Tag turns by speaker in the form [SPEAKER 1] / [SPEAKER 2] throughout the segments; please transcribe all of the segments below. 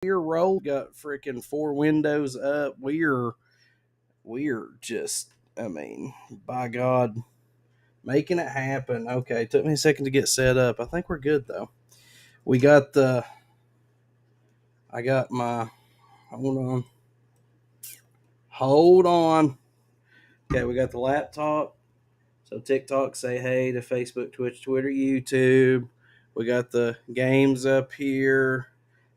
[SPEAKER 1] we're roll. Got freaking 4 windows up. We're just, I mean, by God, making it happen. Okay, took me a second to get set up. I think we're good though. We got the. I got my. Hold on. Hold on. Okay, we got the laptop. So TikTok, say hey to Facebook, Twitch, Twitter, YouTube. We got the games up here.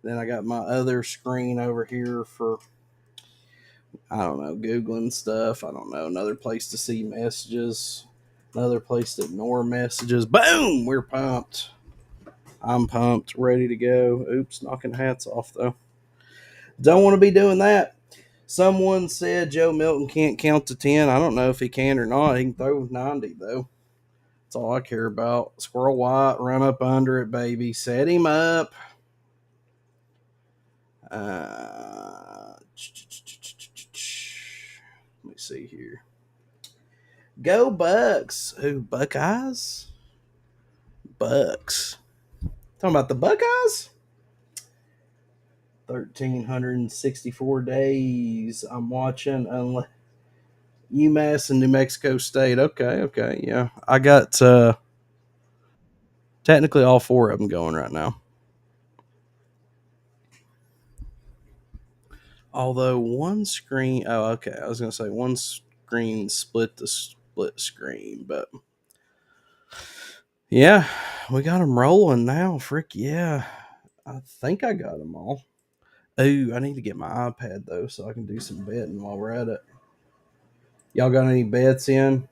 [SPEAKER 1] Then I got my other screen over here for, I don't know, Googling stuff. I don't know. Another place to see messages. Another place to ignore messages. Boom! We're pumped. I'm pumped. Ready to go. Oops, knocking hats off though. Don't want to be doing that. Someone said Joe Milton can't count to 10. I don't know if he can or not. He can throw 90 though. That's all I care about. Squirrel White, run up under it, baby. Set him up. Let me see here. Go Bucks. Who, Buckeyes? Bucks. Talking about the Buckeyes? 1,364 days. I'm watching UMass and New Mexico State. Okay, yeah. I got technically all 4 of them going right now. Although one screen, oh, okay, I was gonna say one screen split the split screen, but yeah, we got them rolling now. Frick yeah, I think I got them all. Ooh, I need to get my iPad though, so I can do some betting while we're at it. Y'all got any bets in,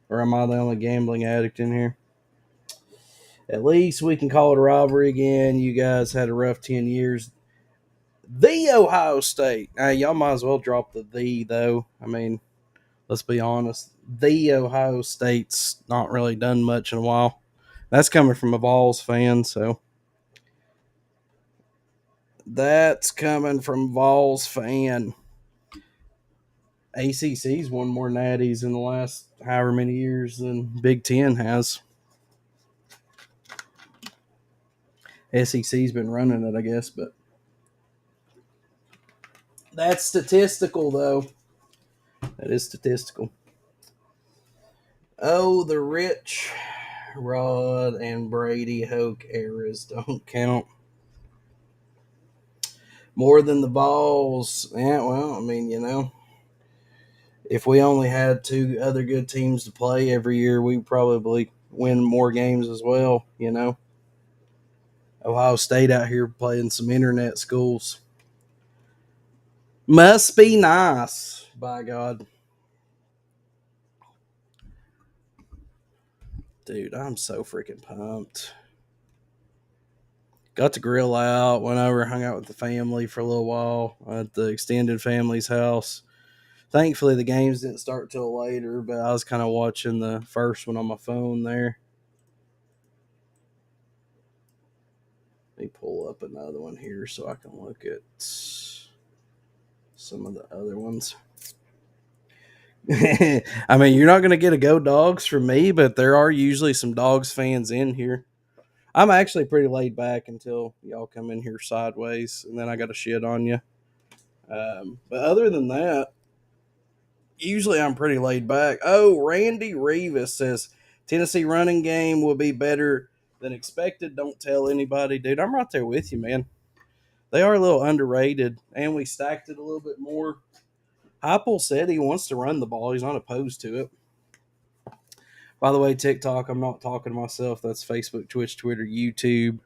[SPEAKER 1] or am I the only gambling addict in here? At least we can call it a rivalry again. You guys had a rough 10 years. The Ohio State. Y'all might as well drop the though. I mean, let's be honest. The Ohio State's not really done much in a while. That's coming from a Vols fan, so that's coming from Vols fan. ACC's won more natties in the last however many years than Big Ten has. SEC's been running it, I guess, but that's statistical, though. That is statistical. Oh, the Rich, Rod, and Brady Hoke eras don't count. More than the Vols. Yeah, well, I mean, if we only had 2 other good teams to play every year, we'd probably win more games as well. Ohio State out here playing some internet schools. Must be nice, by God. Dude, I'm so freaking pumped. Got to grill out, went over, hung out with the family for a little while at the extended family's house. Thankfully, the games didn't start till later, but I was kind of watching the first one on my phone there. Let me pull up another one here so I can look at some of the other ones. I mean, you're not going to get a go dogs from me, but there are usually some dogs fans in here. I'm actually pretty laid back until y'all come in here sideways, and then I got to shit on you. But other than that, usually I'm pretty laid back. Oh, Randy Revis says Tennessee running game will be better than expected. Don't tell anybody, dude. I'm right there with you, man. They are a little underrated, and we stacked it a little bit more. Heupel said he wants to run the ball. He's not opposed to it. By the way, TikTok, I'm not talking to myself. That's Facebook, Twitch, Twitter, YouTube.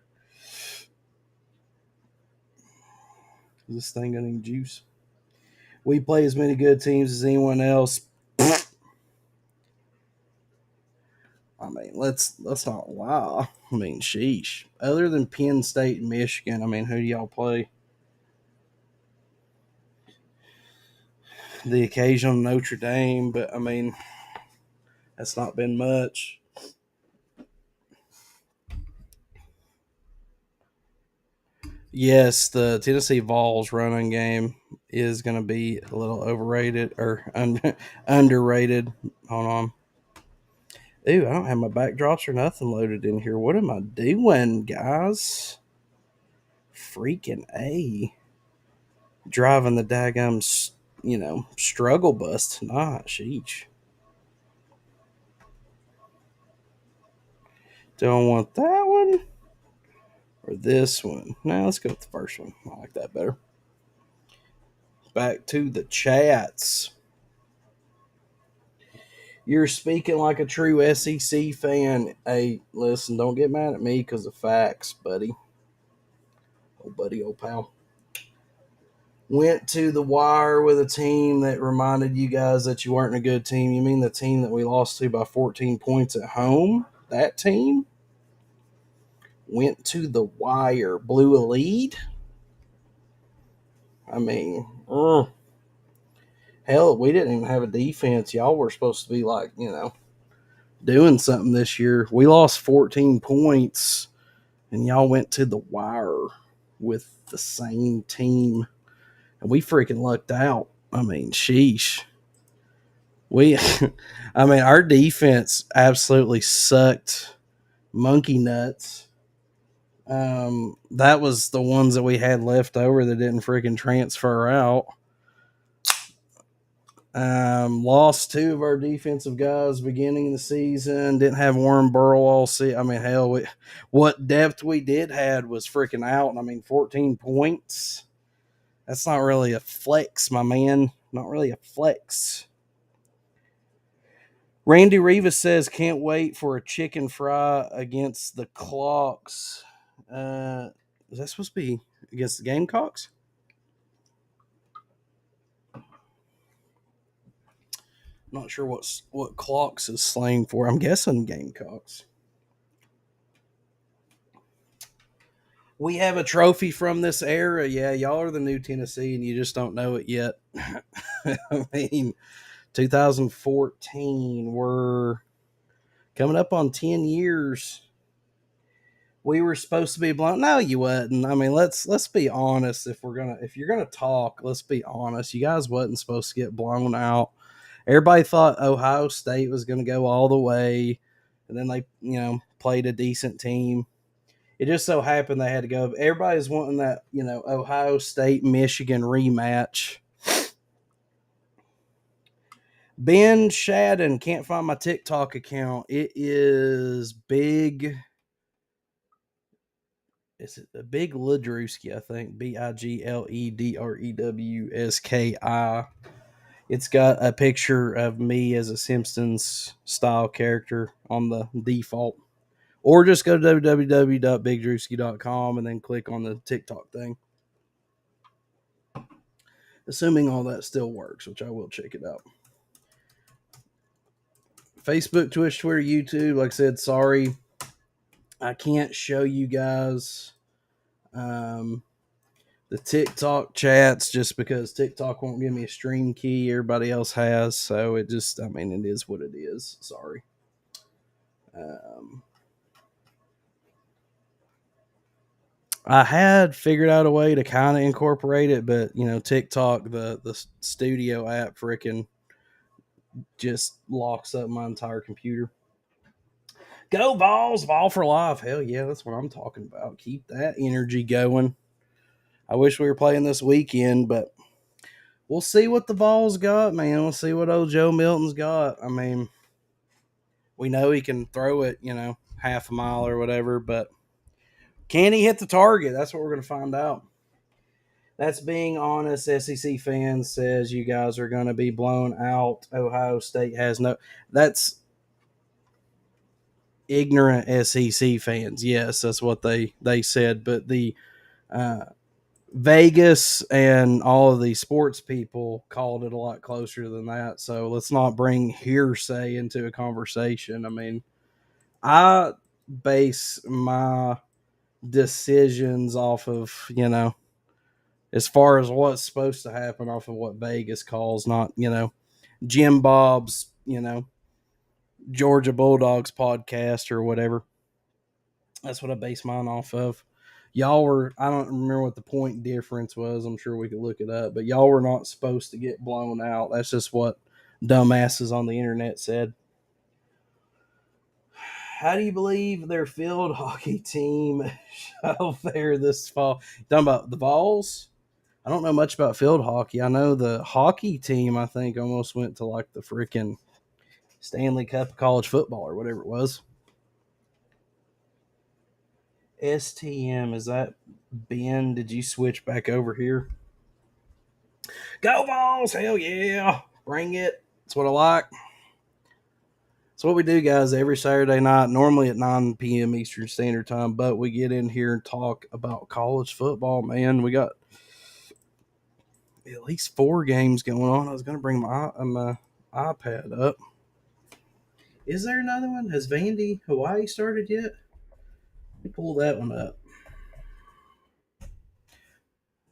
[SPEAKER 1] Is this thing got any juice? We play as many good teams as anyone else. I mean, let's not lie. I mean, sheesh. Other than Penn State and Michigan, I mean, who do y'all play? The occasional Notre Dame, but I mean, that's not been much. Yes, the Tennessee Vols running game is going to be a little overrated or underrated. Hold on. Ooh, I don't have my backdrops or nothing loaded in here. What am I doing, guys? Freaking A. Driving the daggum, struggle bus tonight. Sheesh. Do I want that one or this one? No, let's go with the first one. I like that better. Back to the chats. You're speaking like a true SEC fan. Hey, listen, don't get mad at me because of facts, buddy. Old pal. Went to the wire with a team that reminded you guys that you weren't a good team. You mean the team that we lost to by 14 points at home? That team? Went to the wire. Blew a lead? I mean, hell, we didn't even have a defense. Y'all were supposed to be like, doing something this year. We lost 14 points, and y'all went to the wire with the same team. And we freaking lucked out. I mean, sheesh. Our defense absolutely sucked monkey nuts. That was the ones that we had left over that didn't freaking transfer out. Lost two of our defensive guys beginning of the season. Didn't have Warren Burrow all season. I mean, hell, what depth we did had was freaking out. 14 points. That's not really a flex, my man. Not really a flex. Randy Rivas says, can't wait for a chicken fry against the Clocks. Is that supposed to be against the Gamecocks? Not sure what Clocks is slang for. I'm guessing Gamecocks. We have a trophy from this era. Yeah, y'all are the new Tennessee, and you just don't know it yet. 2014, we're coming up on 10 years. We were supposed to be blown. No, you wasn't. Let's be honest. If you're gonna talk, let's be honest. You guys wasn't supposed to get blown out. Everybody thought Ohio State was going to go all the way, and then they, played a decent team. It just so happened they had to go. Everybody's wanting that, Ohio State Michigan rematch. Ben Shadden, can't find my TikTok account. It is Big. Is it a Big Ledrewski? I think BIGLEDREWSKI. It's got a picture of me as a Simpsons style character on the default. Or just go to www.bigdrewski.com and then click on the TikTok thing. Assuming all that still works, which I will check it out. Facebook, Twitch, Twitter, YouTube. Like I said, sorry, I can't show you guys the TikTok chats just because TikTok won't give me a stream key. Everybody else has. So it just, it is what it is. Sorry. I had figured out a way to kind of incorporate it, but TikTok, the studio app, freaking just locks up my entire computer. Go Vols, Vol for life. Hell yeah, that's what I'm talking about. Keep that energy going. I wish we were playing this weekend, but we'll see what the Vols got, man. We'll see what old Joe Milton's got. We know he can throw it, half a mile or whatever, but can he hit the target? That's what we're going to find out. That's being honest. SEC fans says you guys are going to be blown out. Ohio State has no. That's ignorant SEC fans. Yes, that's what they said. But the Vegas and all of the sports people called it a lot closer than that. So let's not bring hearsay into a conversation. I base my decisions off of, as far as what's supposed to happen off of what Vegas calls, not, Jim Bob's, Georgia Bulldogs podcast or whatever. That's what I base mine off of. Y'all were, I don't remember what the point difference was. I'm sure we could look it up, but y'all were not supposed to get blown out. That's just what dumbasses on the internet said. How do you believe their field hockey team out there this fall? You talking about the Vols? I don't know much about field hockey. I know the hockey team, I think, almost went to like the freaking Stanley Cup of college football or whatever it was. STM, is that Ben? Did you switch back over here? Go Vols! Hell yeah! Bring it. That's what I like. It's what we do, guys, every Saturday night, normally at 9 p.m. Eastern Standard Time. But we get in here and talk about college football, man. We got at least 4 games going on. I was going to bring my iPad up. Is there another one? Has Vandy Hawaii started yet? Let me pull that one up. I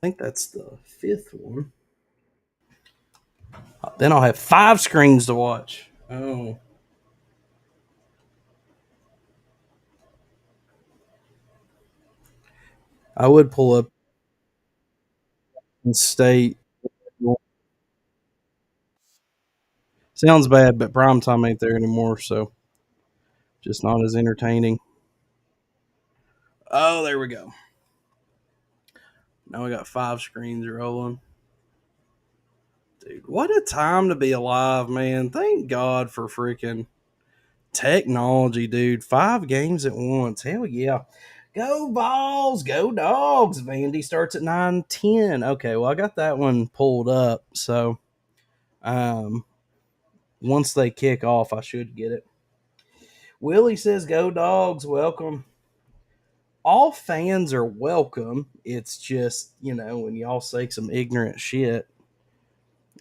[SPEAKER 1] think that's the 5th one. Then I'll have 5 screens to watch. Oh. I would pull up and state. Sounds bad, but prime time ain't there anymore, so just not as entertaining. Oh, there we go. Now we got 5 screens rolling. Dude, what a time to be alive, man. Thank God for freaking technology, dude. 5 games at once. Hell yeah. Go balls, go dogs. Vandy starts at 9:10. Okay, well I got that one pulled up, so um once they kick off, I should get it. Willie says, "Go dogs, welcome." All fans are welcome. It's just, when y'all say some ignorant shit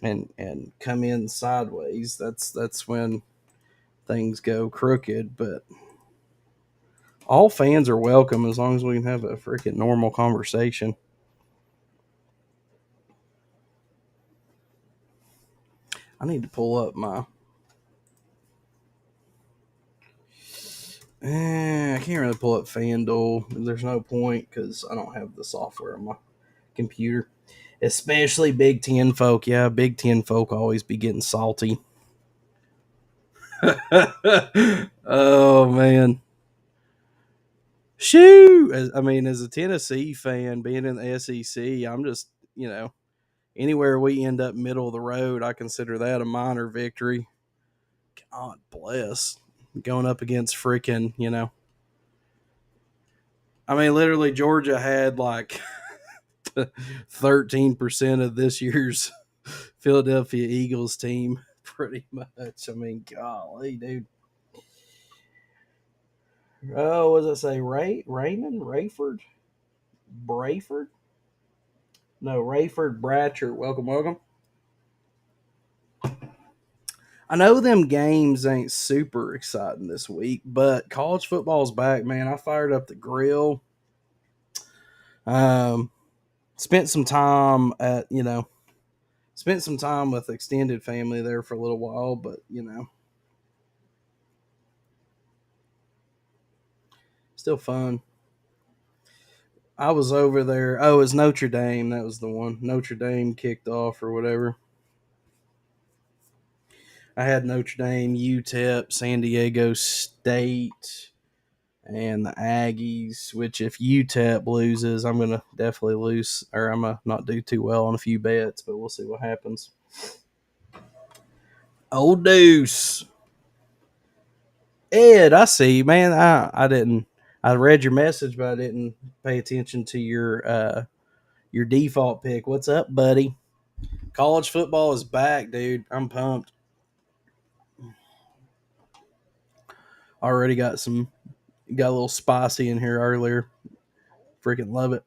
[SPEAKER 1] and come in sideways, that's when things go crooked. But all fans are welcome as long as we can have a freaking normal conversation. I need to pull up my. I can't really pull up FanDuel. There's no point because I don't have the software on my computer. Especially Big Ten folk. Yeah, Big Ten folk always be getting salty. Oh man. Shoo! As a Tennessee fan, being in the SEC, I'm just, anywhere we end up middle of the road, I consider that a minor victory. God bless. Going up against freaking, literally Georgia had like 13% of this year's Philadelphia Eagles team, pretty much. Golly, dude. Oh, what does it say? Raymond? Rayford? Brayford? No, Rayford Bratcher. Welcome, welcome. I know them games ain't super exciting this week, but college football's back, man. I fired up the grill. Um, spent some time spent some time with extended family there for a little while, but still fun. I was over there. Oh, it was Notre Dame. That was the one. Notre Dame kicked off or whatever. I had Notre Dame, UTEP, San Diego State, and the Aggies. Which, if UTEP loses, I'm gonna definitely lose, or I'm gonna not do too well on a few bets. But we'll see what happens. Old Deuce, Ed, I see, man. I didn't. I read your message, but I didn't pay attention to your default pick. What's up, buddy? College football is back, dude. I'm pumped. Already got a little spicy in here earlier. Freaking love it.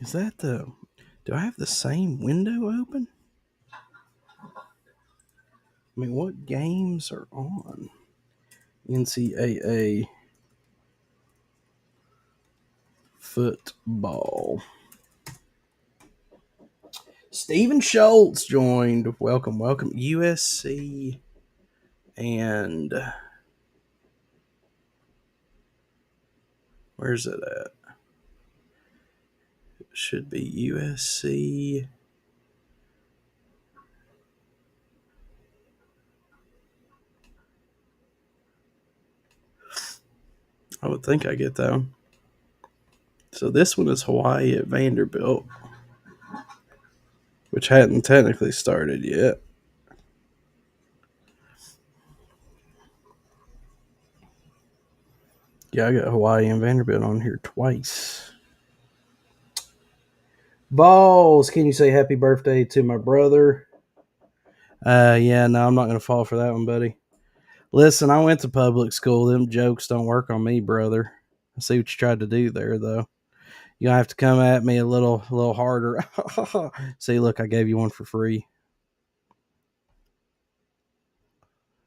[SPEAKER 1] Is that the? Do I have the same window open? What games are on? NCAA football. Stephen Schultz joined. Welcome, welcome. USC and where's it at? It should be USC would think I get that one. So this one is Hawaii at Vanderbilt, which hadn't technically started yet. Yeah, I got Hawaii and Vanderbilt on here twice. Balls, can you say happy birthday to my brother? Yeah, no, I'm not going to fall for that one, buddy. Listen, I went to public school. Them jokes don't work on me, brother. I see what you tried to do there, though. You're gonna have to come at me a little harder. See, look, I gave you one for free.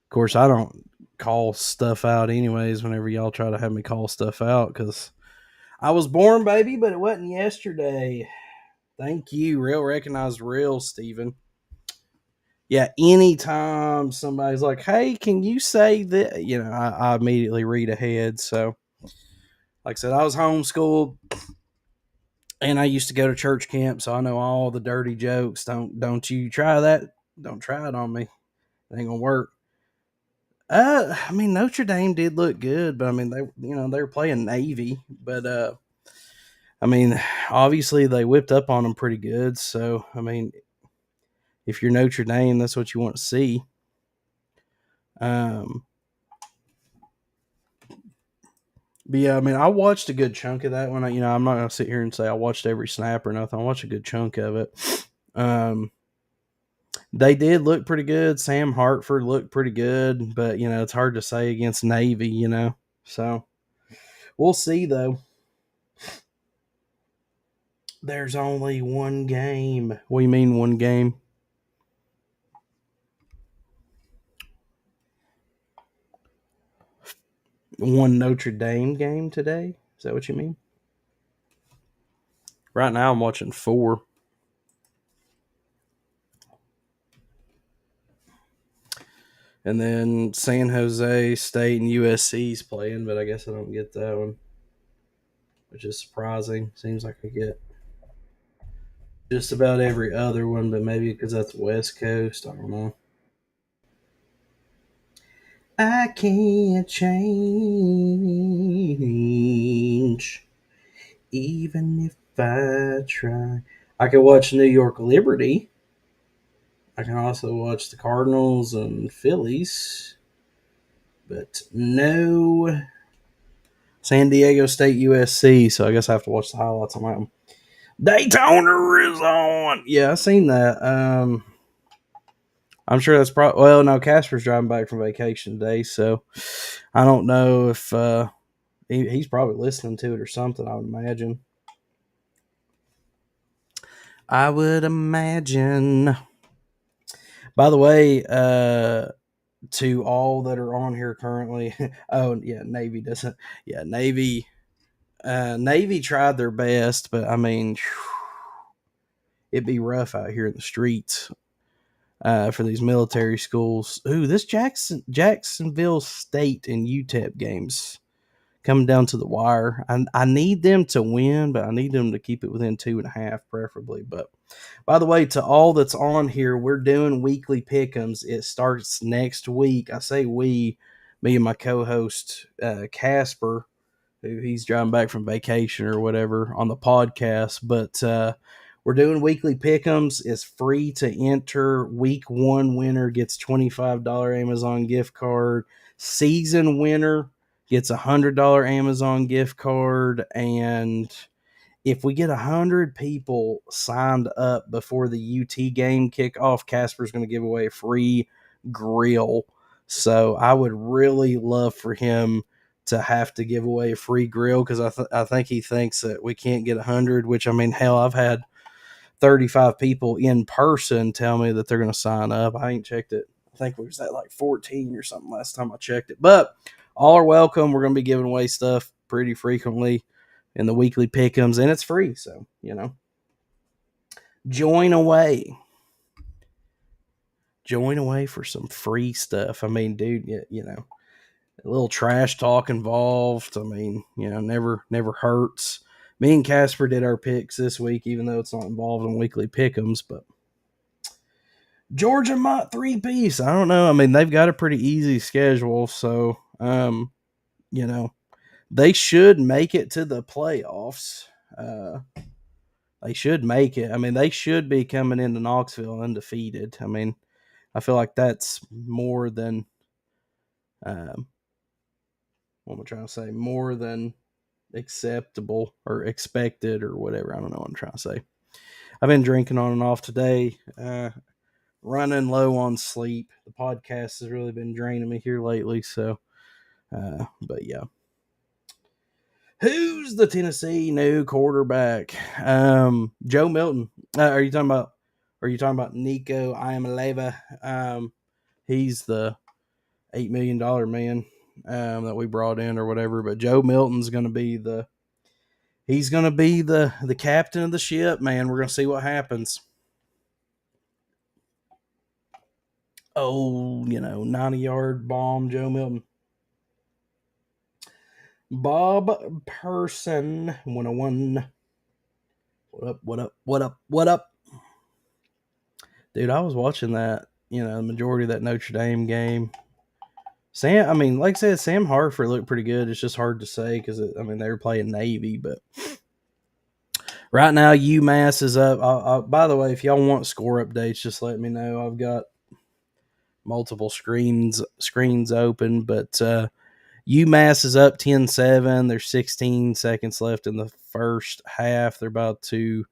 [SPEAKER 1] Of course, I don't call stuff out anyways whenever y'all try to have me call stuff out because I was born, baby, but it wasn't yesterday. Thank you. Real recognized real, Steven. Yeah, anytime somebody's like, hey, can you say that? You know, I immediately read ahead. So, like I said, I was homeschooled and I used to go to church camp, so I know all the dirty jokes. Don't you try that. Don't try it on me. It ain't gonna work. I mean Notre Dame did look good, but I mean they were playing Navy, but I mean obviously they whipped up on them pretty good. So I mean if you're Notre Dame, that's what you want to see. Um, but yeah, I mean I watched a good chunk of that one. I'm not gonna sit here and say I watched every snap or nothing. I watched a good chunk of it. They did look pretty good. Sam Hartford looked pretty good, but it's hard to say against Navy. So we'll see though. There's only one game. What do you mean one game? One Notre Dame game today? Is that what you mean? Right now I'm watching 4. And then San Jose State and USC's playing, but I guess I don't get that one, which is surprising. Seems like I get just about every other one, but maybe because that's West Coast. I don't know. I can't change, even if I try. I can watch New York Liberty. I can also watch the Cardinals and Phillies, but no San Diego State USC. So I guess I have to watch the highlights on that one. Daytona is on. Yeah, I seen that. I'm sure that's probably no. Casper's driving back from vacation today, so I don't know if he's probably listening to it or something. I would imagine. I would imagine. By the way, to all that are on here currently, oh yeah, Navy doesn't. Yeah, Navy. Navy tried their best, but I mean, it'd be rough out here in the streets for these military schools. Ooh, this Jacksonville State and UTEP games coming down to the wire. I need them to win, but I need them to keep it within 2.5, preferably. But by the way, to all that's on here, we're doing weekly pick'ems. It starts next week. I say we, me and my co-host Casper, who he's driving back from vacation or whatever on the podcast. But we're doing weekly pick'ems. It's free to enter. Week 1 winner gets $25 Amazon gift card. Season winner gets $100 Amazon gift card. And if we get 100 people signed up before the UT game kickoff, Casper's going to give away a free grill. So I would really love for him to have to give away a free grill because I think he thinks that we can't get 100, which I mean, hell, I've had 35 people in person tell me that they're going to sign up. I ain't checked it. I think we was at like 14 or something last time I checked it. But all are welcome. We're going to be giving away stuff pretty frequently in the weekly pick'ems, and it's free. So, join away. Join away for some free stuff. I mean, dude, a little trash talk involved. I mean, never hurts. Me and Casper did our picks this week, even though it's not involved in weekly pick'ems, but Georgia Mott 3-piece. I don't know. I mean, they've got a pretty easy schedule, so you know, They should make it to the playoffs. They should make it. I mean, they should be coming into Knoxville undefeated. I mean, I feel like that's more than what am I trying to say? More than acceptable or expected or whatever. I don't know what I'm trying to say. I've been drinking on and off today, running low on sleep. The podcast has really been draining me here lately. So, but yeah. Who's the Tennessee new quarterback? Joe Milton. Are you talking about? Are you talking about Nico Iamaleava? He's the $8 million man that we brought in or whatever. But Joe Milton's going to be the captain of the ship, man. We're going to see what happens. Oh, 90-yard bomb, Joe Milton. Bob Person 101. What up? Dude, I was watching that, the majority of that Notre Dame game. Like I said, Sam Hartford looked pretty good. It's just hard to say because, they were playing Navy. But right now, UMass is up. By the way, if y'all want score updates, just let me know. I've got multiple screens open. But UMass is up 10-7. There's 16 seconds left in the first half. They're about to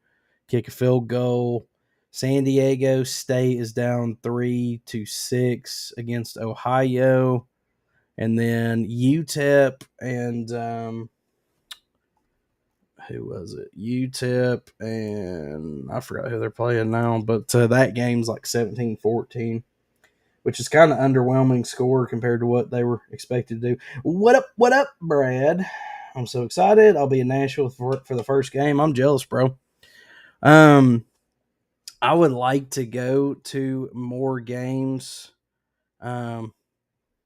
[SPEAKER 1] kick a field goal. San Diego State is down 3-6 against Ohio. And then UTEP and who was it? UTEP and I forgot who they're playing now, but that game's like 17-14, which is kind of underwhelming score compared to what they were expected to do. What up, Brad? I'm so excited. I'll be in Nashville for the first game. I'm jealous, bro. I would like to go to more games.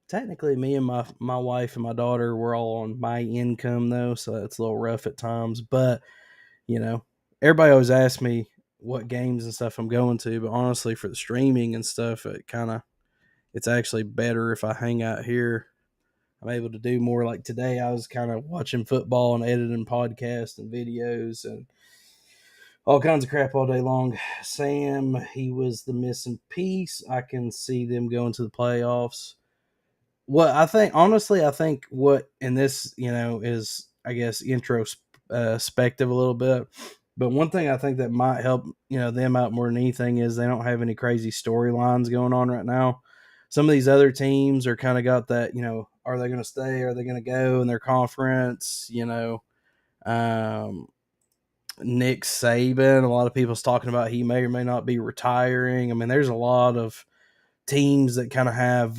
[SPEAKER 1] Technically, me and my wife and my daughter, we're all on my income, though, so that's a little rough at times. But, everybody always asks me what games and stuff I'm going to. But honestly, for the streaming and stuff, it's actually better if I hang out here. I'm able to do more. Like today, I was kind of watching football and editing podcasts and videos and all kinds of crap all day long. Sam, he was the missing piece. I can see them going to the playoffs. What I think, honestly, what in this, is, I guess, introspective a little bit. But one thing I think that might help, them out more than anything is they don't have any crazy storylines going on right now. Some of these other teams are kind of got that, are they going to stay? Are they going to go in their conference? Nick Saban, a lot of people's talking about he may or may not be retiring. There's a lot of teams that kind of have,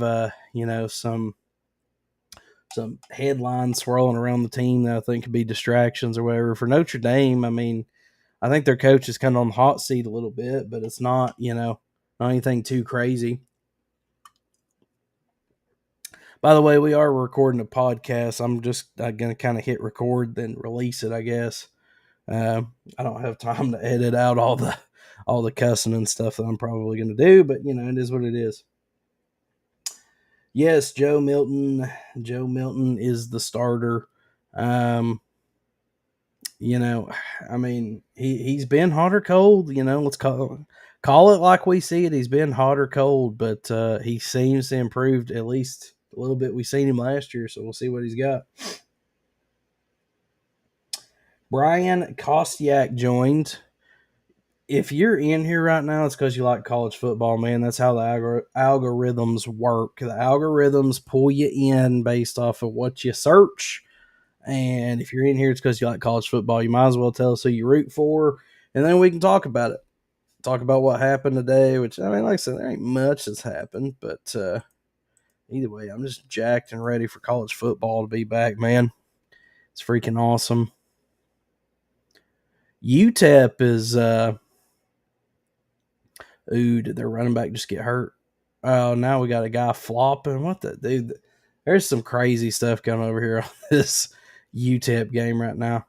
[SPEAKER 1] some headlines swirling around the team that I think could be distractions or whatever. For Notre Dame, I think their coach is kind of on the hot seat a little bit, but it's not, not anything too crazy. By the way, we are recording a podcast. I'm just going to kind of hit record, then release it, I guess. I don't have time to edit out all the cussing and stuff that I'm probably going to do, but, it is what it is. Yes, Joe Milton. Joe Milton is the starter. He's been hot or cold. Let's call it like we see it. He's been hot or cold, but he seems to improve at least a little bit. We seen him last year, so we'll see what he's got. Brian Kostiak joined. If you're in here right now, it's because you like college football, man. That's how the algorithms work. The algorithms pull you in based off of what you search. And if you're in here, it's because you like college football. You might as well tell us who you root for, and then we can talk about it. Talk about what happened today, which, like I said, there ain't much that's happened. But either way, I'm just jacked and ready for college football to be back, man. It's freaking awesome. UTEP is... did their running back just get hurt? Oh, now we got a guy flopping. What the dude? There's some crazy stuff going over here on this UTEP game right now.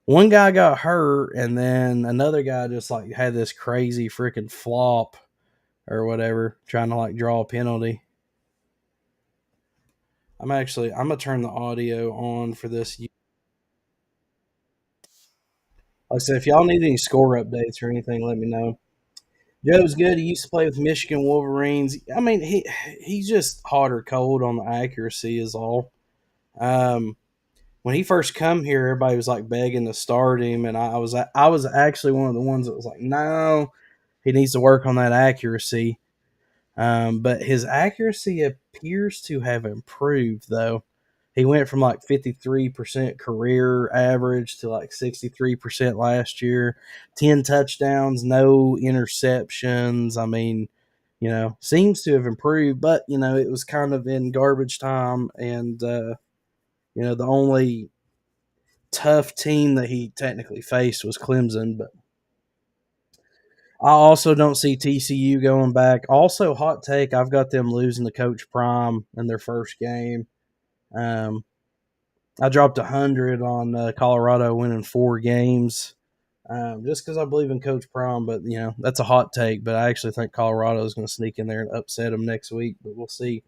[SPEAKER 1] One guy got hurt, and then another guy just had this crazy freaking flop or whatever, trying to draw a penalty. I'm gonna turn the audio on for this. Like I said, if y'all need any score updates or anything, let me know. Joe's good. He used to play with Michigan Wolverines. I mean, he's just hot or cold on the accuracy is all. Um, when he first come here, everybody was like begging to start him, and I was actually one of the ones that was like, no, he needs to work on that accuracy. But his accuracy appears to have improved, though. He went from like 53% career average to like 63% last year. 10 touchdowns, no interceptions. I mean, seems to have improved, but, it was kind of in garbage time. And, the only tough team that he technically faced was Clemson. But I also don't see TCU going back. Also, hot take, I've got them losing to Coach Prime in their first game. Um, I dropped 100 on Colorado winning 4 games, just because I believe in Coach Prime. But that's a hot take. But I actually think Colorado is going to sneak in there and upset them next week. But we'll see.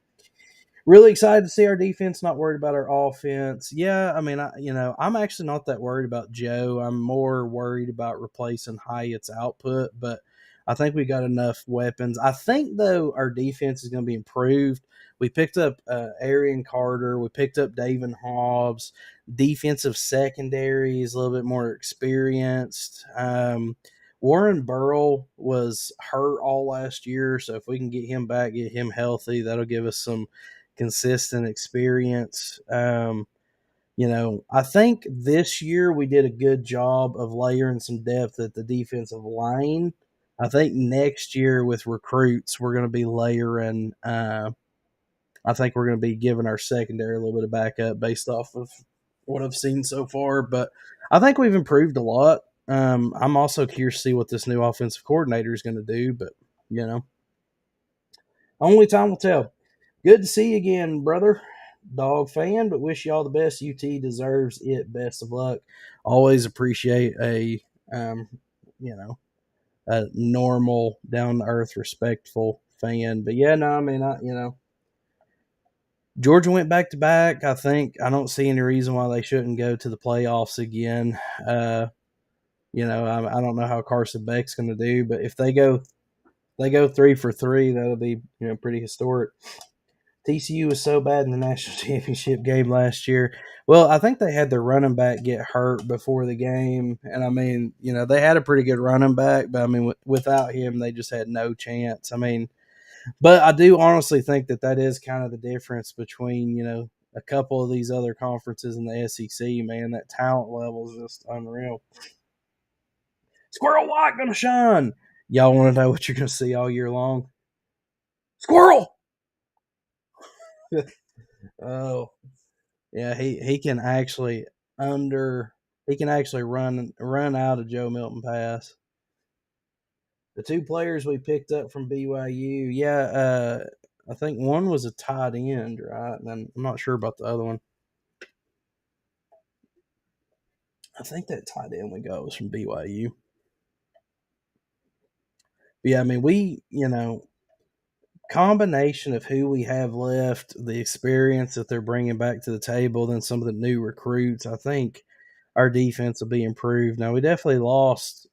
[SPEAKER 1] Really excited to see our defense. Not worried about our offense. Yeah, I mean, I'm actually not that worried about Joe. I'm more worried about replacing Hyatt's output. But I think we got enough weapons. I think though our defense is going to be improved. We picked up Arian Carter. We picked up David Hobbs. Defensive secondary is a little bit more experienced. Warren Burrell was hurt all last year, so if we can get him back, get him healthy, that'll give us some consistent experience. I think this year we did a good job of layering some depth at the defensive line. I think next year with recruits, we're going to be layering. I think we're going to be giving our secondary a little bit of backup based off of what I've seen so far. But I think we've improved a lot. I'm also curious to see what this new offensive coordinator is going to do. But, only time will tell. Good to see you again, brother. Dog fan, but wish you all the best. UT deserves it. Best of luck. Always appreciate um, you know, a normal, down to earth, respectful fan. But yeah, no, I mean, Georgia went back to back. I don't see any reason why they shouldn't go to the playoffs again. I don't know how Carson Beck's going to do, but if they go 3 for 3, that'll be pretty historic. TCU was so bad in the national championship game last year. Well, I think they had their running back get hurt before the game, and I mean, they had a pretty good running back, but I mean, without him, they just had no chance. I mean, but I do honestly think that is kind of the difference between a couple of these other conferences in the SEC. Man, that talent level is just unreal. Squirrel White gonna shine. Y'all want to know what you're gonna see all year long? Squirrel. Oh, yeah, he can actually under he can actually run out of Joe Milton Pass. The 2 players we picked up from BYU, yeah, I think one was a tight end, right? And then I'm not sure about the other one. I think that tight end we got was from BYU. But yeah, I mean, combination of who we have left, the experience that they're bringing back to the table, then some of the new recruits, I think our defense will be improved. Now, we lost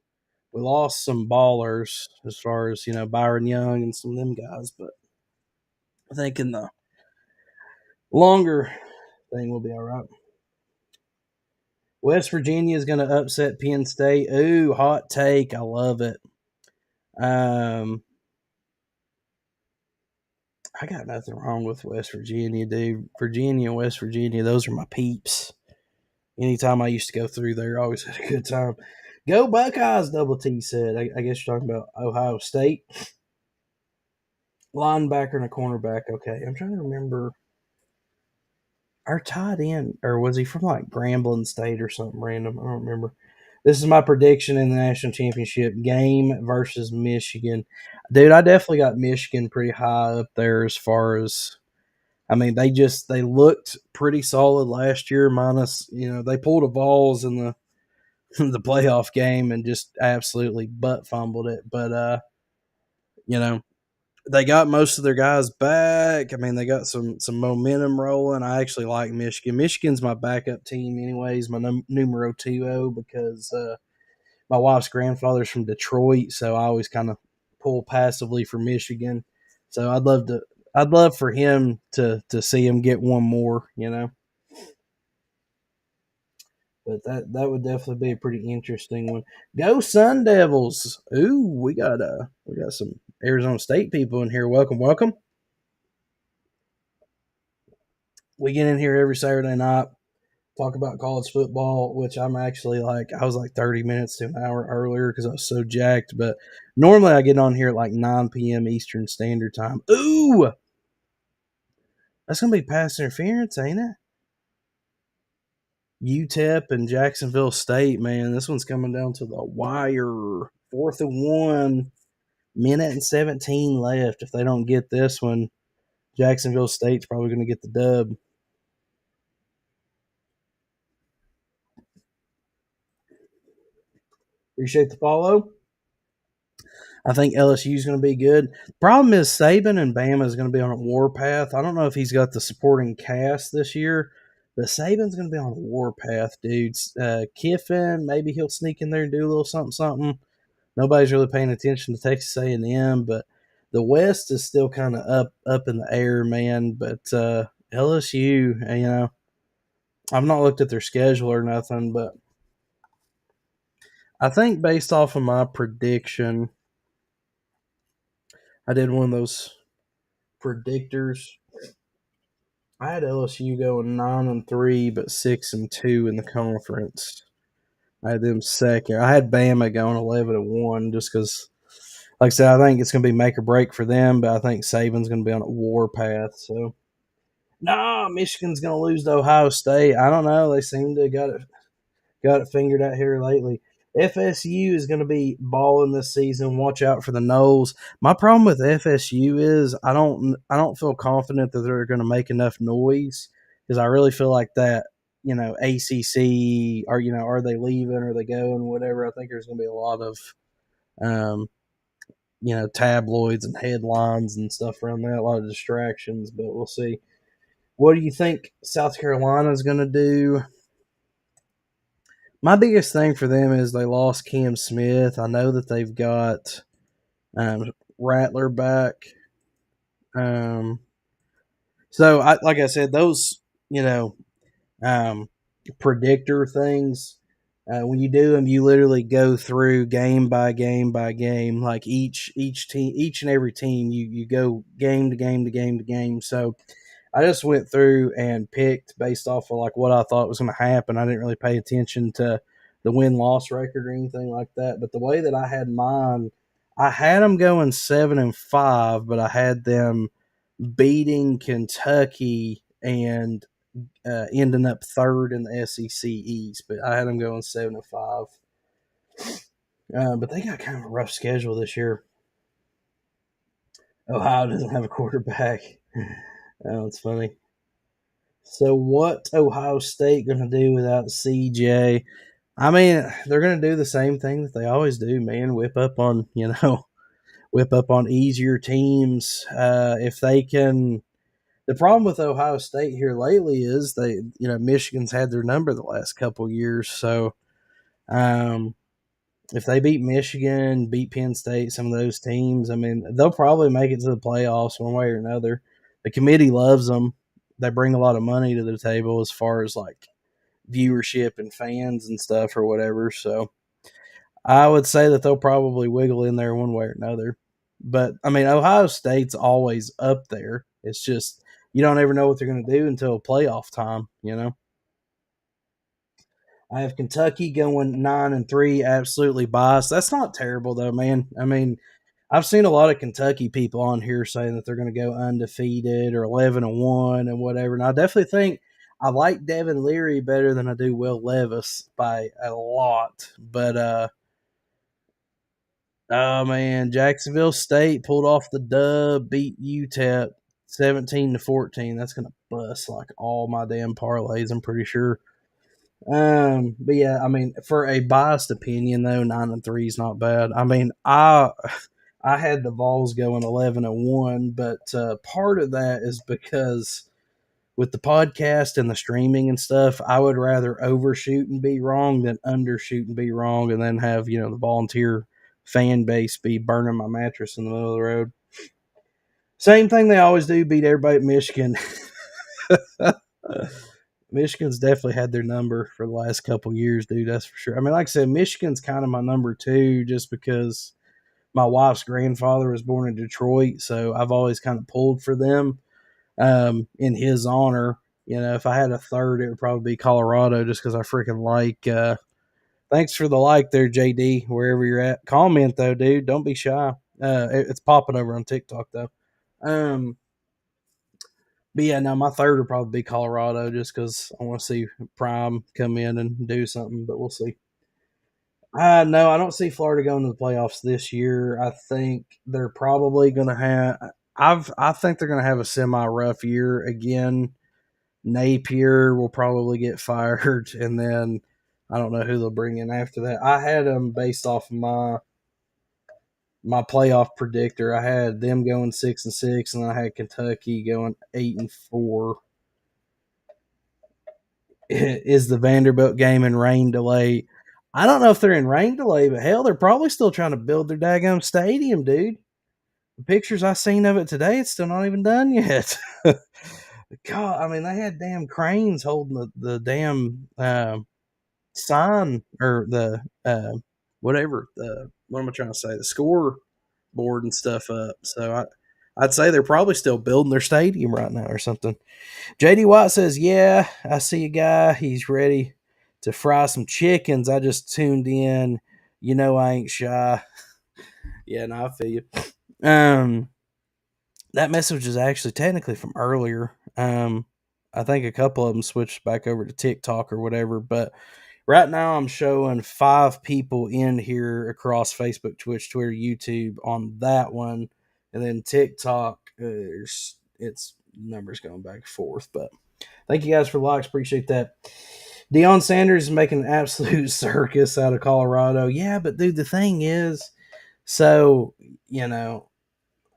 [SPEAKER 1] some ballers as far as Byron Young and some of them guys, but I think in the longer thing we'll be all right. West Virginia is going to upset Penn State. Ooh, hot take! I love it. Um, I got nothing wrong with West Virginia, dude. Virginia, West Virginia, those are my peeps. Anytime I used to go through there, I always had a good time. Go Buckeyes, Double T said. I guess you're talking about Ohio State. Linebacker and a cornerback. Okay, I'm trying to remember. Our tight end, or was he from like Grambling State or something random? I don't remember. This is my prediction in the national championship game versus Michigan. Dude, I definitely got Michigan pretty high up there as far as I mean, they looked pretty solid last year, minus they pulled a balls in the the playoff game and just absolutely butt fumbled it. But you know They got most of their guys back. I mean, they got some momentum rolling. I actually like Michigan. Michigan's my backup team, anyways. My numero two because my wife's grandfather's from Detroit, so I always kind of pull passively for Michigan. So I'd love for him to see him get one more, you know. But that would definitely be a pretty interesting one. Go Sun Devils! Ooh, we got some Arizona State people in here. Welcome, welcome. We get in here every Saturday night, talk about college football, which I'm actually like, I was like 30 minutes to an hour earlier because I was so jacked. But normally I get on here at like 9 p.m. Eastern Standard Time. Ooh, that's going to be pass interference, ain't it? UTEP and Jacksonville State, man. This one's coming down to the wire. Fourth and one, minute and 17 left. If they don't get this one, Jacksonville State's probably going to get the dub. Appreciate the follow. I think LSU is going to be good. Problem is Saban and Bama is going to be on a warpath. I don't know if he's got the supporting cast this year, but Saban's going to be on a warpath, dudes. Kiffin, maybe he'll sneak in there and do a little something, something. Nobody's really paying attention to Texas A&M, but the West is still kind of up in the air, man. But LSU, I've not looked at their schedule or nothing, but I think based off of my prediction, I did one of those predictors. I had LSU going 9-3, but 6-2 in the conference. I had them second. I had Bama going 11-1, just because, like I said, I think it's going to be make or break for them. But I think Saban's going to be on a war path. So, nah, Michigan's going to lose to Ohio State. I don't know. They seem to got it fingered out here lately. FSU is going to be balling this season. Watch out for the Noles. My problem with FSU is I don't feel confident that they're going to make enough noise because I really feel like that ACC or are they leaving or are they going whatever. I think there's going to be a lot of um, tabloids and headlines and stuff around that. A lot of distractions, but we'll see. What do you think South Carolina is going to do? My biggest thing for them is they lost Cam Smith. I know that they've got Rattler back. Um, so, like I said, those um, predictor things. When you do them, you literally go through game by game by game. Like each team, each and every team, you go game to game to game to game. So I just went through and picked based off of like what I thought was going to happen. I didn't really pay attention to the win loss record or anything like that. But the way that I had mine, I had them going 7-5, but I had them beating Kentucky and ending up third in the SEC East. But I had them going 7-5. But they got kind of a rough schedule this year. Ohio doesn't have a quarterback. Oh, it's funny. So what Ohio State going to do without CJ? I mean, they're going to do the same thing that they always do, man. Whip up on easier teams. If they can, the problem with Ohio State here lately is Michigan's had their number the last couple years. So, um, if they beat Michigan, beat Penn State, some of those teams, I mean, they'll probably make it to the playoffs one way or another. The committee loves them. They bring a lot of money to the table as far as like viewership and fans and stuff or whatever. So I would say that they'll probably wiggle in there one way or another. But I mean, Ohio State's always up there. It's just you don't ever know what they're going to do until playoff time. I have Kentucky going 9-3, absolutely biased. That's not terrible though, man. I mean, I've seen a lot of Kentucky people on here saying that they're going to go undefeated or 11-1 and whatever. And I definitely think I like Devin Leary better than I do Will Levis by a lot. But oh man, Jacksonville State pulled off the dub, beat UTEP 17-14. That's going to bust like all my damn parlays. I'm pretty sure. But yeah, I mean, for a biased opinion though, 9-3 is not bad. I mean, I had the Vols going 11-1, but part of that is because with the podcast and the streaming and stuff, I would rather overshoot and be wrong than undershoot and be wrong, and then have the volunteer fan base be burning my mattress in the middle of the road. Same thing they always do, beat everybody at Michigan. Michigan's definitely had their number for the last couple years, dude. That's for sure. I mean, like I said, Michigan's kind of my number two, just because my wife's grandfather was born in Detroit, so I've always kind of pulled for them in his honor. If I had a third, it would probably be Colorado, just because I freaking like. Thanks for the like there, JD, wherever you're at. Comment though, dude. Don't be shy. It's popping over on TikTok though. Um, but yeah, no, my third would probably be Colorado, just because I want to see Prime come in and do something. But we'll see. No, I don't see Florida going to the playoffs this year. I think they're probably going to have. I think they're going to have a semi rough year again. Napier will probably get fired, and then I don't know who they'll bring in after that. I had them based off of my playoff predictor. I had them going 6-6, and I had Kentucky going 8-4. Is the Vanderbilt game in rain delay? I don't know if they're in rain delay, but hell, they're probably still trying to build their daggone stadium, dude. The pictures I seen of it today, it's still not even done yet. God, I mean, they had damn cranes holding the damn sign, or the whatever. What am I trying to say? The score board and stuff up. So I'd say they're probably still building their stadium right now or something. JD White says, "Yeah, I see a guy. He's ready to fry some chickens. I just tuned in. I ain't shy." Yeah, no, I feel you. Um, that message is actually technically from earlier. I think a couple of them switched back over to TikTok or whatever, but right now I'm showing 5 people in here across Facebook, Twitch, Twitter, YouTube on that one, and then TikTok. It's numbers going back and forth, but thank you guys for the likes. Appreciate that. Deion Sanders is making an absolute circus out of Colorado. Yeah, but dude, the thing is, so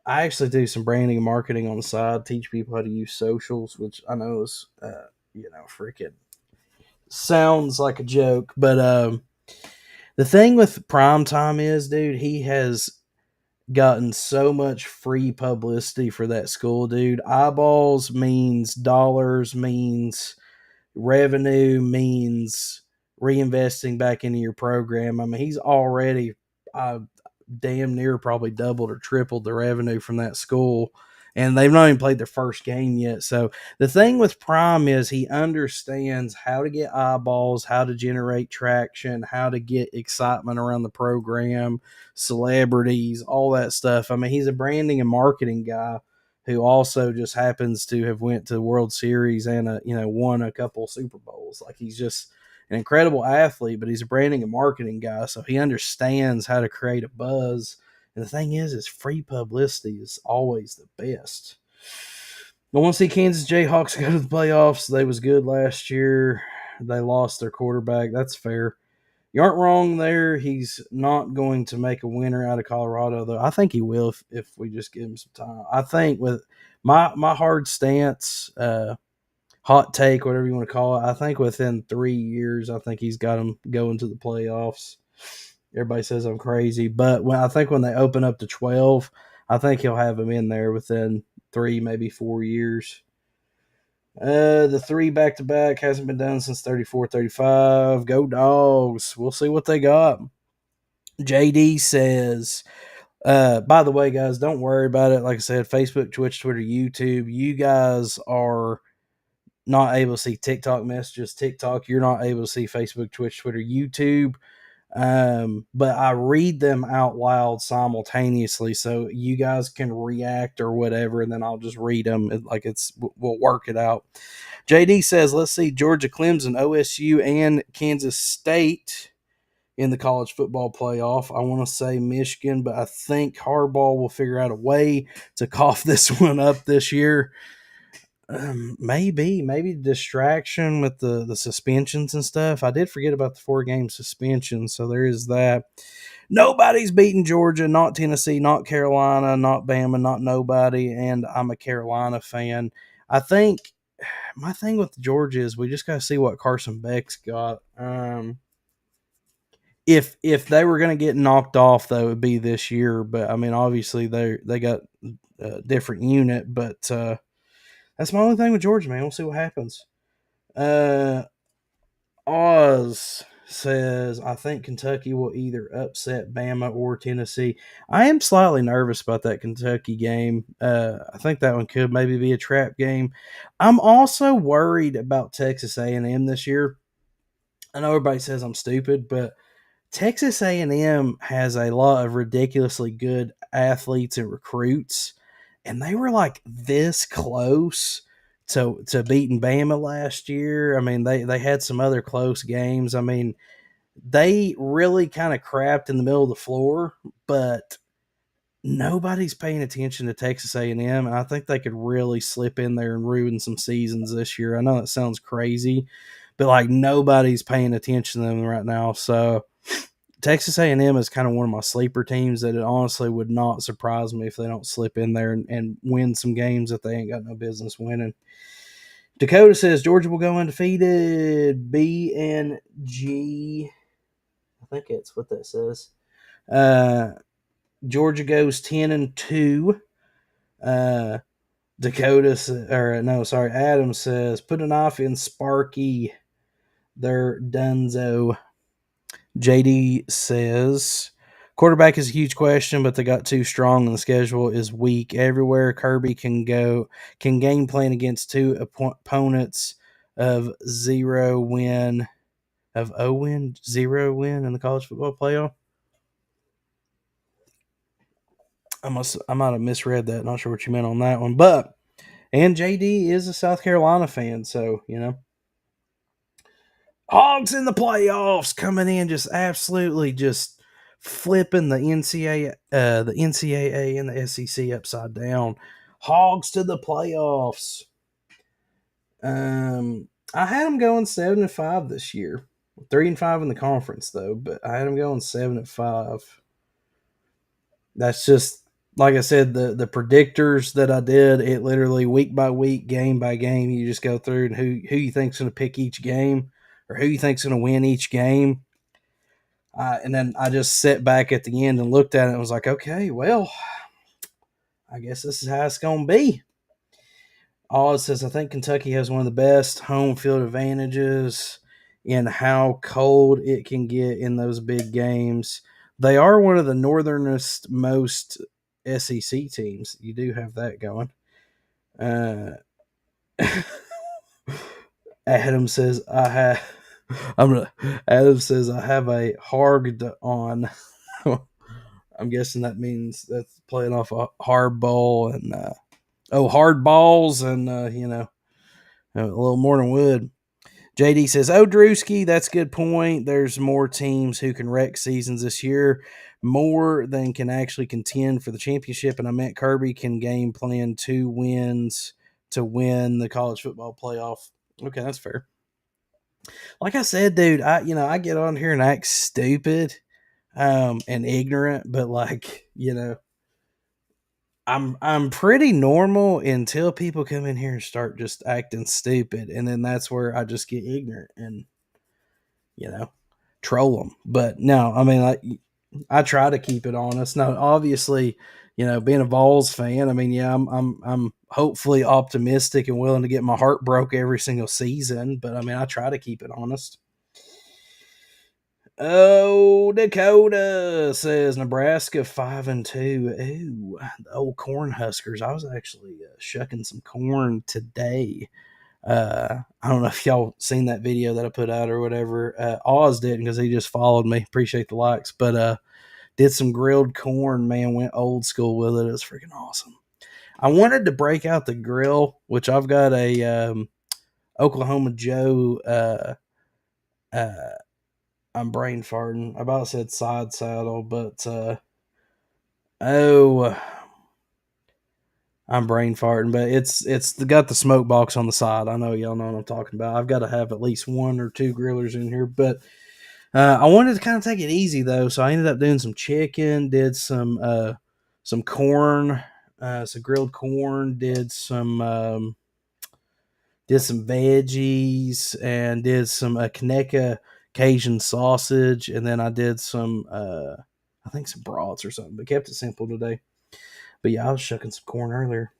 [SPEAKER 1] I actually do some branding and marketing on the side, teach people how to use socials, which I know is, freaking sounds like a joke. But the thing with Primetime is, dude, he has gotten so much free publicity for that school, dude. Eyeballs means dollars, means revenue, means reinvesting back into your program. I mean, he's already damn near probably doubled or tripled the revenue from that school. And they've not even played their first game yet. So the thing with Prime is he understands how to get eyeballs, how to generate traction, how to get excitement around the program, celebrities, all that stuff. I mean, he's a branding and marketing guy who also just happens to have went to the World Series and won a couple Super Bowls. Like, he's just an incredible athlete, but he's a branding and marketing guy, so he understands how to create a buzz. And the thing is free publicity is always the best. I want to see Kansas Jayhawks go to the playoffs. They was good last year. They lost their quarterback. That's fair. You aren't wrong there. He's not going to make a winner out of Colorado, though. I think he will if we just give him some time. I think with my hard stance, hot take, whatever you want to call it, I think within 3 years, I think he's got him going to the playoffs. Everybody says I'm crazy, but I think when they open up to 12, I think he'll have him in there within 3, maybe 4 years. The 3 back-to-back hasn't been done since 34-35. Go Dogs. We'll see what they got. JD says, by the way, guys, don't worry about it. Like I said, Facebook, Twitch, Twitter, YouTube, you guys are not able to see TikTok messages. TikTok, you're not able to see Facebook, Twitch, Twitter, YouTube. But I read them out loud simultaneously, so you guys can react or whatever, and then I'll just read them. We'll work it out. JD says, let's see Georgia, Clemson, OSU, and Kansas State in the college football playoff. I want to say Michigan, but I think Harbaugh will figure out a way to cough this one up this year. maybe distraction with the suspensions and stuff. I did forget about the 4-game suspension, so there is that. Nobody's beating Georgia, not Tennessee, not Carolina, not Bama, not nobody, and I'm a Carolina fan. I think my thing with Georgia is we just got to see what Carson Beck's got. If they were going to get knocked off, though, it would be this year. But I mean, obviously they got a different unit, but that's my only thing with Georgia, man. We'll see what happens. Uh, Oz says, I think Kentucky will either upset Bama or Tennessee. I am slightly nervous about that Kentucky game. I think that one could maybe be a trap game. I'm also worried about Texas A&M this year. I know everybody says I'm stupid, but Texas A&M has a lot of ridiculously good athletes and recruits, and they were like this close to beating Bama last year. I mean, they had some other close games. I mean, they really kind of crapped in the middle of the floor, but nobody's paying attention to Texas A&M, and I think they could really slip in there and ruin some seasons this year. I know that sounds crazy, but like nobody's paying attention to them right now. So Texas A&M is kind of one of my sleeper teams that it honestly would not surprise me if they don't slip in there and win some games that they ain't got no business winning. Dakota says Georgia will go undefeated. BNG, I think that's what that says. Georgia goes 10-2. Adam says put an off in Sparky. They're Dunzo. JD says quarterback is a huge question, but they got too strong and the schedule is weak everywhere. Kirby can game plan against two opponents of 0 win in the college football playoff. I might have misread that. Not sure what you meant on that one, but and JD is a South Carolina fan, so you know. Hogs in the playoffs coming in just absolutely just flipping the NCAA and the SEC upside down. Hogs to the playoffs. I had them going 7-5 this year. 3-5 in the conference though, but I had them going 7-5. That's just like I said, the predictors that I did, it literally week by week, game by game, you just go through and who you think's going to pick each game or who you think's going to win each game. And then I just sat back at the end and looked at it and was like, okay, well, I guess this is how it's going to be. Oz says, I think Kentucky has one of the best home field advantages in how cold it can get in those big games. They are one of the northernest most SEC teams. You do have that going. Adam says, Adam says, I have a hard on. I'm guessing that means that's playing off a hard ball and hard balls and a little more than wood. JD says, "Oh, Drewski, that's a good point. There's more teams who can wreck seasons this year, more than can actually contend for the championship. And I meant Kirby can game plan 2 wins to win the college football playoff." Okay, that's fair. Like I said, dude, I get on here and act stupid, and ignorant, but I'm pretty normal until people come in here and start just acting stupid, and then that's where I just get ignorant and troll them. But no, I mean, I try to keep it honest. Now, obviously, being a Vols fan, I mean, yeah, I'm hopefully optimistic and willing to get my heart broke every single season, but I mean, I try to keep it honest. Oh, Dakota says Nebraska 5-2. Ooh, the old Cornhuskers. I was actually shucking some corn today. I don't know if y'all seen that video that I put out or whatever. Oz didn't because he just followed me. Appreciate the likes, but did some grilled corn. Man, went old school with it. It was freaking awesome. I wanted to break out the grill, which I've got a Oklahoma Joe. I'm brain farting. I about said side saddle, but I I'm brain farting, but it's got the smoke box on the side. I know y'all know what I'm talking about. I've got to have at least one or two grillers in here, but I wanted to kind of take it easy though, so I ended up doing some chicken, did some corn, some grilled corn, did some veggies, and did some Kaneka Cajun sausage, and then I did some I think some brats or something, but kept it simple today. But yeah, I was shucking some corn earlier.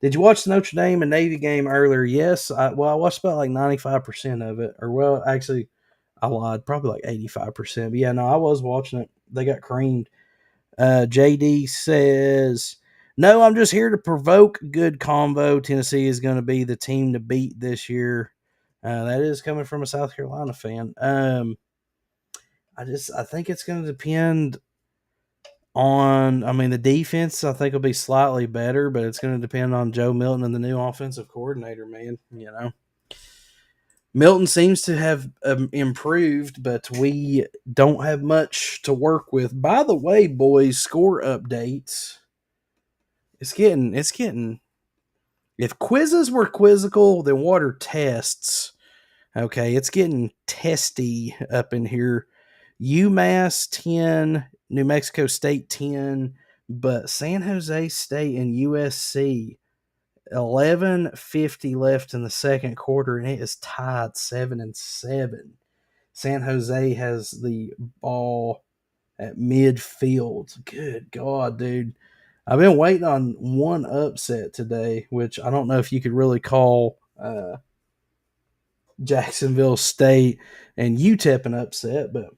[SPEAKER 1] Did you watch the Notre Dame and Navy game earlier? Yes. I watched about like 95% of it. Or, well, actually, I lied. Probably like 85%. But yeah, no, I was watching it. They got creamed. JD says, no, I'm just here to provoke good convo. Tennessee is going to be the team to beat this year. That is coming from a South Carolina fan. I think it's going to depend on, I mean, the defense I think will be slightly better, but it's going to depend on Joe Milton and the new offensive coordinator, man. You know, Milton seems to have improved, but we don't have much to work with. By the way, boys, score updates. It's getting. If quizzes were quizzical, then what are tests? Okay, it's getting testy up in here. UMass 10, New Mexico State 10, but San Jose State and USC 11:50 left in the second quarter, and it is tied 7-7. San Jose has the ball at midfield. Good God, dude. I've been waiting on one upset today, which I don't know if you could really call Jacksonville State and UTEP an upset, but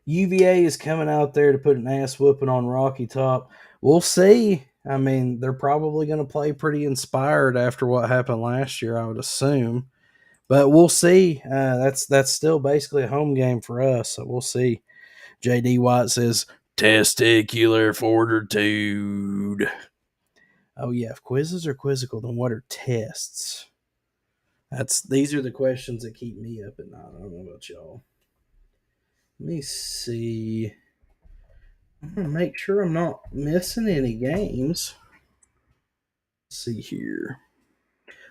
[SPEAKER 1] UVA is coming out there to put an ass whooping on Rocky Top. We'll see. I mean, they're probably going to play pretty inspired after what happened last year, I would assume. But we'll see. That's still basically a home game for us, so we'll see. JD White says, testicular fortitude. Oh, yeah. If quizzes are quizzical, then what are tests? These are the questions that keep me up at night. I don't know about y'all. Let me see. I'm going to make sure I'm not missing any games. Let's see here.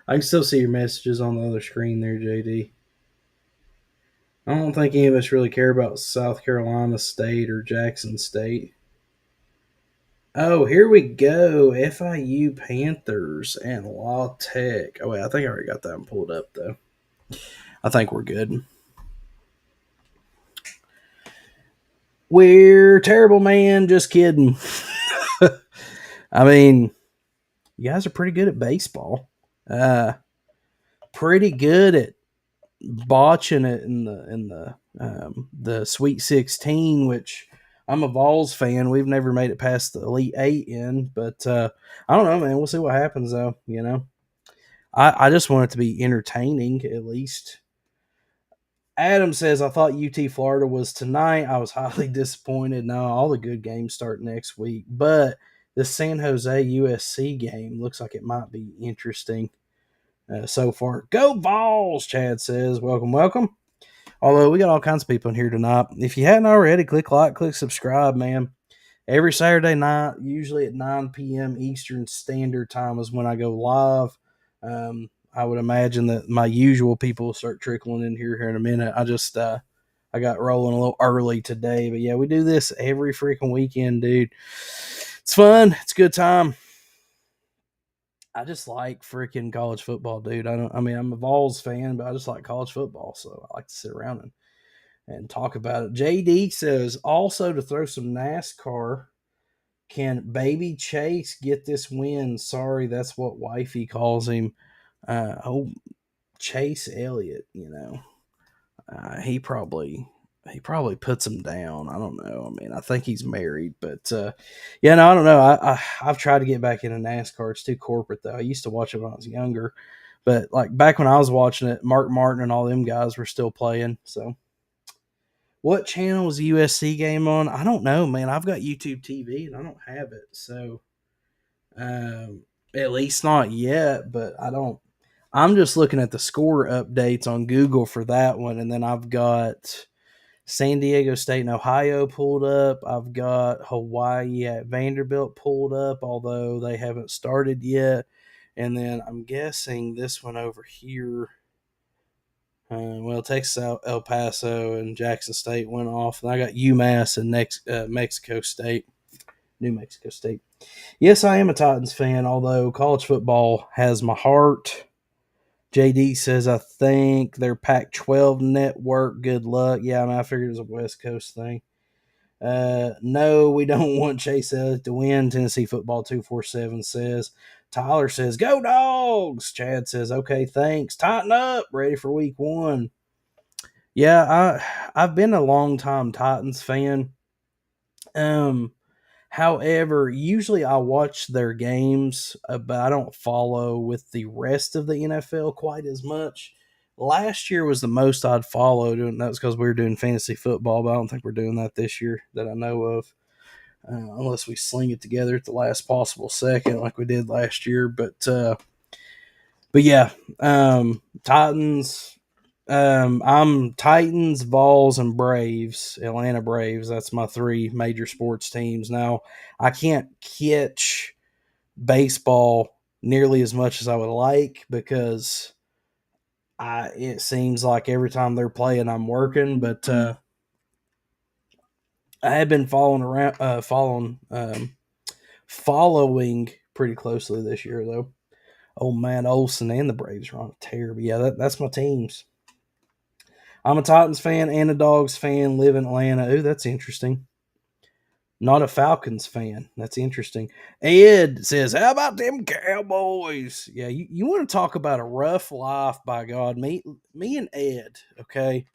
[SPEAKER 1] I can still see your messages on the other screen there, JD. I don't think any of us really care about South Carolina State or Jackson State. Oh, here we go. FIU Panthers and La Tech. Oh, wait, I think I already got that one pulled up, though. I think we're good. We're terrible, man. Just kidding. I mean, you guys are pretty good at baseball. Pretty good at botching it in the Sweet 16, which I'm a Vols fan. We've never made it past the Elite Eight in, but I don't know, man. We'll see what happens, though. You know, I just want it to be entertaining at least. Adam says, I thought UT Florida was tonight. I was highly disappointed. No, all the good games start next week. But the San Jose USC game looks like it might be interesting so far. Go Vols, Chad says. Welcome, welcome. Although we got all kinds of people in here tonight. If you hadn't already, click like, click subscribe, man. Every Saturday night, usually at 9 p.m. Eastern Standard Time is when I go live. I would imagine that my usual people will start trickling in here in a minute. I got rolling a little early today, but yeah, we do this every freaking weekend, dude. It's fun. It's a good time. I just like freaking college football, dude. I'm a Vols fan, but I just like college football, so I like to sit around and talk about it. JD says also to throw some NASCAR. Can Baby Chase get this win? Sorry, that's what wifey calls him. Chase Elliott, you know, he probably puts him down. I don't know. I mean, I think he's married, but yeah, no, I don't know. I've tried to get back into NASCAR. It's too corporate though. I used to watch it when I was younger, but like back when I was watching it, Mark Martin and all them guys were still playing. So, what channel was the USC game on? I don't know, man. I've got YouTube TV and I don't have it, so at least not yet. But I don't. I'm just looking at the score updates on Google for that one, and then I've got San Diego State and Ohio pulled up. I've got Hawaii at Vanderbilt pulled up, although they haven't started yet. And then I'm guessing this one over here. Texas, El Paso, and Jackson State went off. And I got UMass and Mexico State, New Mexico State. Yes, I am a Titans fan, although college football has my heart. JD says, I think their Pac 12 network. Good luck. Yeah, I figured it was a West Coast thing. No, we don't want Chase Elliott to win. Tennessee Football 247 says. Tyler says, go Dogs. Chad says, okay, thanks. Tighten up. Ready for week 1. Yeah, I've been a long time Titans fan. However, usually I watch their games, but I don't follow with the rest of the NFL quite as much. Last year was the most I'd followed, and that's because we were doing fantasy football, but I don't think we're doing that this year that I know of, unless we sling it together at the last possible second like we did last year. But yeah, Titans. I'm Titans, Vols, and Braves, Atlanta Braves. That's my 3 major sports teams. Now, I can't catch baseball nearly as much as I would like because it seems like every time they're playing, I'm working. But I have been following pretty closely this year, though. Old Matt Olson and the Braves are on a tear. But yeah, that's my teams. I'm a Titans fan and a Dogs fan. Live in Atlanta. Ooh, that's interesting. Not a Falcons fan. That's interesting. Ed says, how about them Cowboys? Yeah, you want to talk about a rough life, by God. Me and Ed, okay?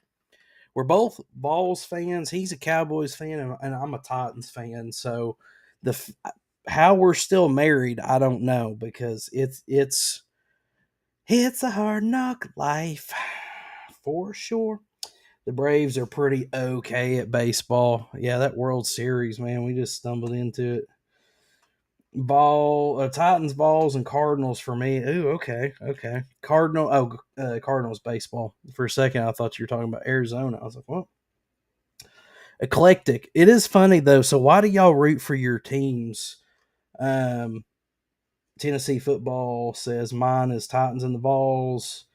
[SPEAKER 1] We're both Vols fans. He's a Cowboys fan, and I'm a Titans fan. So how we're still married, I don't know, because it's a hard knock life for sure. The Braves are pretty okay at baseball. Yeah, that World Series, man, we just stumbled into it. Titans, Vols, and Cardinals for me. Ooh, okay. Cardinals baseball. For a second, I thought you were talking about Arizona. I was like, well, eclectic. It is funny though. So why do y'all root for your teams? Tennessee football says mine is Titans and the Vols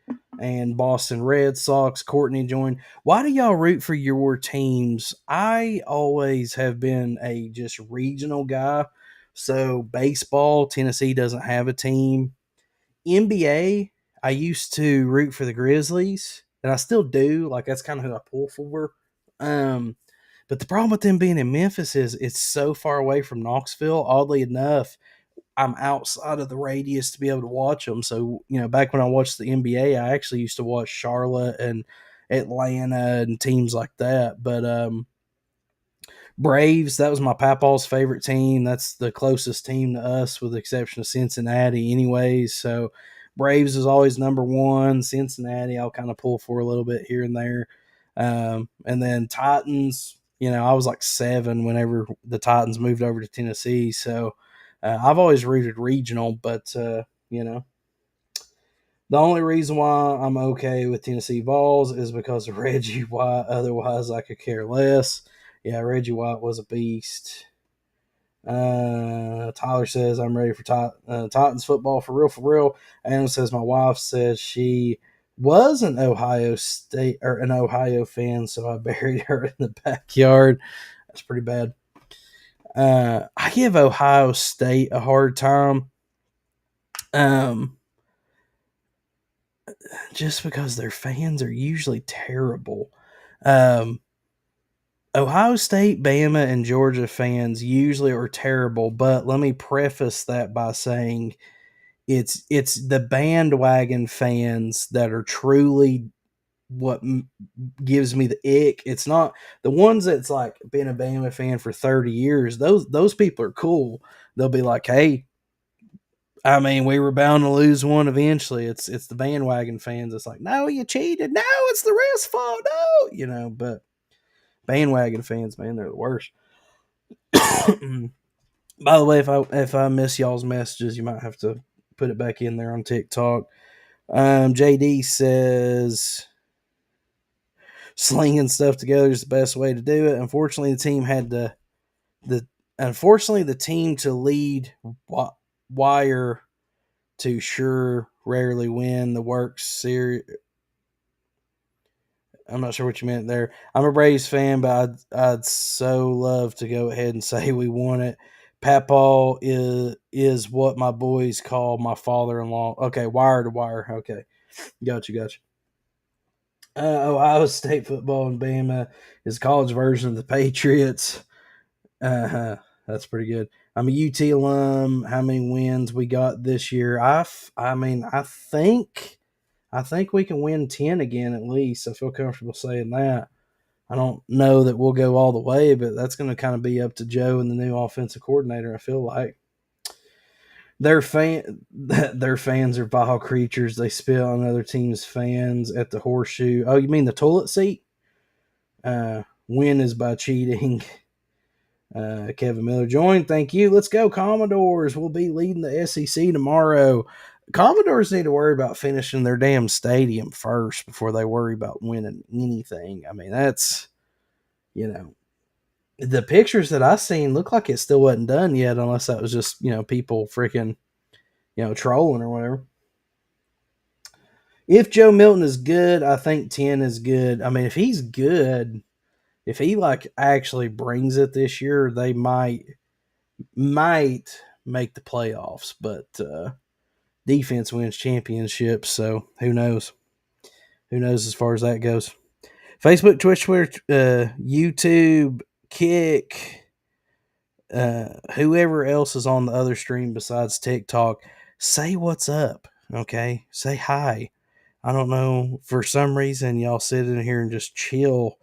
[SPEAKER 1] and Boston Red Sox. Courtney joined. Why do y'all root for your teams? I always have been a just regional guy. So baseball, Tennessee doesn't have a team. NBA, I used to root for the Grizzlies, and I still do. Like that's kind of who I pull for. But the problem with them being in Memphis is it's so far away from Knoxville. Oddly enough, I'm outside of the radius to be able to watch them. So, back when I watched the NBA, I actually used to watch Charlotte and Atlanta and teams like that. But Braves, that was my papaw's favorite team. That's the closest team to us with the exception of Cincinnati anyways. So Braves is always number 1. Cincinnati, I'll kind of pull for a little bit here and there. And then Titans, I was like 7 whenever the Titans moved over to Tennessee. So I've always rooted regional, but the only reason why I'm okay with Tennessee Vols is because of Reggie White. Otherwise, I could care less. Yeah, Reggie White was a beast. Tyler says I'm ready for Titans football for real, for real. Adam says my wife says she was an Ohio fan, so I buried her in the backyard. That's pretty bad. I give Ohio State a hard time. Just because their fans are usually terrible. Ohio State, Bama, and Georgia fans usually are terrible, but let me preface that by saying it's the bandwagon fans that are truly what gives me the ick. It's not the ones that's like been a Bama fan for 30 years. Those people are cool. They'll be like, hey, I mean, we were bound to lose one eventually. It's the bandwagon fans. It's like, no, you cheated. No, it's the ref's fault. No, but bandwagon fans, man, they're the worst. By the way, if I miss y'all's messages, you might have to put it back in there on TikTok. JD says, slinging stuff together is the best way to do it. Unfortunately, the team had the team to lead wire to sure rarely win the Works series. I'm not sure what you meant there. I'm a Braves fan, but I'd so love to go ahead and say we won it. Papaw is what my boys call my father-in-law. Okay, wire to wire. Okay, gotcha. Ohio State football and Bama is college version of the Patriots. That's pretty good. I'm a UT alum. How many wins we got this year? I think we can win 10 again at least. I feel comfortable saying that. I don't know that we'll go all the way, but that's going to kind of be up to Joe and the new offensive coordinator, I feel like. Their fans are vile creatures. They spit on other teams' fans at the horseshoe. Oh, you mean the toilet seat? Win is by cheating. Kevin Miller joined. Thank you. Let's go, Commodores. We'll be leading the SEC tomorrow. Commodores need to worry about finishing their damn stadium first before they worry about winning anything. I mean, that's, the pictures that I seen look like it still wasn't done yet, unless that was just, people freaking, trolling or whatever. If Joe Milton is good, I think 10 is good. I mean, if he's good, if he actually brings it this year, they might make the playoffs, but defense wins championships, so who knows? Who knows as far as that goes? Facebook, Twitch, Twitter, YouTube, Kick, whoever else is on the other stream besides TikTok, say what's up, okay? Say hi. I don't know, for some reason y'all sit in here and just chill.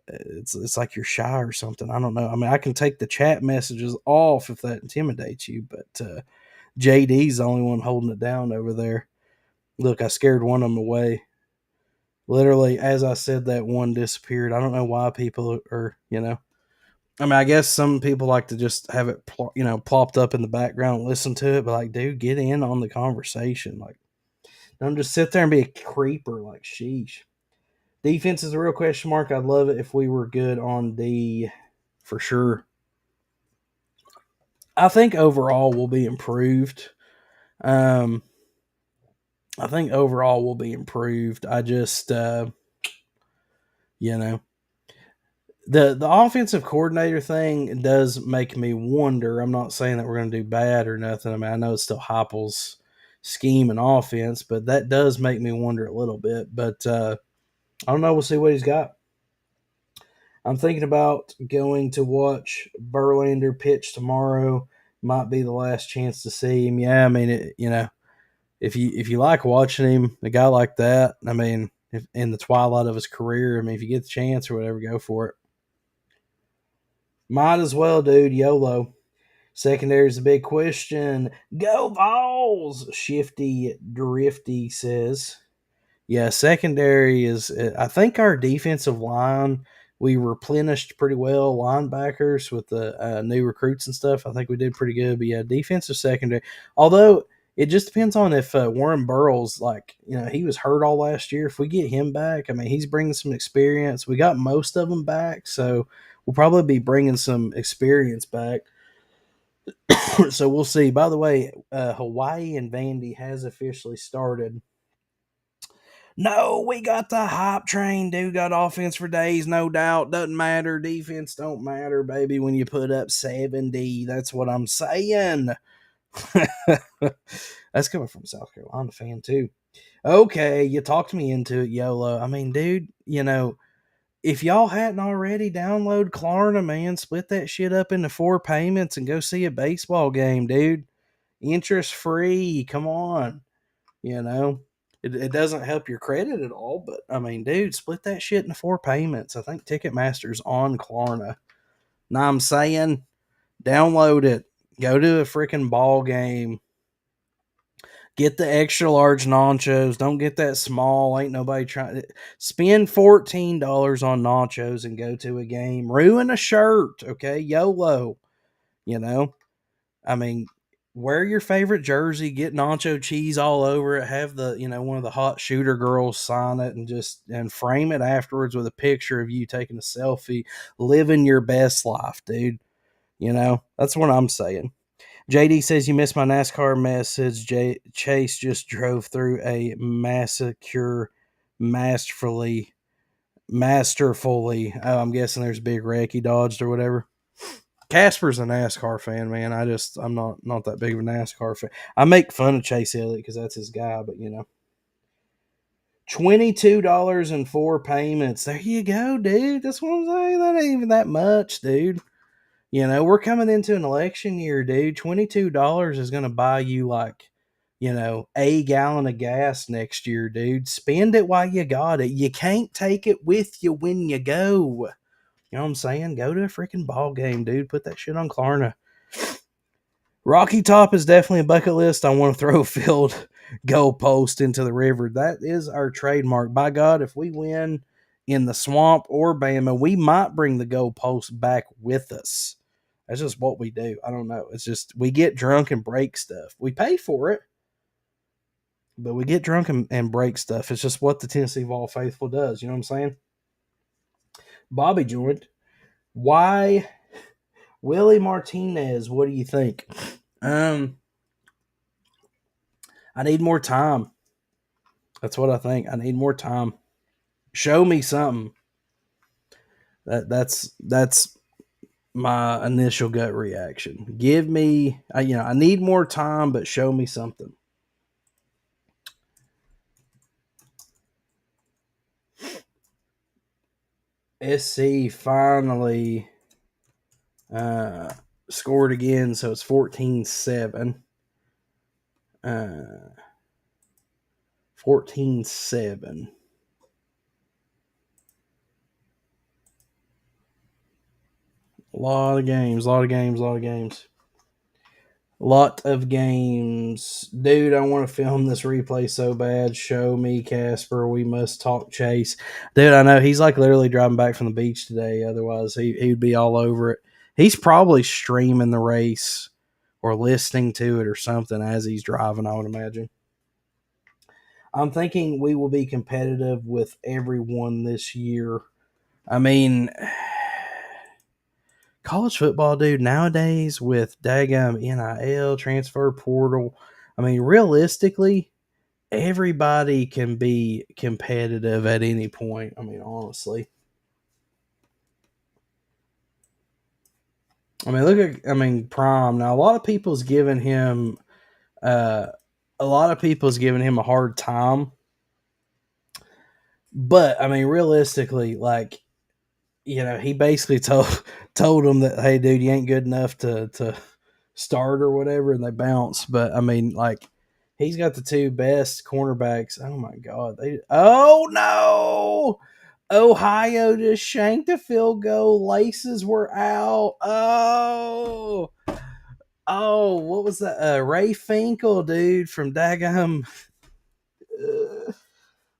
[SPEAKER 1] It's like you're shy or something. I don't know. I mean, I can take the chat messages off if that intimidates you, but JD's the only one holding it down over there. Look, I scared one of them away. Literally, as I said that, one disappeared. I don't know why people are, I mean, I guess some people like to just have it, plopped up in the background and listen to it, but dude, get in on the conversation. Don't just sit there and be a creeper. Sheesh. Defense is a real question mark. I'd love it if we were good on D, for sure. I think overall we'll be improved. I think overall we'll be improved. I just, the offensive coordinator thing does make me wonder. I'm not saying that we're going to do bad or nothing. I mean, I know it's still Heupel's scheme and offense, but that does make me wonder a little bit. But I don't know. We'll see what he's got. I'm thinking about going to watch Verlander pitch tomorrow. Might be the last chance to see him. Yeah, I mean, if you like watching him, a guy like that, I mean, if in the twilight of his career, I mean, if you get the chance or whatever, go for it. Might as well, dude. YOLO. Secondary is a big question. Go Vols! Shifty Drifty says. Yeah, secondary is, I think our defensive line, we replenished pretty well linebackers with the new recruits and stuff. I think we did pretty good. But yeah, defensive secondary. Although it just depends on if Warren Burroughs, he was hurt all last year. If we get him back, I mean, he's bringing some experience. We got most of them back, so we'll probably be bringing some experience back. So we'll see. By the way, Hawaii and Vandy has officially started. No, we got the hype train, dude. Got offense for days, no doubt. Doesn't matter. Defense don't matter, baby, when you put up 70. That's what I'm saying. That's coming from a South Carolina fan, too. Okay, you talked me into it, YOLO. I mean, dude, if y'all hadn't already, download Klarna, man. Split that shit up into 4 payments and go see a baseball game, dude. Interest free. Come on. It doesn't help your credit at all, but I mean, dude, split that shit into 4 payments. I think Ticketmaster's on Klarna. Now I'm saying, download it. Go to a freaking ball game. Get the extra large nachos. Don't get that small. Ain't nobody trying to spend $14 on nachos and go to a game. Ruin a shirt, okay? YOLO. I mean, wear your favorite jersey, get nacho cheese all over it, have the, one of the hot shooter girls sign it and frame it afterwards with a picture of you taking a selfie, living your best life, dude. That's what I'm saying. JD says you missed my NASCAR message. Chase just drove through a massacre masterfully. Oh, I'm guessing there's a big wreck he dodged or whatever. Casper's a NASCAR fan, man. I'm not that big of a NASCAR fan. I make fun of Chase Elliott because that's his guy, but $22 and 4 payments. There you go, dude. That's what I'm saying. That ain't even that much, dude. We're coming into an election year, dude. $22 is gonna buy you like, a gallon of gas next year, dude. Spend it while you got it. You can't take it with you when you go. You know what I'm saying? Go to a freaking ball game, dude. Put that shit on Klarna. Rocky Top is definitely a bucket list. I want to throw a field goal post into the river. That is our trademark. By God, if we win in the swamp or Bama, we might bring the goal post back with us. That's just what we do. I don't know. It's just we get drunk and break stuff. We pay for it, but we get drunk and break stuff. It's just what the Tennessee Vol Faithful does. You know what I'm saying? Bobby joined. Why Willie Martinez? What do you think? I need more time. That's what I think. I need more time. Show me something. That's my initial gut reaction. Give me, I need more time, but show me something. SC finally scored again, so it's 14-7. 14-7. A lot of games. Dude, I want to film this replay so bad. Show me, Casper. We must talk Chase. Dude, I know he's like literally driving back from the beach today. Otherwise, he'd be all over it. He's probably streaming the race or listening to it or something as he's driving, I would imagine. I'm thinking we will be competitive with everyone this year. I mean, college football, dude, nowadays with daggum NIL, transfer portal, I mean, realistically, everybody can be competitive at any point. I mean, honestly. I mean, look at, Prime. Now, a lot of people's giving him a hard time. But, I mean, realistically, like, he basically told him that, hey, dude, you ain't good enough to start or whatever, and they bounce. But I mean, like, he's got the two best cornerbacks. Oh my God! Oh no! Ohio just shanked a field goal. Laces were out. What was that? Ray Finkel, dude, from Daggum.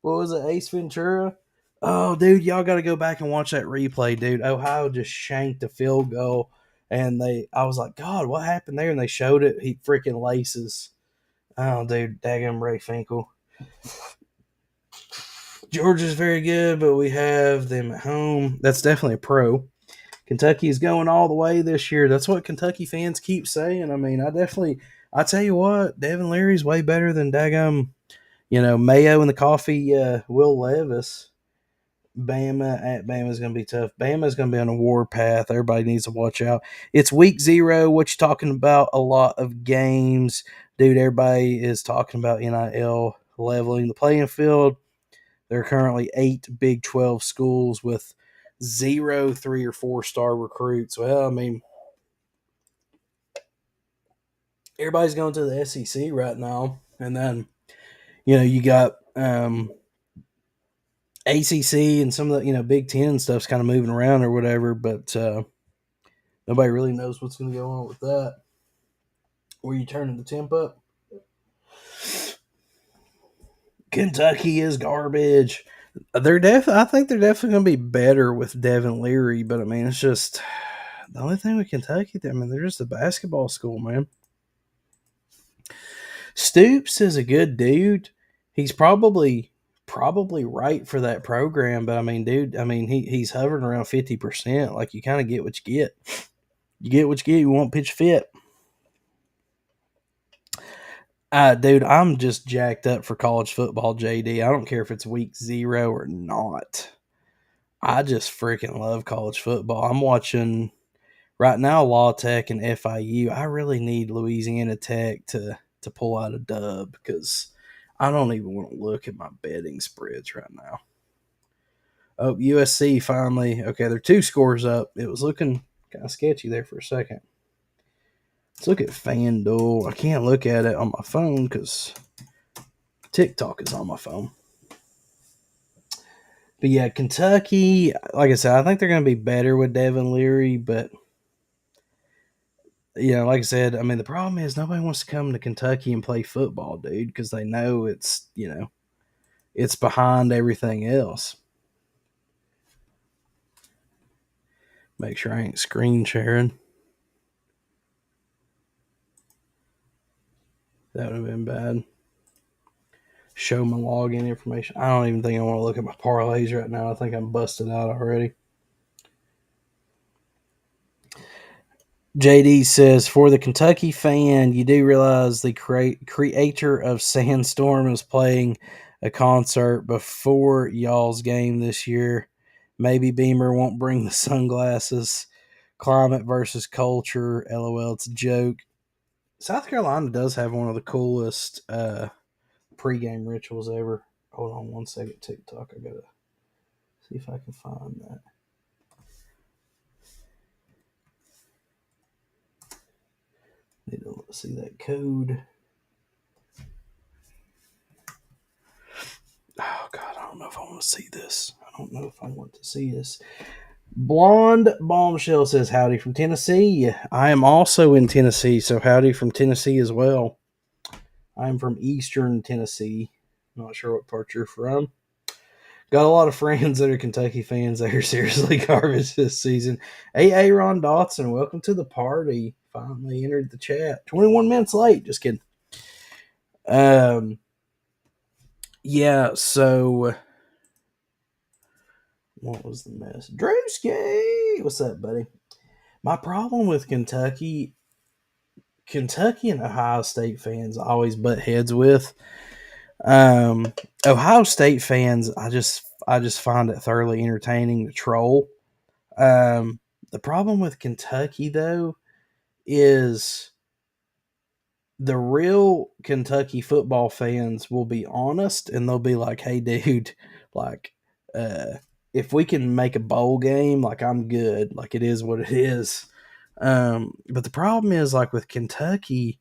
[SPEAKER 1] What was it? Ace Ventura. Oh, dude, y'all got to go back and watch that replay, dude. Ohio just shanked a field goal, and I was like, God, what happened there? And they showed it. He freaking laces. Oh, dude, daggum Ray Finkel. Georgia's very good, but we have them at home. That's definitely a pro. Kentucky is going all the way this year. That's what Kentucky fans keep saying. I mean, I tell you what, Devin Leary's way better than daggum, Mayo and the coffee, Will Levis. Bama is going to be tough. Bama is going to be on a war path. Everybody needs to watch out. It's week 0. What you talking about? A lot of games. Dude, everybody is talking about NIL leveling the playing field. There are currently 8 Big 12 schools with 0 3 or 4 star recruits. Well, I mean, everybody's going to the SEC right now. And then, you got ACC and some of the Big Ten stuff's kind of moving around or whatever, but nobody really knows what's going to go on with that. Were you turning the temp up? Kentucky is garbage. I think they're definitely going to be better with Devin Leary, but I mean, it's just the only thing with Kentucky. I mean, they're just a basketball school, man. Stoops is a good dude. He's probably right for that program, but I mean, dude, I mean he's hovering around 50%. Like you kind of get what you get. You get what you get. You won't pitch fit. Dude, I'm just jacked up for college football, JD. I don't care if it's week 0 or not. I just freaking love college football. I'm watching right now La Tech and FIU. I really need Louisiana Tech to pull out a dub because I don't even want to look at my betting spreads right now. Oh, USC finally. Okay, they're 2 scores up. It was looking kind of sketchy there for a second. Let's look at FanDuel. I can't look at it on my phone because TikTok is on my phone. But yeah, Kentucky, like I said, I think they're going to be better with Devin Leary. But, like I said, I mean, the problem is nobody wants to come to Kentucky and play football, dude, because they know it's, it's behind everything else. Make sure I ain't screen sharing. That would have been bad. Show my login information. I don't even think I want to look at my parlays right now. I think I'm busted out already. JD says, for the Kentucky fan, you do realize the creator of Sandstorm is playing a concert before y'all's game this year. Maybe Beamer won't bring the sunglasses. Climate versus culture. LOL, it's a joke. South Carolina does have one of the coolest pregame rituals ever. Hold on one second, TikTok. I gotta see if I can find that. Need to see that code. Oh God, I don't know if I want to see this. I don't know if I want to see this. Blonde Bombshell says howdy from Tennessee. I am also in Tennessee, so howdy from Tennessee as well. I'm from Eastern Tennessee. Not sure what part you're from. Got a lot of friends that are Kentucky fans that are seriously garbage this season. Hey, Aaron Dotson, welcome to the party. Finally entered the chat. 21 minutes late. Just kidding. Yeah, so what was the mess? Drewski! What's up, buddy? My problem with Kentucky and Ohio State fans always butt heads with. Ohio State fans, I just find it thoroughly entertaining to troll. The problem with Kentucky though is the real Kentucky football fans will be honest and they'll be like, "Hey, dude, like, if we can make a bowl game, like, I'm good. Like, it is what it is." But the problem is, like, with Kentucky,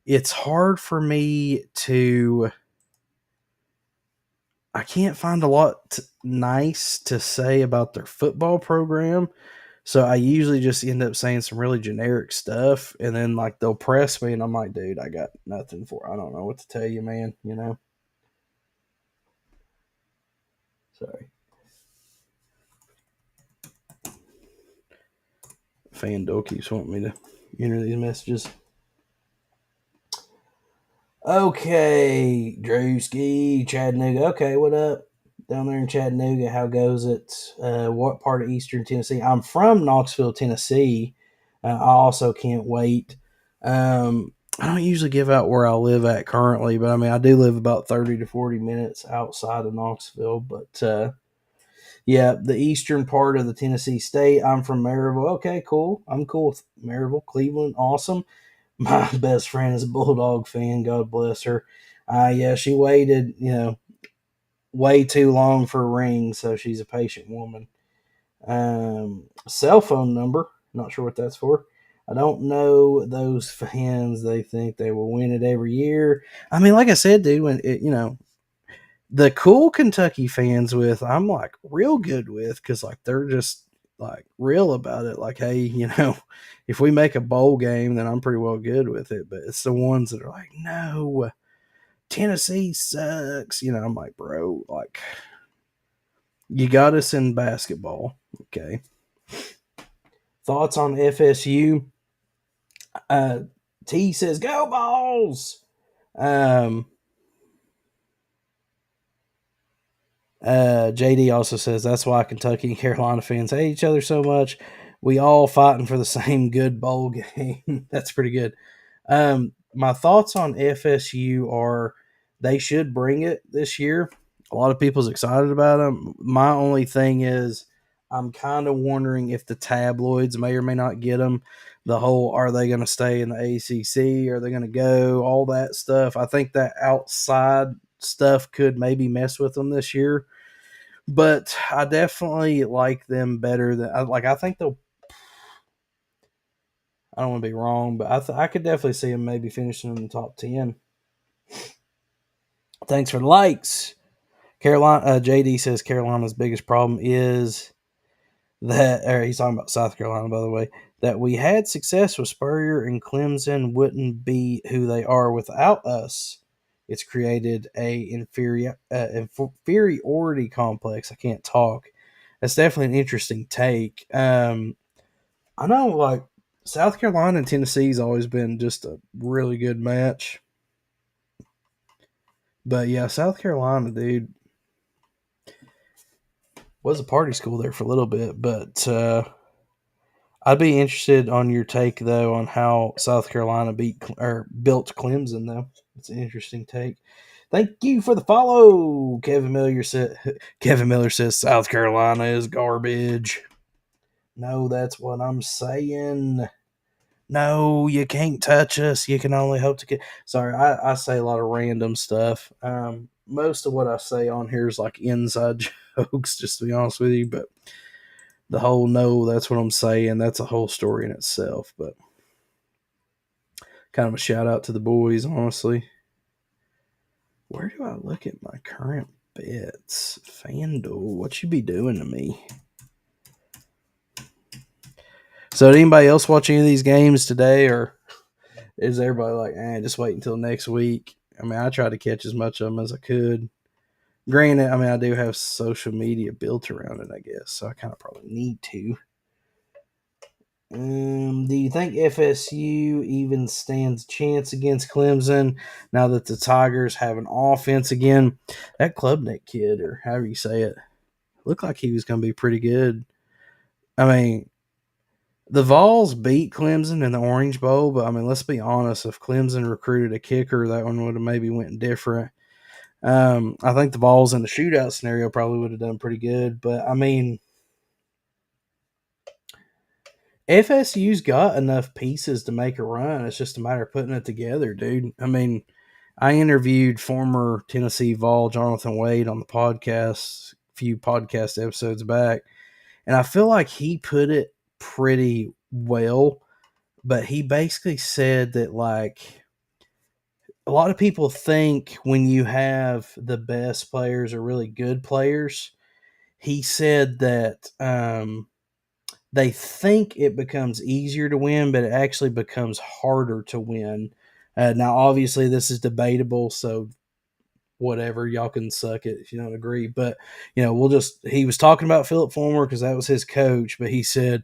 [SPEAKER 1] it's hard for me to. I can't find a lot nice to say about their football program. So I usually just end up saying some really generic stuff, and then like they'll press me, and I'm like, dude, I got nothing for. I don't know what to tell you, man. Sorry. FanDuel keeps wanting me to enter these messages. Okay, Drewski, Chattanooga. Okay, what up? Down there in Chattanooga, how goes it? What part of Eastern Tennessee? I'm from Knoxville, Tennessee. I also can't wait. I don't usually give out where I live at currently, but I mean, I do live about 30 to 40 minutes outside of Knoxville. But yeah, the eastern part of the Tennessee state. I'm from Maryville. Okay, cool. I'm cool with Maryville, Cleveland. Awesome. My best friend is a Bulldog fan. God bless her. Yeah, she waited, way too long for a ring, so she's a patient woman. Cell phone number. Not sure what that's for. I don't know those fans. They think they will win it every year. I mean, like I said, dude, when the cool Kentucky fans with, I'm like real good with because like they're just like real about it. Like, hey, if we make a bowl game, then I'm pretty well good with it. But it's the ones that are like, no, Tennessee sucks. I'm like, bro, like you got us in basketball. Okay. Thoughts on FSU? T says, go balls. JD also says that's why Kentucky and Carolina fans hate each other so much. We all fighting for the same good bowl game. That's pretty good. My thoughts on FSU are they should bring it this year. A lot of people's excited about them. My only thing is I'm kind of wondering if the tabloids may or may not get them. The whole are they going to stay in the ACC? Are they going to go? All that stuff. I think that outside stuff could maybe mess with them this year. But I definitely like them better than I think they'll. I don't want to be wrong, but I could definitely see them maybe finishing in the top 10. Thanks for the likes. Carolina JD says Carolina's biggest problem is that, or he's talking about South Carolina, by the way, that we had success with Spurrier and Clemson wouldn't be who they are without us. It's created a inferiority complex. I can't talk. That's definitely an interesting take. I know, like, South Carolina and Tennessee's always been just a really good match. But yeah, South Carolina, dude, was a party school there for a little bit. But I'd be interested on your take though on how South Carolina built Clemson though. It's an interesting take. Thank you for the follow. Kevin Miller says South Carolina is garbage. No, that's what I'm saying. No, you can't touch us. You can only hope to get. Sorry, I say a lot of random stuff. Most of what I say on here is like inside jokes, just to be honest with you. But the whole no, that's what I'm saying. That's a whole story in itself. But kind of a shout out to the boys, honestly. Where do I look at my current bets? FanDuel, what you be doing to me? So, did anybody else watch any of these games today, or is everybody like, just wait until next week? I mean, I tried to catch as much of them as I could. Granted, I mean, I do have social media built around it, I guess, so I kind of probably need to. Do you think FSU even stands a chance against Clemson now that the Tigers have an offense again? That Klubnik kid, or however you say it, looked like he was going to be pretty good. I mean, the Vols beat Clemson in the Orange Bowl, but I mean, let's be honest. If Clemson recruited a kicker, that one would have maybe went different. I think the Vols in the shootout scenario probably would have done pretty good, but I mean, FSU's got enough pieces to make a run. It's just a matter of putting it together, dude. I mean, I interviewed former Tennessee Vol Jonathan Wade on the podcast a few podcast episodes back, and I feel like he put it pretty well, but he basically said that, like, a lot of people think when you have the best players or really good players, he said that they think it becomes easier to win, but it actually becomes harder to win. Now, obviously, this is debatable, so whatever, y'all can suck it if you don't agree. But he was talking about Philip Fulmer because that was his coach, but he said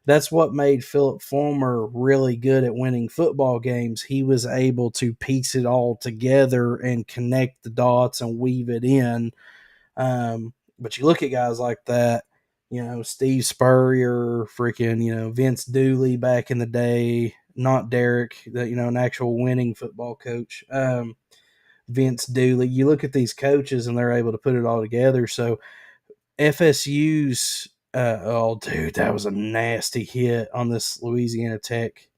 [SPEAKER 1] that's what made Philip Fulmer really good at winning football games. He was able to piece it all together and connect the dots and weave it in. But you look at guys like that, Steve Spurrier, freaking, Vince Dooley back in the day, not Derek, an actual winning football coach. Vince Dooley. You look at these coaches and they're able to put it all together. So FSU's, oh, dude, that was a nasty hit on this Louisiana Tech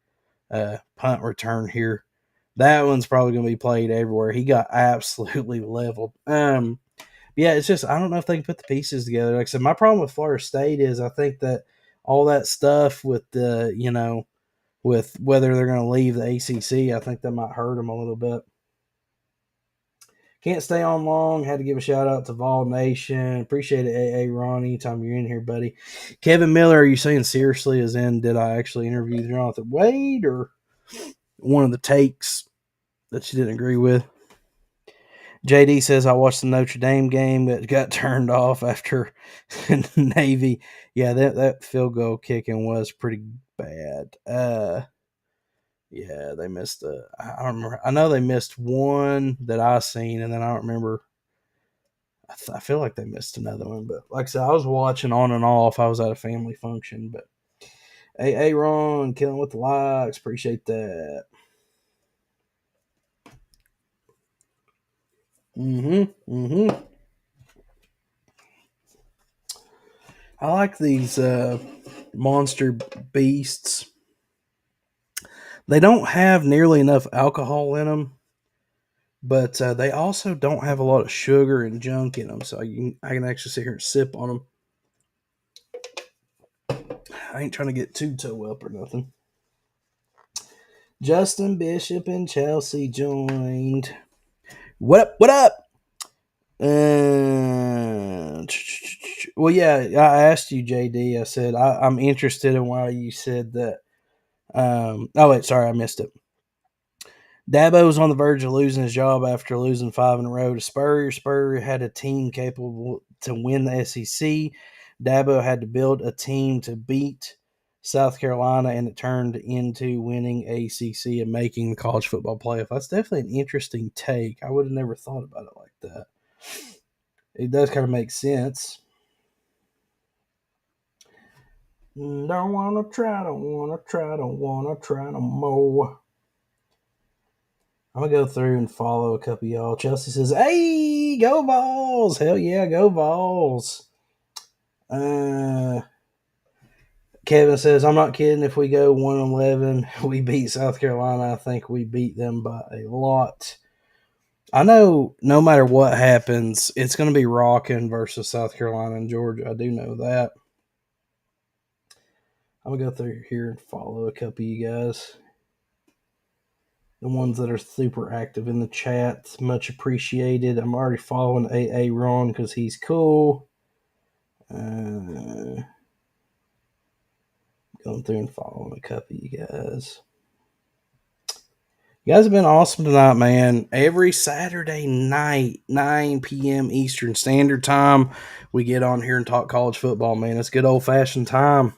[SPEAKER 1] punt return here. That one's probably going to be played everywhere. He got absolutely leveled. Yeah, it's just I don't know if they can put the pieces together. Like I said, my problem with Florida State is I think that all that stuff with the with whether they're going to leave the ACC, I think that might hurt them a little bit. Can't stay on long. Had to give a shout out to Vol Nation. Appreciate it, AA Ron. Anytime you're in here, buddy. Kevin Miller, are you saying seriously? As in, did I actually interview Jonathan Wade or one of the takes that you didn't agree with? JD says I watched the Notre Dame game that got turned off after Navy. Yeah, that field goal kicking was pretty bad. Yeah, they missed I don't remember. I know they missed one that I seen, and then I don't remember. I feel like they missed another one, but like I said, I was watching on and off. I was at a family function, but hey, Ron, killing with the likes. Appreciate that. Mm-hmm. I like these monster beasts. They don't have nearly enough alcohol in them, but they also don't have a lot of sugar and junk in them. So I can actually sit here and sip on them. I ain't trying to get too toe up or nothing. Justin Bishop and Chelsea joined. What up? What up? Well, yeah, I asked you, JD. I said I'm interested in why you said that. Oh wait, sorry, I missed it. Dabo was on the verge of losing his job after losing 5 in a row to Spurrier. Spurrier had a team capable to win the SEC. Dabo had to build a team to beat South Carolina, and it turned into winning ACC and making the college football playoff. That's definitely an interesting take. I would have never thought about it like that. It does kind of make sense. Don't wanna try, don't wanna try, don't wanna try no more. I'm gonna go through and follow a couple of y'all. Chelsea says, "Hey, go Vols! Hell yeah, go Vols!" Uh, Kevin says, "I'm not kidding. If we go 1-11, we beat South Carolina. I think we beat them by a lot." I know no matter what happens, it's going to be rocking versus South Carolina and Georgia. I do know that. I'm gonna go through here and follow a couple of you guys. The ones that are super active in the chat, much appreciated. I'm already following AA Ron because he's cool. Going through and following a couple of you guys. You guys have been awesome tonight, man. Every Saturday night, 9 p.m. Eastern Standard Time, we get on here and talk college football, man. It's good old fashioned time.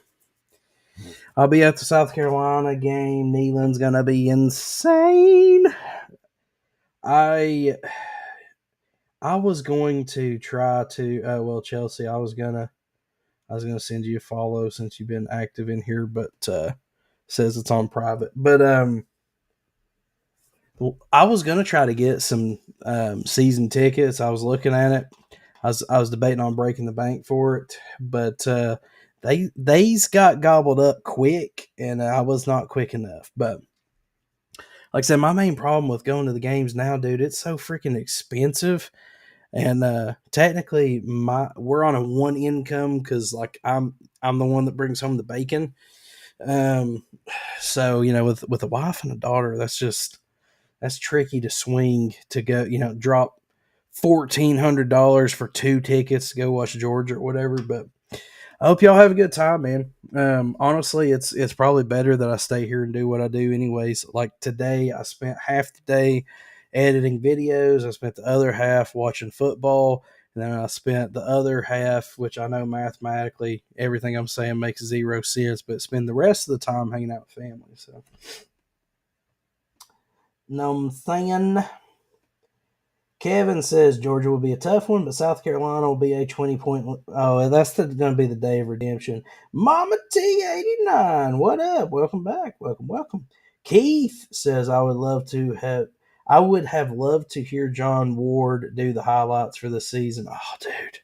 [SPEAKER 1] I'll be at the South Carolina game. Neyland's gonna be insane. I was going to try to Chelsea, I was gonna send you a follow since you've been active in here, but says it's on private. But I was gonna try to get some season tickets. I was looking at it. I was debating on breaking the bank for it, but they's got gobbled up quick, and I was not quick enough. But like I said, my main problem with going to the games now, dude, it's so freaking expensive. And technically, we're on a one income because like I'm the one that brings home the bacon. Um, so with a wife and a daughter, that's tricky to swing to go. Drop $1,400 for 2 tickets to go watch Georgia or whatever. But I hope y'all have a good time, man. Honestly, it's probably better that I stay here and do what I do, anyways. Like today, I spent half the day editing videos. I spent the other half watching football, and then I spent the other half, which I know mathematically everything I'm saying makes 0 sense, but spend the rest of the time hanging out with family. So, know what I'm saying? Kevin says Georgia will be a tough one, but South Carolina will be a 20-point. Oh, that's going to be the day of redemption. Mama T89, what up? Welcome back. Welcome. Keith says I would have loved to hear John Ward do the highlights for the season. Oh, dude,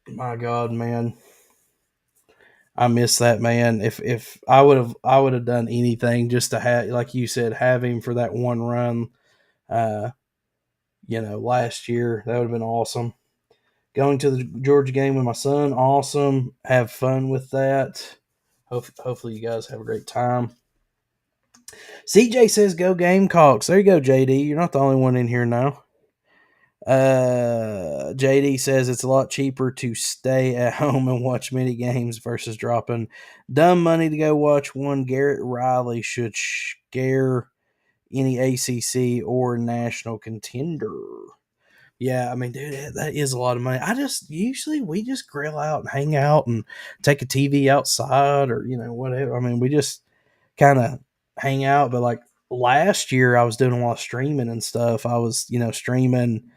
[SPEAKER 1] my God, man, I miss that man. If I would have done anything just to have, like you said, have him for that one run. Uh, last year. That would have been awesome. Going to the Georgia game with my son, awesome. Have fun with that. Hopefully, you guys have a great time. CJ says, "Go Gamecocks." There you go, JD. You're not the only one in here now. JD says it's a lot cheaper to stay at home and watch mini games versus dropping dumb money to go watch one. Garrett Riley should scare any ACC or national contender. Yeah, I mean, dude, that is a lot of money. We just grill out and hang out and take a TV outside or whatever. I mean, we just kind of hang out. But like last year, I was doing a lot of streaming and stuff. I was, streaming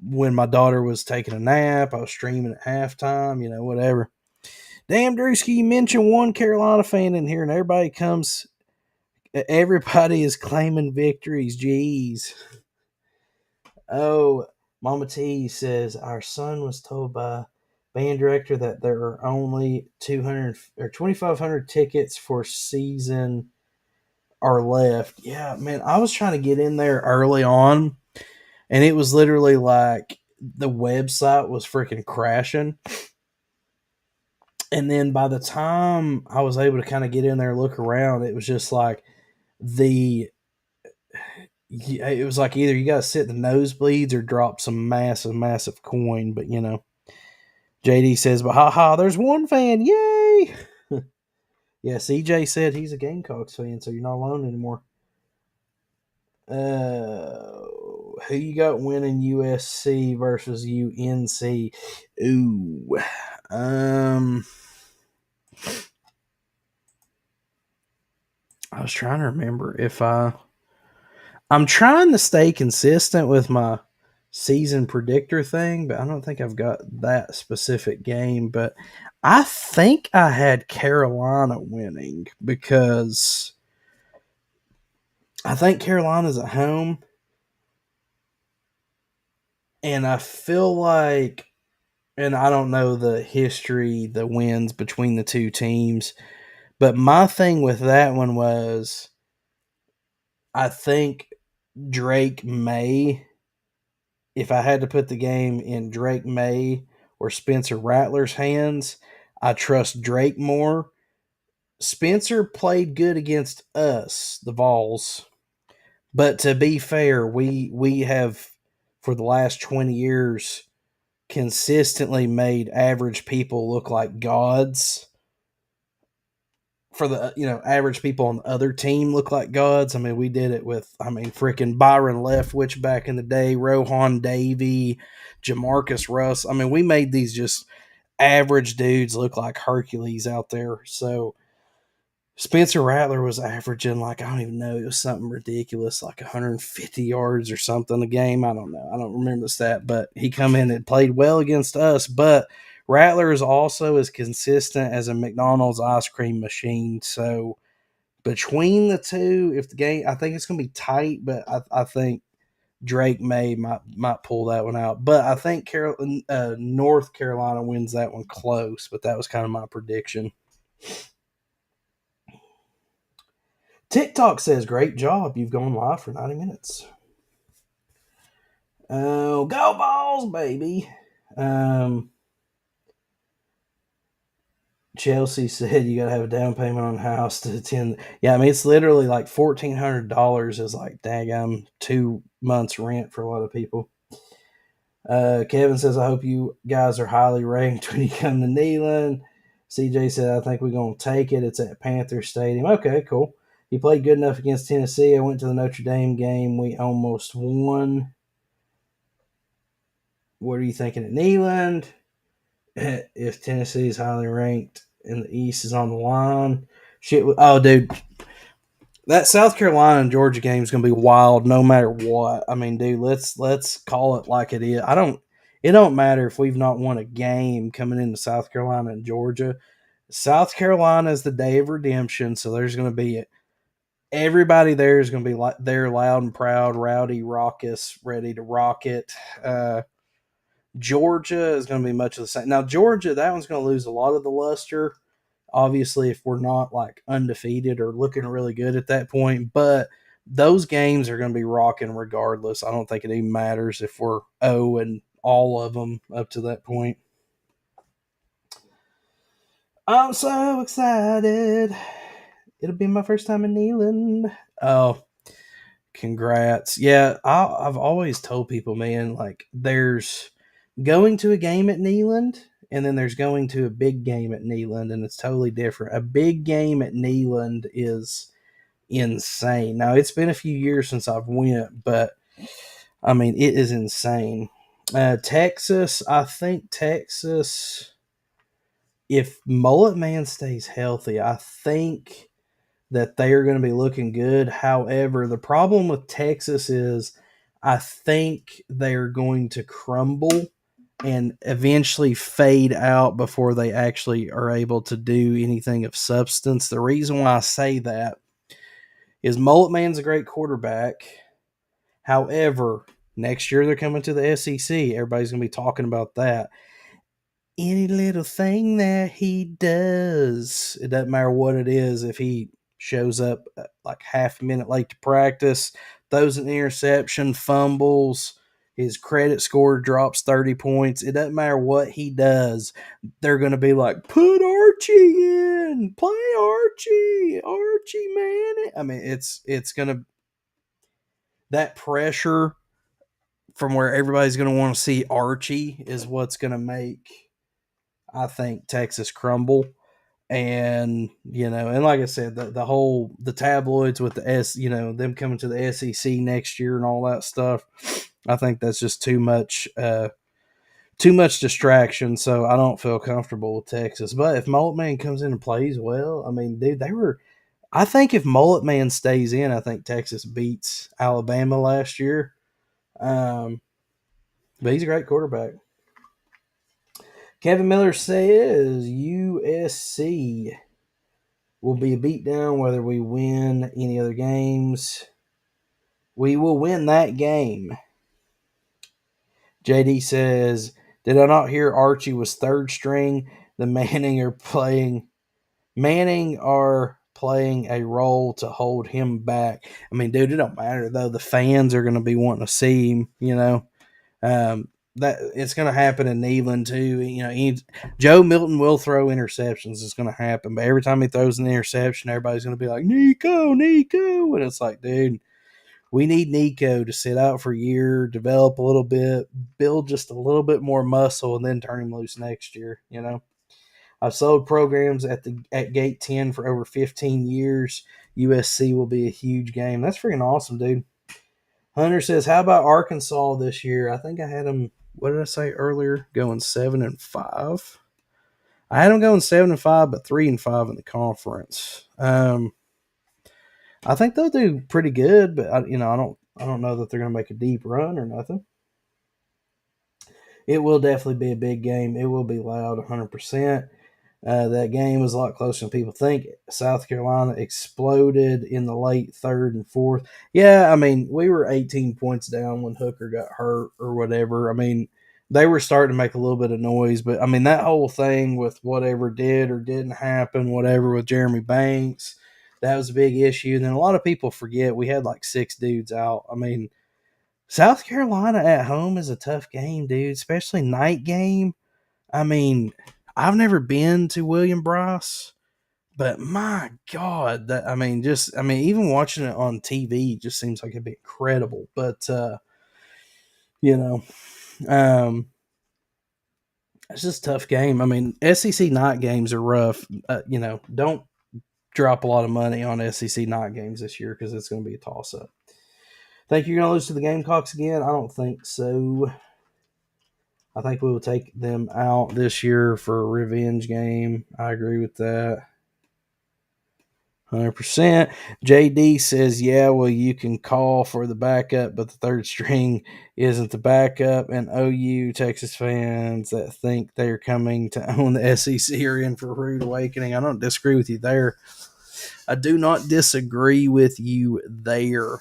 [SPEAKER 1] when my daughter was taking a nap. I was streaming at halftime, whatever. Damn, Drewski, you mentioned one Carolina fan in here, and everybody is claiming victories. Jeez. Oh, Mama T says our son was told by band director that there are only 200 or 2,500 tickets for season are left. Yeah, man, I was trying to get in there early on, and it was literally like the website was freaking crashing. And then by the time I was able to kind of get in there and look around, it was just like it was like either you got to sit in the nosebleeds or drop some massive, massive coin. But JD says, but haha, there's one fan. Yay. Yeah, CJ said he's a Gamecocks fan, so you're not alone anymore. Who you got winning USC versus UNC? Ooh. I was trying to remember if I'm trying to stay consistent with my season predictor thing, but I don't think I've got that specific game. But I think I had Carolina winning because I think Carolina's at home. And I feel like, and I don't know the history, the wins between the two teams, but my thing with that one was I think Drake May, if I had to put the game in Drake May or Spencer Rattler's hands, I trust Drake more. Spencer played good against us, the Vols, but to be fair, we have for the last 20 years consistently made average people look like gods. For the average people on the other team look like gods. I mean, we did it with freaking Byron Leftwich back in the day, Rohan Davey, Jamarcus Russ. I mean, we made these just average dudes look like Hercules out there. So Spencer Rattler was averaging like, I don't even know, it was something ridiculous, like 150 yards or something a game. I don't know. I don't remember the stat, but he come in and played well against us. But Rattler is also as consistent as a McDonald's ice cream machine. So between the two, if the game, I think it's going to be tight, but I think Drake May might pull that one out. But I think North Carolina wins that one close. But that was kind of my prediction. TikTok says, great job. You've gone live for 90 minutes. Oh, go balls, baby. Chelsea said you got to have a down payment on a house to attend. Yeah, I mean, it's literally like $1,400 is like, daggum, 2 months rent for a lot of people. Kevin says, I hope you guys are highly ranked when you come to Neyland. CJ said, I think we're going to take it. It's at Panther Stadium. Okay, cool. He played good enough against Tennessee. I went to the Notre Dame game. We almost won. What are you thinking at Neyland? If Tennessee is highly ranked and the East is on the line. Shit. Oh, dude. That South Carolina and Georgia game is going to be wild no matter what. I mean, dude, let's call it like it is. It don't matter if we've not won a game coming into South Carolina and Georgia. South Carolina is the day of redemption, so there's going to be everybody there is going to be like they're loud and proud, rowdy, raucous, ready to rock it. Georgia is going to be much of the same. Now, Georgia, that one's going to lose a lot of the luster, obviously, if we're not like undefeated or looking really good at that point. But those games are going to be rocking regardless. I don't think it even matters if we're 0 and all of them up to that point. I'm so excited. It'll be my first time in Neyland. Oh, congrats. Yeah, I've always told people, man, like there's going to a game at Neyland and then there's going to a big game at Neyland, and it's totally different. A big game at Neyland is insane. Now, it's been a few years since I've went, but I mean, it is insane. Texas, I think Texas, if Mullet Man stays healthy, I think that they are going to be looking good. However, the problem with Texas is I think they're going to crumble and eventually fade out before they actually are able to do anything of substance. The reason why I say that is Mullet Man's a great quarterback. However, next year they're coming to the SEC. Everybody's going to be talking about that. Any little thing that he does, it doesn't matter what it is. If he shows up like half a minute late to practice, throws an interception, fumbles, his credit score drops 30 points, it doesn't matter what he does. They're going to be like, put Archie in, play Archie, man. I mean, it's going to, that pressure from where everybody's going to want to see Archie is what's going to make, I think, Texas crumble. And, and like I said, the tabloids with them coming to the SEC next year and all that stuff, I think that's just too much distraction. So I don't feel comfortable with Texas. But if Mullet Man comes in and plays well, I mean, dude, I think if Mullet Man stays in, I think Texas beats Alabama last year. But he's a great quarterback. Kevin Miller says USC will be a beatdown whether we win any other games. We will win that game. JD says, did I not hear Archie was third string? The Manning are playing a role to hold him back. I mean, dude, it don't matter though. The fans are going to be wanting to see him, that it's going to happen in Neyland too. Joe Milton will throw interceptions. It's going to happen, but every time he throws an interception, everybody's going to be like, Nico, and it's like, dude, we need Nico to sit out for a year, develop a little bit, build just a little bit more muscle, and then turn him loose next year. I've sold programs at Gate 10 for over 15 years. USC will be a huge game. That's freaking awesome, dude. Hunter says, how about Arkansas this year? I think I had them, what did I say earlier? Going 7-5. I had them going 7-5, but 3-5 in the conference. I think they'll do pretty good, but I don't know that they're going to make a deep run or nothing. It will definitely be a big game. It will be loud, 100%. That game was a lot closer than people think. South Carolina exploded in the late third and fourth. Yeah, I mean, we were 18 points down when Hooker got hurt or whatever. I mean, they were starting to make a little bit of noise, but I mean, that whole thing with whatever did or didn't happen, whatever with Jeremy Banks, that was a big issue. And then a lot of people forget we had like 6 dudes out. I mean, South Carolina at home is a tough game, dude, especially night game. I mean, I've never been to William Bryce, but my God, even watching it on TV just seems like it'd be incredible. But it's just a tough game. I mean, SEC night games are rough. Don't drop a lot of money on SEC night games this year because it's going to be a toss up. Think you're going to lose to the Gamecocks again? I don't think so. I think we will take them out this year for a revenge game. I agree with that. 100%. JD says, yeah, well, you can call for the backup, but the third string isn't the backup. And OU Texas fans that think they're coming to own the SEC are in for a rude awakening. I don't disagree with you there. I do not disagree with you there.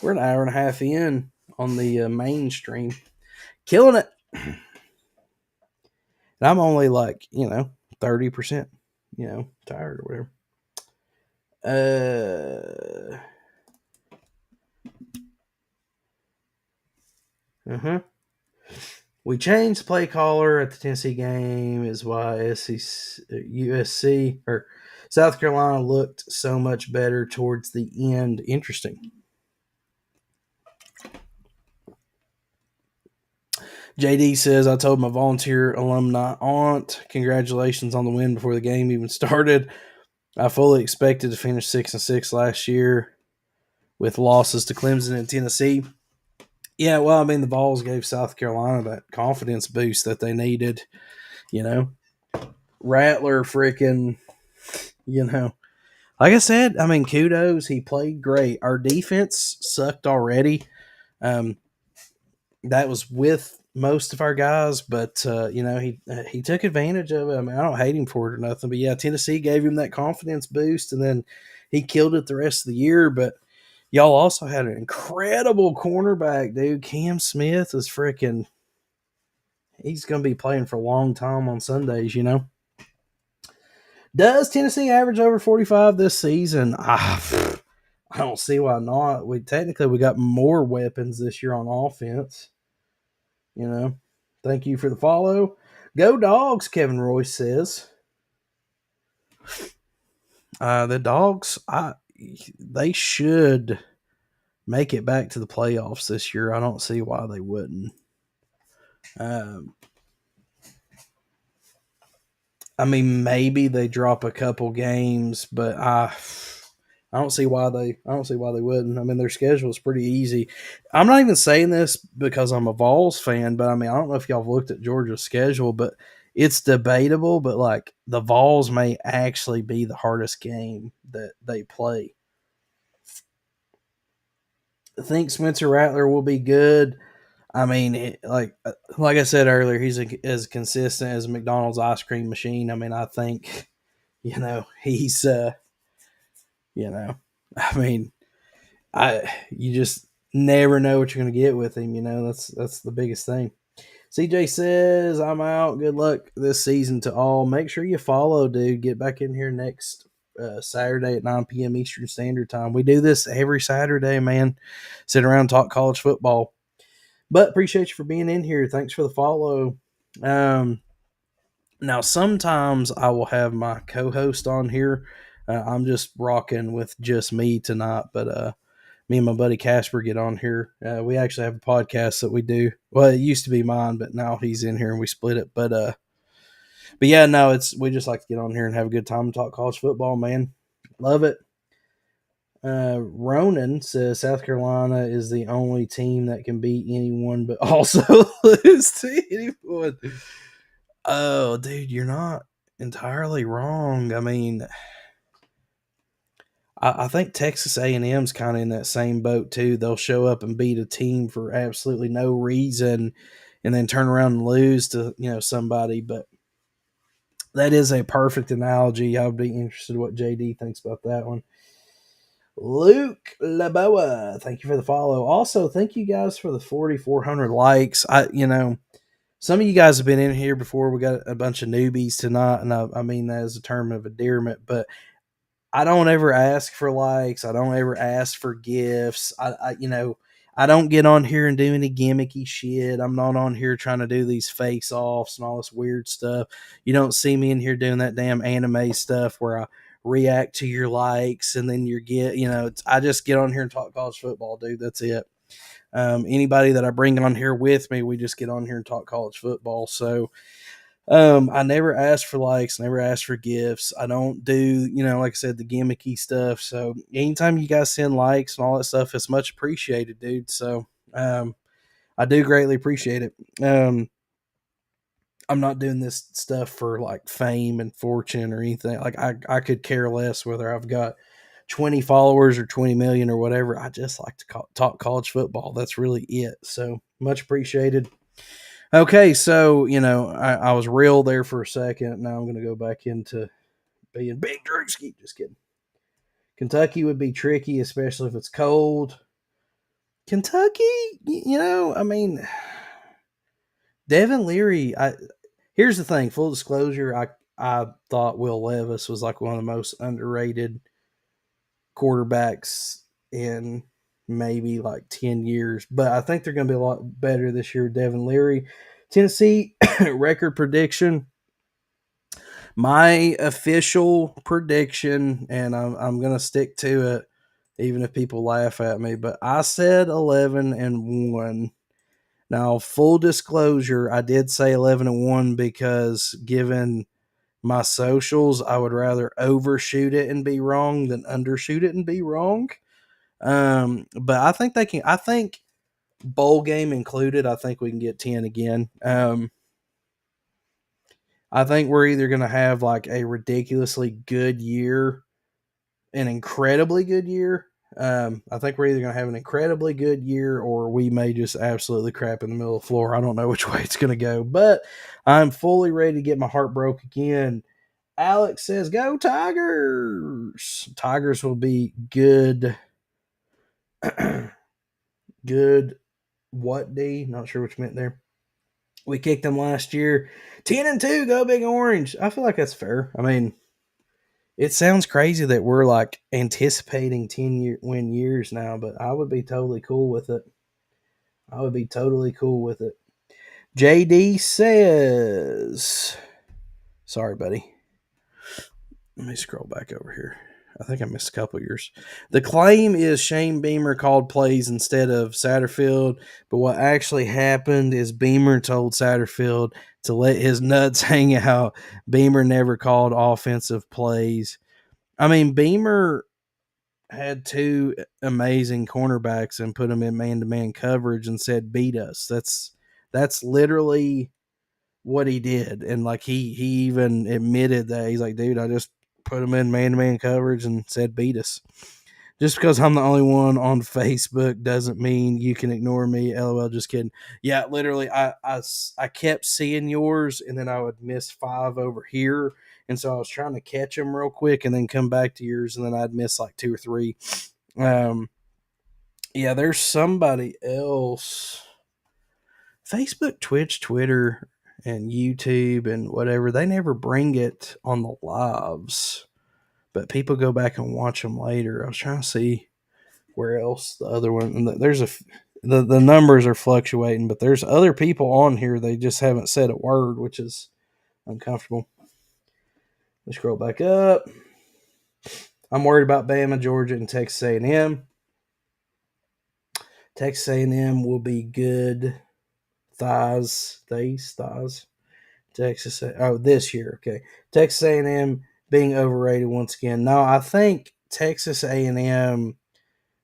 [SPEAKER 1] We're an hour and a half in on the mainstream. Killing it. And I'm only 30%, tired or whatever. We changed play caller at the Tennessee game is why USC or South Carolina looked so much better towards the end. Interesting. JD says, I told my volunteer alumni aunt, congratulations on the win before the game even started. I fully expected to finish 6-6 last year with losses to Clemson and Tennessee. Yeah, well, I mean, the Vols gave South Carolina that confidence boost that they needed. Rattler freaking You know, like I said, I mean, kudos. He played great. Our defense sucked already. Um, that was with most of our guys, but he took advantage of it. I mean, I don't hate him for it or nothing, but yeah, Tennessee gave him that confidence boost, and then he killed it the rest of the year. But y'all also had an incredible cornerback, dude. Cam Smith is freaking. He's going to be playing for a long time on Sundays, you know. Does Tennessee average over 45 this season? I don't see why not. We got more weapons this year on offense. You know, thank you for the follow. Go Dogs, Kevin Royce says. The Dogs, they should make it back to the playoffs this year. I don't see why they wouldn't. I mean, maybe they drop a couple games, but I don't see why they wouldn't. I mean, their schedule is pretty easy. I'm not even saying this because I'm a Vols fan, but I mean, I don't know if y'all have looked at Georgia's schedule, but it's debatable. But like the Vols may actually be the hardest game that they play. I think Spencer Rattler will be good. I mean, like I said earlier, he's as consistent as a McDonald's ice cream machine. I mean, I think he's I mean, you just never know what you're going to get with him. That's the biggest thing. CJ says, I'm out. Good luck this season to all. Make sure you follow, dude. Get back in here next Saturday at 9 p.m. Eastern Standard Time. We do this every Saturday, man. Sit around and talk college football. But appreciate you for being in here. Thanks for the follow. Now, sometimes I will have my co-host on here. I'm just rocking with just me tonight, but me and my buddy Casper get on here. We actually have a podcast that we do. Well, it used to be mine, but now he's in here and we split it. But yeah, no, we just like to get on here and have a good time and talk college football, man. Love it. Ronan says South Carolina is the only team that can beat anyone, but also lose to anyone. Oh, dude, you're not entirely wrong. I mean, I think Texas A&M's kind of in that same boat too. They'll show up and beat a team for absolutely no reason, and then turn around and lose to somebody. But that is a perfect analogy. I'll be interested in what JD thinks about that one. Luke Laboa, thank you for the follow. Also, thank you guys for the 4,400 likes. Some of you guys have been in here before. We got a bunch of newbies tonight, and I mean that as a term of endearment, but I don't ever ask for likes. I don't ever ask for gifts. I don't get on here and do any gimmicky shit. I'm not on here trying to do these face offs and all this weird stuff. You don't see me in here doing that damn anime stuff where I react to your likes and then I just get on here and talk college football, dude. That's it. Anybody that I bring on here with me, we just get on here and talk college football. So, I never ask for likes, never ask for gifts. I don't do, like I said, the gimmicky stuff. So anytime you guys send likes and all that stuff, it's much appreciated, dude. So, I do greatly appreciate it. I'm not doing this stuff for like fame and fortune or anything. Like I could care less whether I've got 20 followers or 20 million or whatever. I just like to talk college football. That's really it. So much appreciated. Okay, so I was real there for a second. Now I'm going to go back into being Big Drewski. Just kidding. Kentucky would be tricky, especially if it's cold. Kentucky, I mean, Devin Leary. Here's the thing. Full disclosure, I thought Will Levis was like one of the most underrated quarterbacks in maybe like 10 years, but I think they're going to be a lot better this year. Devin Leary. Tennessee record prediction. My official prediction, and I'm going to stick to it, even if people laugh at me, but I said 11-1. Now, full disclosure, I did say 11-1 because given my socials, I would rather overshoot it and be wrong than undershoot it and be wrong. But I think they can. I think bowl game included, I think we can get 10 again. I think we're either going to have like a ridiculously good year, an incredibly good year. I think we're either going to have an incredibly good year or we may just absolutely crap in the middle of the floor. I don't know which way it's going to go, but I'm fully ready to get my heart broke again. Alex says, "Go Tigers!" Tigers will be good. Good. What D? Not sure what you meant there. We kicked them last year. 10-2. Go Big Orange. I feel like that's fair. I mean, it sounds crazy that we're like anticipating 10-win years now, but I would be totally cool with it. I would be totally cool with it. JD says, sorry, buddy. Let me scroll back over here. I think I missed a couple of years. The claim is Shane Beamer called plays instead of Satterfield, but what actually happened is Beamer told Satterfield to let his nuts hang out. Beamer never called offensive plays. I mean, Beamer had two amazing cornerbacks and put them in man-to-man coverage and said, beat us. That's literally what he did. And like he even admitted that. He's like, dude, I just put them in man-to-man coverage and said, beat us. Just because I'm the only one on Facebook doesn't mean you can ignore me. LOL, just kidding. Yeah, literally, I kept seeing yours, and then I would miss 5 over here. And so I was trying to catch them real quick and then come back to yours, and then I'd miss like 2 or 3. Yeah, there's somebody else. Facebook, Twitch, Twitter, and YouTube and whatever, they never bring it on the lives. But people go back and watch them later. I was trying to see where else the other one. There's the numbers are fluctuating, but there's other people on here. They just haven't said a word, which is uncomfortable. Let's scroll back up. I'm worried about Bama, Georgia, and Texas A&M. Texas A&M will be good. Thighs. Texas. This year. Okay. Texas A&M being overrated once again. No, I think Texas A&M.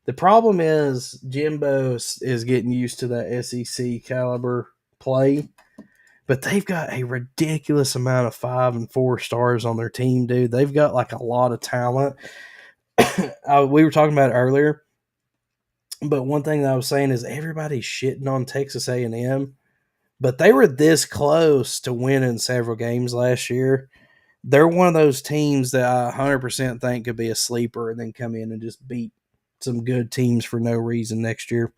[SPEAKER 1] The problem is Jimbo is getting used to that SEC caliber play, but they've got a ridiculous amount of 5 and 4 stars on their team, dude. They've got like a lot of talent. We were talking about it earlier, but one thing that I was saying is everybody's shitting on Texas A&M, but they were this close to winning several games last year. They're one of those teams that I 100% think could be a sleeper and then come in and just beat some good teams for no reason next year.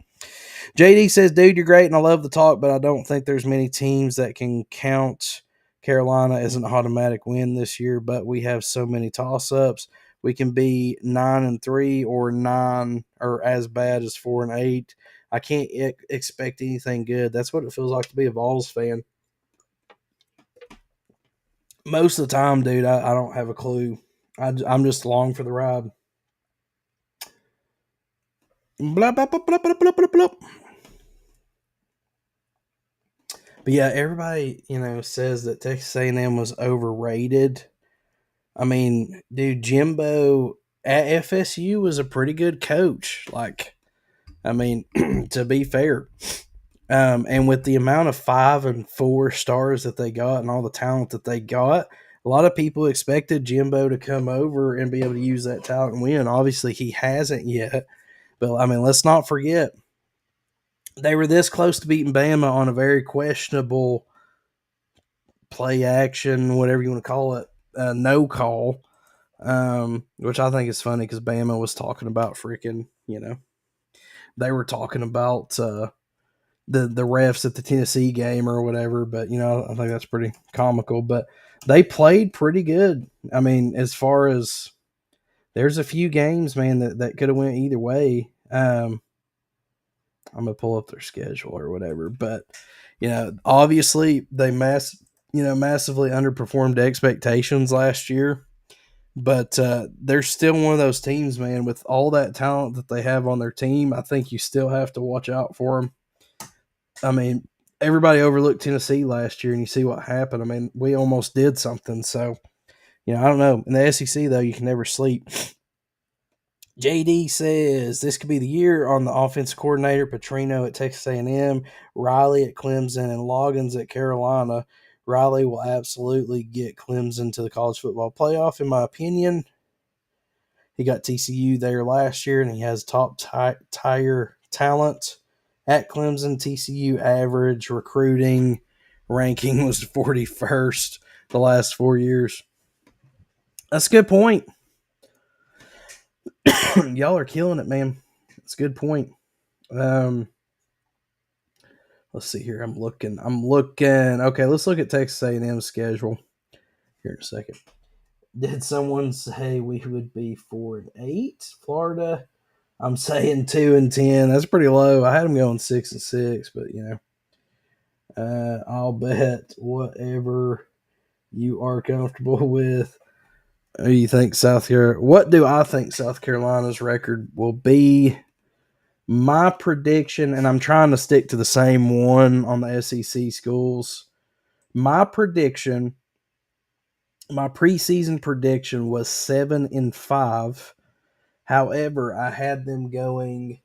[SPEAKER 1] JD says, dude, you're great and I love the talk, but I don't think there's many teams that can count Carolina as an automatic win this year, but we have so many toss-ups. We can be 9-3 or 9 or as bad as 4-8. I can't expect anything good. That's what it feels like to be a Vols fan. Most of the time, dude, I don't have a clue. I'm just along for the ride. Blah, blah, blah, blah, blah, blah, blah, blah. But yeah, everybody, says that Texas A&M was overrated. I mean, dude, Jimbo at FSU was a pretty good coach. Like, I mean, to be fair. And with the amount of 5 and 4 stars that they got and all the talent that they got, a lot of people expected Jimbo to come over and be able to use that talent and win. Obviously, he hasn't yet. But, I mean, let's not forget, they were this close to beating Bama on a very questionable play action, whatever you want to call it, no call, which I think is funny because Bama was talking about freaking, they were talking about the refs at the Tennessee game or whatever, but, I think that's pretty comical. But they played pretty good. I mean, as far as there's a few games, man, that could have went either way. I'm gonna pull up their schedule or whatever, but obviously they massively underperformed expectations last year, but they're still one of those teams, man, with all that talent that they have on their team. I think you still have to watch out for them. I mean, everybody overlooked Tennessee last year, and you see what happened. I mean, we almost did something, so I don't know. In the SEC, though, you can never sleep. JD says this could be the year on the offensive coordinator. Petrino at Texas A&M, Riley at Clemson, and Loggins at Carolina. Riley will absolutely get Clemson to the college football playoff, in my opinion. He got TCU there last year, and he has top tier talent at Clemson. TCU average recruiting ranking was 41st the last 4 years. That's a good point. Y'all are killing it, man. That's a good point. Let's see here. I'm looking. Okay, let's look at Texas A&M's schedule here in a second. Did someone say we would be 4-8? Florida. I'm saying 2-10. That's pretty low. I had them going 6-6, but I'll bet whatever you are comfortable with. You think South Carolina? What do I think South Carolina's record will be? My prediction, and I'm trying to stick to the same one on the SEC schools. My prediction, my preseason prediction was 7-5. However, I had them going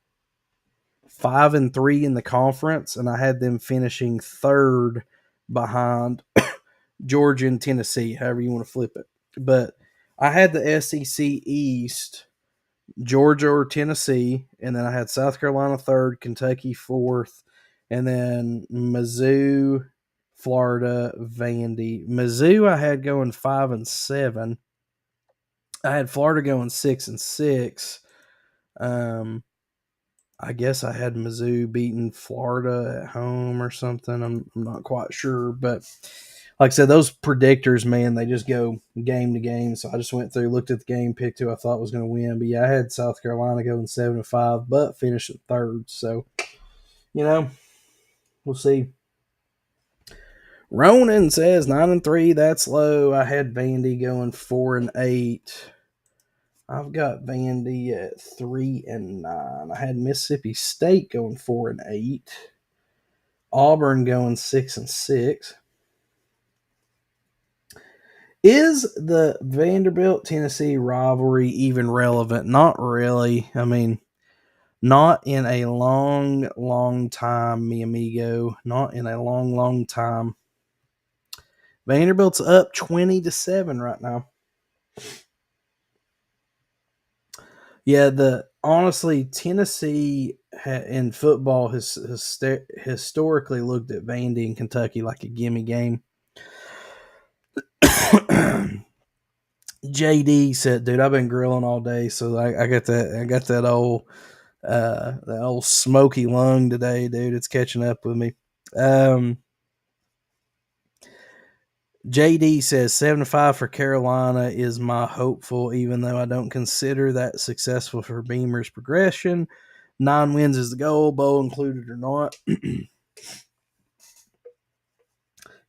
[SPEAKER 1] 5-3 in the conference, and I had them finishing third behind Georgia and Tennessee, however you want to flip it. But I had the SEC East, Georgia or Tennessee, and then I had South Carolina third, Kentucky fourth, and then Mizzou, Florida, Vandy. Mizzou I had going 5-7. I had Florida going 6-6. I guess I had Mizzou beating Florida at home or something. I'm not quite sure, but like I said, those predictors, man, they just go game to game. So I just went through, looked at the game, picked who I thought was going to win. But yeah, I had South Carolina going 7-5, but finishing third. So, we'll see. Ronan says 9-3. That's low. I had Vandy going 4-8. I've got Vandy at 3-9. I had Mississippi State going 4-8. Auburn going 6-6. Is the Vanderbilt-Tennessee rivalry even relevant? Not really. I mean, not in a long, long time, mi amigo. Not in a long, long time. Vanderbilt's up 20-7 right now. Yeah, honestly, Tennessee in football has historically looked at Vandy and Kentucky like a gimme game. JD said, "Dude, I've been grilling all day, so I got that old smoky lung today, dude. It's catching up with me." JD says 7-5 for Carolina is my hopeful, even though I don't consider that successful for Beamer's progression. 9 wins is the goal, bowl included or not.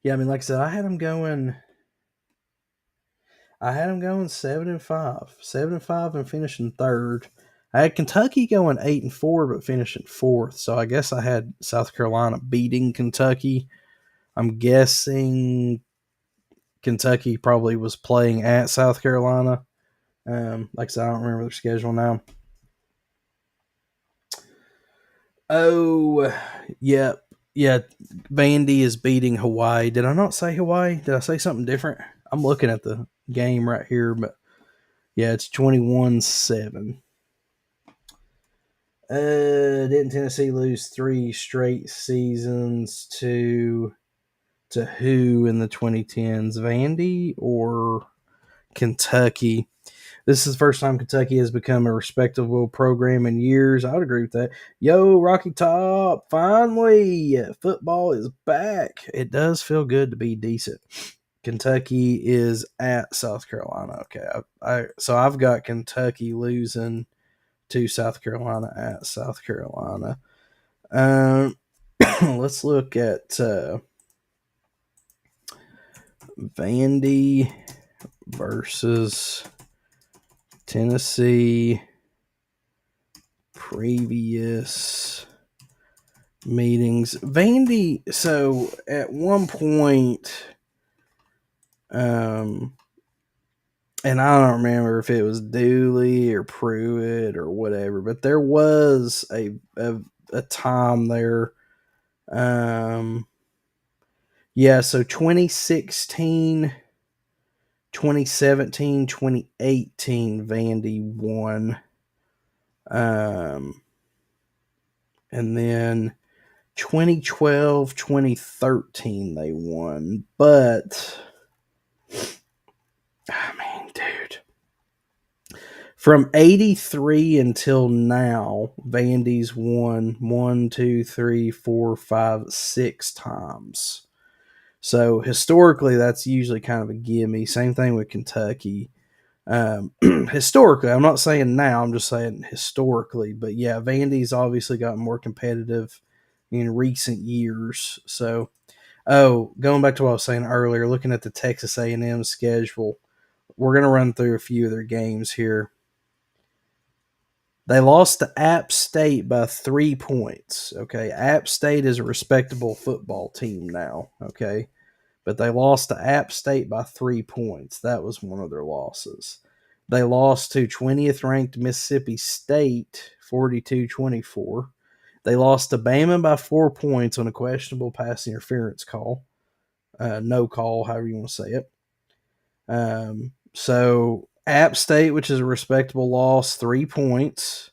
[SPEAKER 1] Yeah, I mean, like I said, I had them going 7-5, 7-5, and finishing third. I had Kentucky going 8-4, but finishing fourth. So I guess I had South Carolina beating Kentucky. I'm guessing Kentucky probably was playing at South Carolina. Like I said, I don't remember their schedule now. Oh, yeah. Vandy is beating Hawaii. Did I not say Hawaii? Did I say something different? I'm looking at the game right here, but yeah, it's 21-7. Didn't Tennessee lose 3 straight seasons to who in the 2010s? Vandy or Kentucky? This is the first time Kentucky has become a respectable program in years. I would agree with that. Yo, Rocky Top, finally, football is back. It does feel good to be decent. Kentucky is at South Carolina. Okay, so I've got Kentucky losing to South Carolina at South Carolina. Let's look at Vandy versus Tennessee previous meetings. Vandy, so at one point, and I don't remember if it was Dooley or Pruitt or whatever, but there was a time there. Yeah, so 2016, 2017, 2018, Vandy won. And then 2012, 2013, they won. But, I mean, dude. From 83 until now, Vandy's won 6 times. So historically, that's usually kind of a gimme. Same thing with Kentucky. Historically, I'm not saying now, I'm just saying historically. But yeah, Vandy's obviously gotten more competitive in recent years. So, going back to what I was saying earlier, looking at the Texas A&M schedule, we're going to run through a few of their games here. They lost to App State by 3 points. Okay, App State is a respectable football team now. Okay, but they lost to App State by 3 points. That was one of their losses. They lost to 20th ranked Mississippi State 42-24. They lost to Bama by 4 points on a questionable pass interference call. No call, however you want to say it. So App State, which is a respectable loss, 3 points.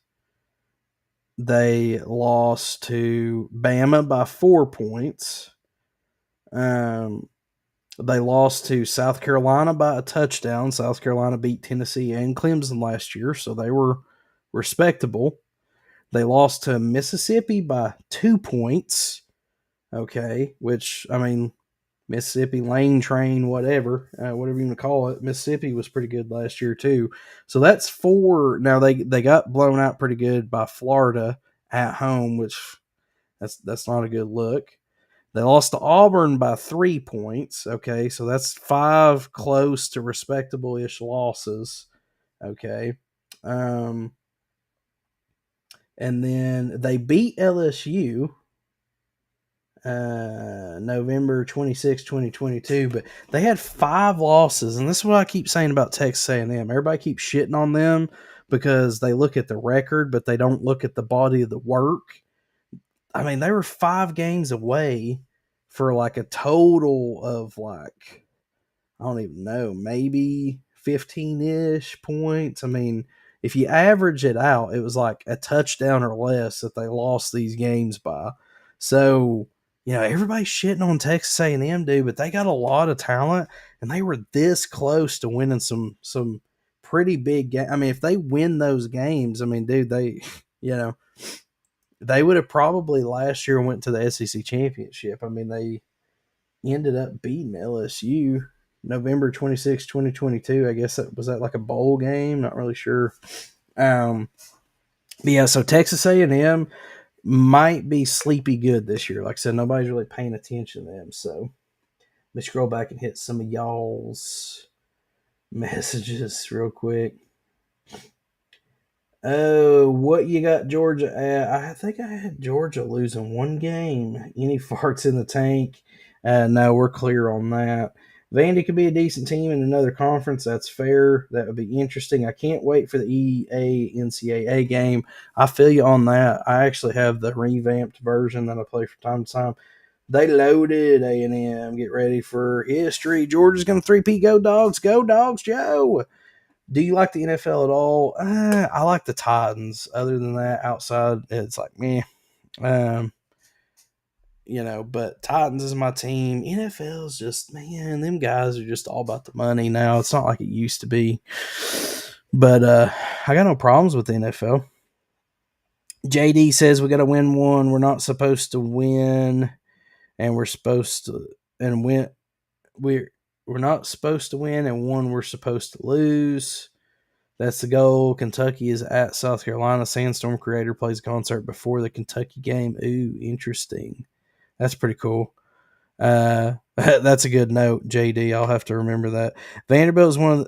[SPEAKER 1] They lost to Bama by 4 points. They lost to South Carolina by a touchdown. South Carolina beat Tennessee and Clemson last year, so they were respectable. They lost to Mississippi by 2 points. Okay, which, I mean, Mississippi Lane Train, whatever you want to call it. Mississippi was pretty good last year too. So that's 4. Now they got blown out pretty good by Florida at home, which that's not a good look. They lost to Auburn by 3 points. Okay, so that's 5 close to respectable-ish losses. Okay. And then they beat LSU November 26, 2022, but they had 5 losses, and this is what I keep saying about Texas A&M. Everybody keeps shitting on them because they look at the record, but they don't look at the body of the work. I mean, they were 5 games away for like a total of like, I don't even know, maybe 15-ish points. I mean, if you average it out, it was like a touchdown or less that they lost these games by. So, everybody's shitting on Texas A&M, dude, but they got a lot of talent, and they were this close to winning some pretty big games. I mean, if they win those games, I mean, dude, they, they would have probably last year went to the SEC championship. I mean, they ended up beating LSU November 26, 2022. I guess that was like a bowl game. Not really sure. But yeah, so Texas A&M might be sleepy good this year. Like I said, nobody's really paying attention to them. So let me scroll back and hit some of y'all's messages real quick. Oh, what you got Georgia at? I think I had Georgia losing 1 game. Any farts in the tank? No, we're clear on that. Vandy could be a decent team in another conference. That's fair. That would be interesting. I can't wait for the EA NCAA game. I feel you on that. I actually have the revamped version that I play from time to time. They loaded A&M. Get ready for history. Georgia's going to 3-peat. Go Dogs. Go Dogs, Joe. Do you like the NFL at all? I like the Titans. Other than that, outside, it's like meh. But Titans is my team. NFL is just, man, them guys are just all about the money now. It's not like it used to be. But I got no problems with the NFL. JD says we got to win one. We're not supposed to win, and we're supposed to win. We're not supposed to win, and one we're supposed to lose. That's the goal. Kentucky is at South Carolina. Sandstorm Creator plays a concert before the Kentucky game. Ooh, interesting. That's pretty cool. That's a good note, JD. I'll have to remember that. Vanderbilt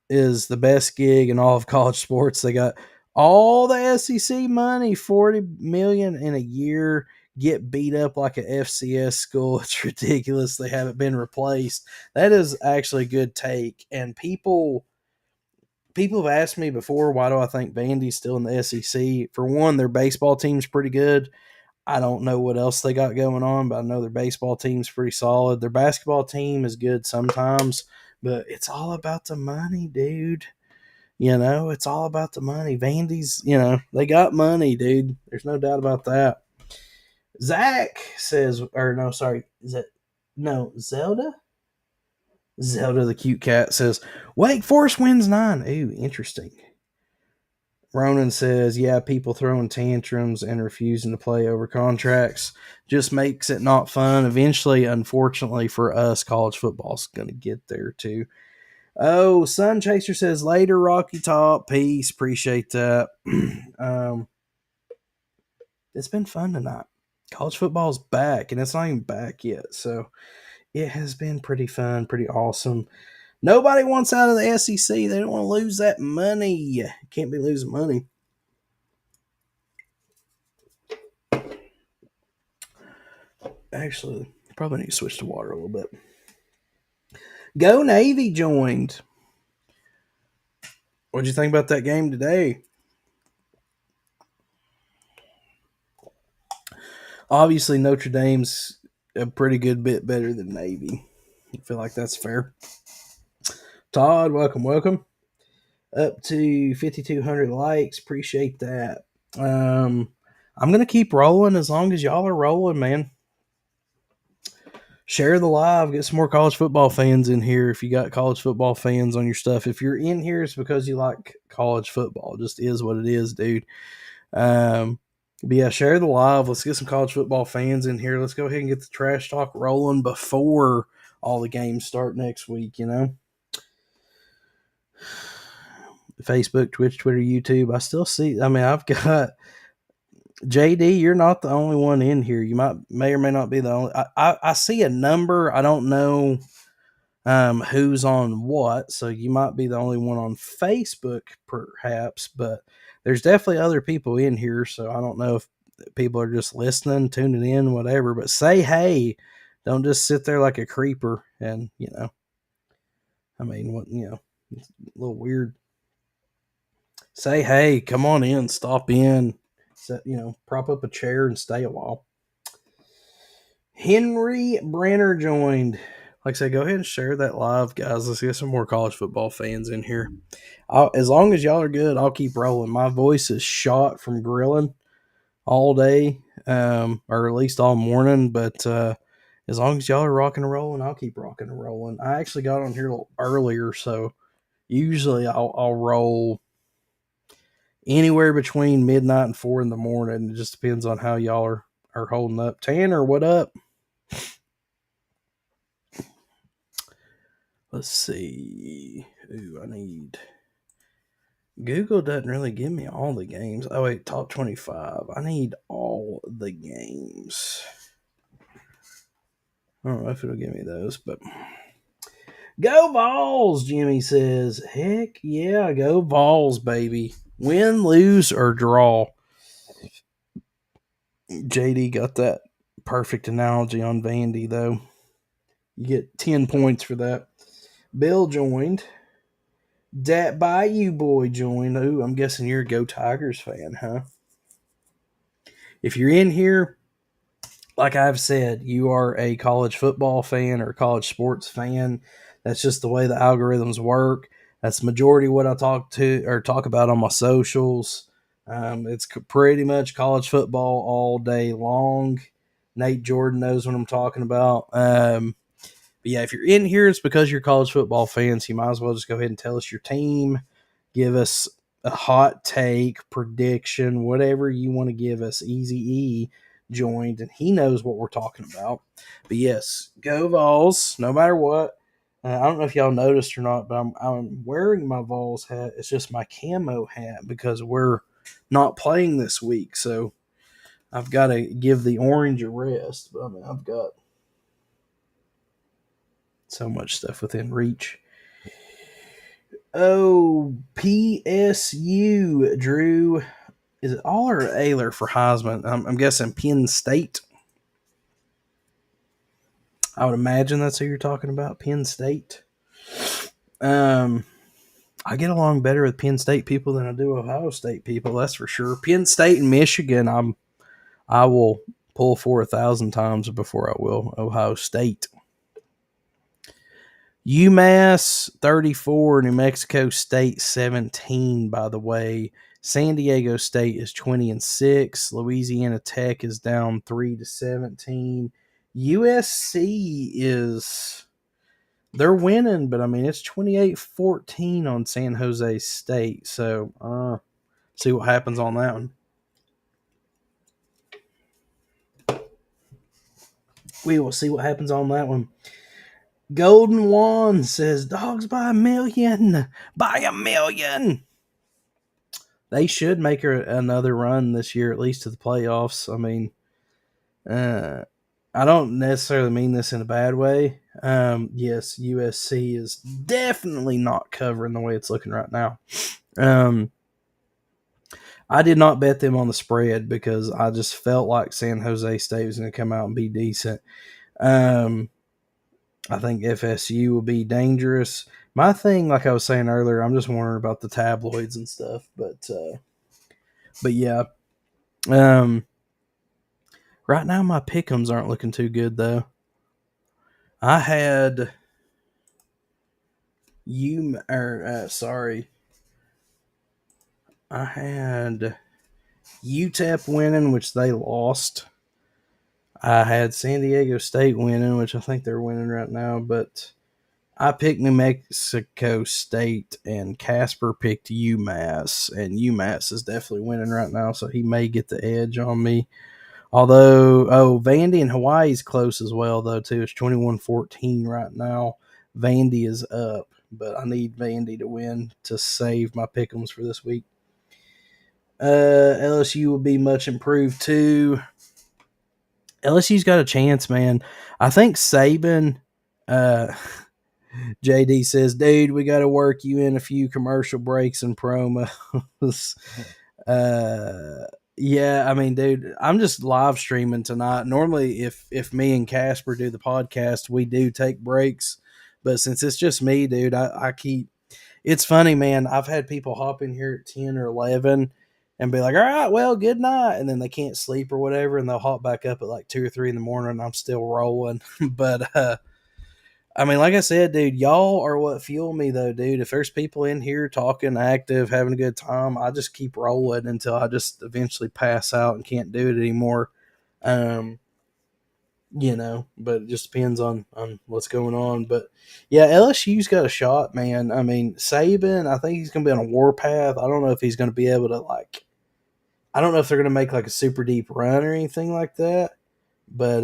[SPEAKER 1] is the best gig in all of college sports. They got all the SEC money, $40 million in a year. Get beat up like an FCS school. It's ridiculous. They haven't been replaced. That is actually a good take. And people have asked me before, why do I think Vandy's still in the SEC? For one, their baseball team's pretty good. I don't know what else they got going on, but I know their baseball team's pretty solid. Their basketball team is good sometimes, but it's all about the money, dude. It's all about the money. Vandy's, they got money, dude. There's no doubt about that. Zach says, or no, sorry, Zelda? Zelda the cute cat says, Wake Forest wins 9. Ooh, interesting. Ronan says, yeah, people throwing tantrums and refusing to play over contracts just makes it not fun. Eventually, unfortunately for us, college football's going to get there too. Oh, Sun Chaser says, later, Rocky Top. Peace. Appreciate that. It's been fun tonight. College football's back, and it's not even back yet. So it has been pretty fun, pretty awesome. Nobody wants out of the SEC. They don't want to lose that money. Can't be losing money. Actually, probably need to switch to water a little bit. Go Navy joined. What'd you think about that game today? Obviously, Notre Dame's a pretty good bit better than Navy. I feel like that's fair. Todd, welcome. Up to 5,200 likes. Appreciate that. I'm going to keep rolling as long as y'all are rolling, man. Share the live. Get some more college football fans in here if you got college football fans on your stuff. If you're in here, it's because you like college football. It just is what it is, dude. But yeah, share the live. Let's get some college football fans in here. Let's go ahead and get the trash talk rolling before all the games start next week, Facebook, Twitch, Twitter, YouTube. I still see, I've got JD. You're not the only one in here. You may or may not be the only. I see a number. I don't know who's on what, so you might be the only one on Facebook, perhaps. But there's definitely other people in here, so I don't know if people are just listening, tuning in, whatever. But say hey. Don't just sit there like a creeper, and it's a little weird. Say hey, come on in, stop in. Prop up a chair and stay a while. Henry Brenner joined. Like I said, go ahead and share that live, guys. Let's get some more college football fans in here. As long as y'all are good, I'll keep rolling. My voice is shot from grilling all day, or at least all morning. But as long as y'all are rocking and rolling, I'll keep rocking and rolling. I actually got on here a little earlier, so usually I'll roll anywhere between midnight and 4 in the morning. It just depends on how y'all are holding up. Tanner, what up? Let's see. Google doesn't really give me all the games. Oh, wait, top 25. I need all the games. I don't know if it'll give me those, but go Vols, Jimmy says. Heck yeah, go Vols, baby. Win, lose, or draw. JD got that perfect analogy on Vandy, though. You get 10 points for that. Bill joined. Dat Bayou boy joined. Ooh, I'm guessing you're a Go Tigers fan, huh? If you're in here, like I've said, you are a college football fan or a college sports fan. That's just the way the algorithms work. That's the majority of what I talk about on my socials. It's pretty much college football all day long. Nate Jordan knows what I'm talking about. But yeah, if you're in here, it's because you're college football fans. You might as well just go ahead and tell us your team. Give us a hot take, prediction, whatever you want to give us. Easy E joined, and he knows what we're talking about. But yes, go Vols, no matter what. I don't know if y'all noticed or not, but I'm wearing my Vols hat. It's just my camo hat because we're not playing this week, so I've got to give the orange a rest. But I've got so much stuff within reach. Oh, PSU, Drew. Is it Aller or Ayler for Heisman? I'm guessing Penn State. I would imagine that's who you're talking about, Penn State. I get along better with Penn State people than I do Ohio State people. That's for sure. Penn State and Michigan, I will pull for 1,000 times before I will Ohio State. UMass 34, New Mexico State 17, by the way. San Diego State is 20-6. Louisiana Tech is down 3-17. USC is they're winning, but I mean it's 28-14 on San Jose State. So see what happens on that one. We will see what happens on that one. Golden Wand says dogs by a million. By a million. They should make another run this year, at least to the playoffs. I mean, I don't necessarily mean this in a bad way. Yes, USC is definitely not covering the way it's looking right now. I did not bet them on the spread because I just felt like San Jose State was going to come out and be decent. I think FSU will be dangerous. My thing, like I was saying earlier, I'm just wondering about the tabloids and stuff. But yeah. Right now my pick'ems aren't looking too good though. I had I had UTEP winning, which they lost. I had San Diego State winning, which I think they're winning right now, but I picked New Mexico State and Casper picked UMass, and UMass is definitely winning right now, so he may get the edge on me. Although, Vandy and Hawaii is close as well, though, too. It's 21-14 right now. Vandy is up, but I need Vandy to win to save my pick'ems for this week. LSU will be much improved, too. LSU's got a chance, man. I think Saban, JD says, dude, we got to work you in a few commercial breaks and promos. Yeah, I mean, dude, I'm just live streaming tonight. Normally, if me and Casper do the podcast, we do take breaks. But since it's just me, dude, I keep. It's funny, man. I've had people hop in here at 10 or 11 and be like, all right, well, good night. And then they can't sleep or whatever. And they'll hop back up at like 2 or 3 in the morning. And I'm still rolling. But, I mean, like I said, dude, y'all are what fuel me, though, dude. If there's people in here talking, active, having a good time, I just keep rolling until I just eventually pass out and can't do it anymore. But it just depends on what's going on. But yeah, LSU's got a shot, man. I mean, Saban, I think he's going to be on a warpath. I don't know if he's going to be able to, I don't know if they're going to make like a super deep run or anything like that. But,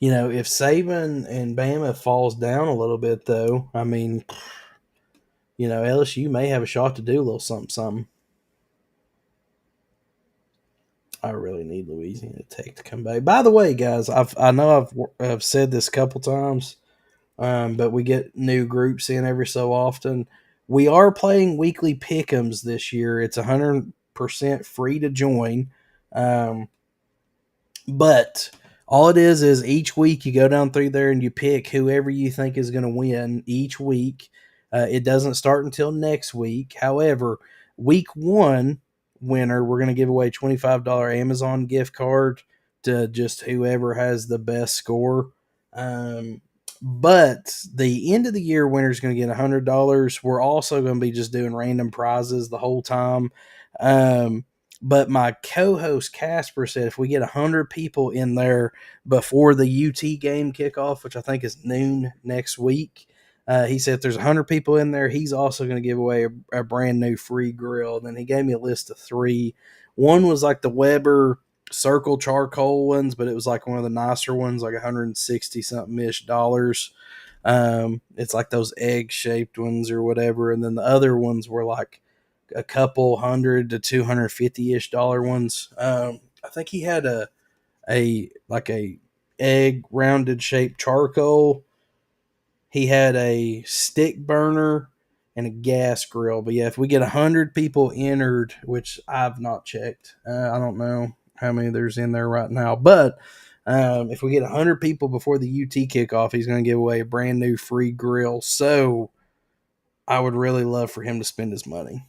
[SPEAKER 1] if Saban and Bama falls down a little bit, though, I mean, LSU may have a shot to do a little something. I really need Louisiana Tech to come back. By the way, guys, I know I've said this a couple times, but we get new groups in every so often. We are playing weekly pick'ems this year. It's 100% free to join, but all it is each week you go down through there and you pick whoever you think is going to win each week. It doesn't start until next week. However, week 1 winner, we're going to give away a $25 Amazon gift card to just whoever has the best score. But the end of the year winner is going to get $100. We're also going to be just doing random prizes the whole time. But my co-host Casper said if we get 100 people in there before the UT game kickoff, which I think is noon next week, he said if there's 100 people in there, he's also going to give away a brand new free grill. And then he gave me a list of 3. One was like the Weber circle charcoal ones, but it was like one of the nicer ones, like 160 something ish dollars. It's like those egg shaped ones or whatever. And then the other ones were like a couple $100 to $250-ish ones. I think he had a egg rounded shaped charcoal. He had a stick burner and a gas grill. But yeah, if we get 100 people entered, which I've not checked, I don't know how many there's in there right now. But if we get 100 people before the UT kickoff, he's going to give away a brand new free grill. So I would really love for him to spend his money.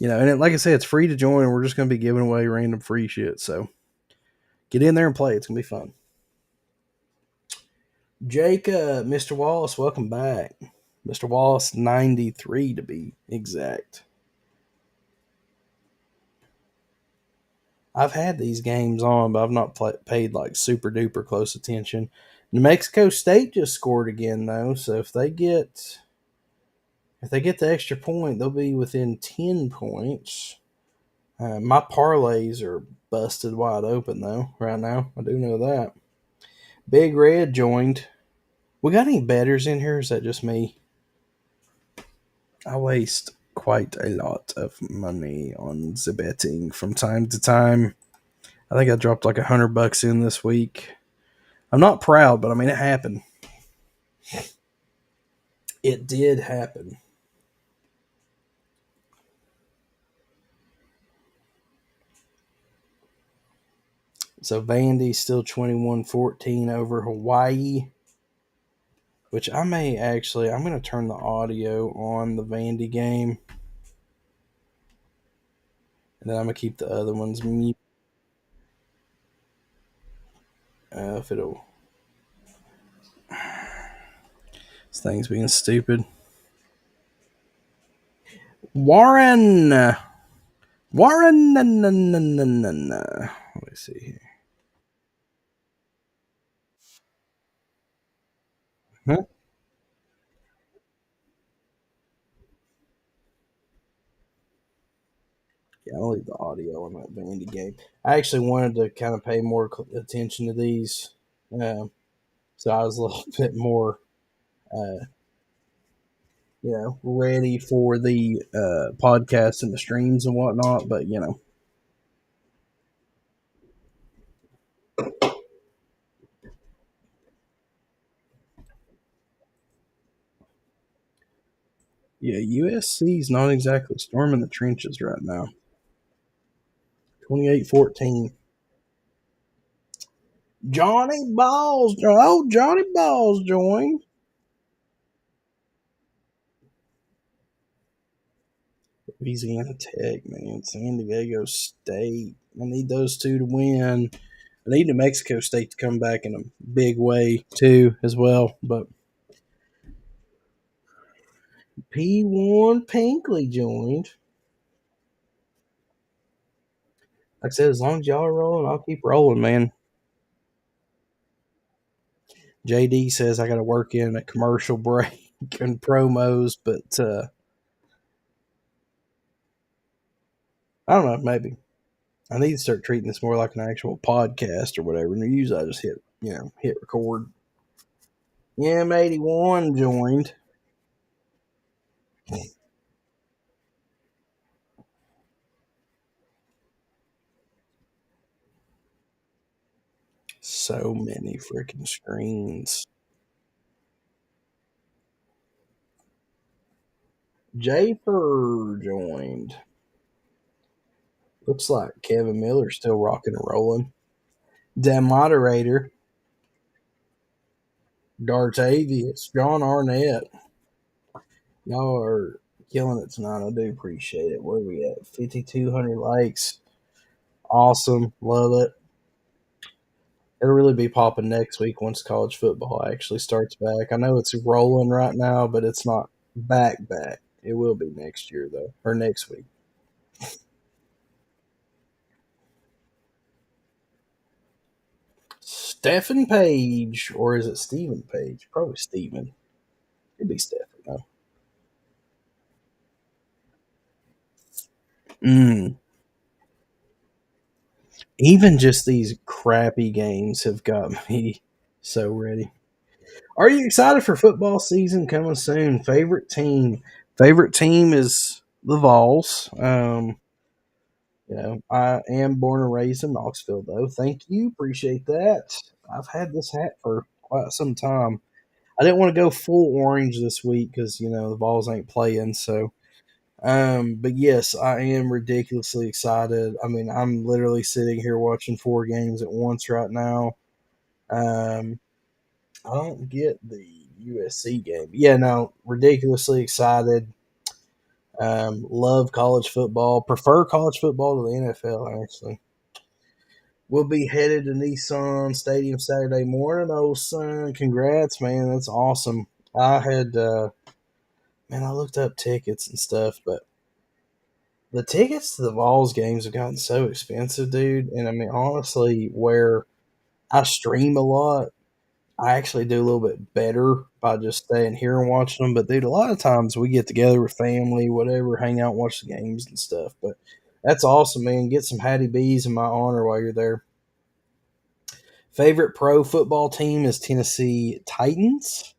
[SPEAKER 1] And like I said, it's free to join, and we're just going to be giving away random free shit. So get in there and play. It's going to be fun. Jake, Mr. Wallace, welcome back. Mr. Wallace 93 to be exact. I've had these games on, but I've not paid like super duper close attention. New Mexico State just scored again though, so if they get the extra point, they'll be within 10 points. My parlays are busted wide open though right now. I do know that. Big Red joined. We got any betters in here? Or is that just me? I waste quite a lot of money on the betting from time to time. I think I dropped like $100 in this week. I'm not proud, but I mean it happened. It did happen. So Vandy's still 21-14 over Hawaii. Which I'm going to turn the audio on the Vandy game. And then I'm going to keep the other ones mute. If it'll. This thing's being stupid. Warren. Warren. Let me see here. Huh? Yeah, I'll leave the audio on that Vandy game. I actually wanted to kind of pay more attention to these. So I was a little bit more, uh, ready for the podcast and the streams and whatnot. But, yeah, USC's not exactly storming the trenches right now. 28-14. Johnny Balls. Oh, Johnny Balls joined. Louisiana Tech, man. San Diego State. I need those two to win. I need New Mexico State to come back in a big way, too, as well. But P1 Pinkley joined. Like I said, as long as y'all are rolling, I'll keep rolling, man. JD says I got to work in a commercial break and promos, but I don't know, maybe. I need to start treating this more like an actual podcast or whatever. And usually I just hit record. M81 joined. So many freaking screens. Japer joined. Looks like Kevin Miller's still rocking and rolling. The moderator, Dartavius, John Arnett. Y'all are killing it tonight. I do appreciate it. Where are we at? 5,200 likes. Awesome. Love it. It'll really be popping next week once college football actually starts back. I know it's rolling right now, but it's not back. It will be next year, though, or next week. Stephen Page, or is it Stephen Page? Probably Stephen. It'd be Stephen, though. Mm. Even just these crappy games have got me so ready. Are you excited for football season coming soon? Favorite team? Favorite team is the Vols. I am born and raised in Knoxville, though. Thank you, appreciate that. I've had this hat for quite some time. I didn't want to go full orange this week because the Vols ain't playing. So, but yes, I am ridiculously excited. I mean, I'm literally sitting here watching 4 games at once right now. Um, I don't get the USC game. Yeah, no, ridiculously excited. Love college football. Prefer college football to the NFL, actually. We'll be headed to Nissan Stadium Saturday morning, old son. Congrats, man. That's awesome. I had, man, I looked up tickets and stuff, but the tickets to the Vols games have gotten so expensive, dude. And I mean, honestly, where I stream a lot, I actually do a little bit better by just staying here and watching them. But dude, a lot of times we get together with family, whatever, hang out, watch the games and stuff. But that's awesome, man. Get some Hattie B's in my honor while you're there. Favorite pro football team is Tennessee Titans.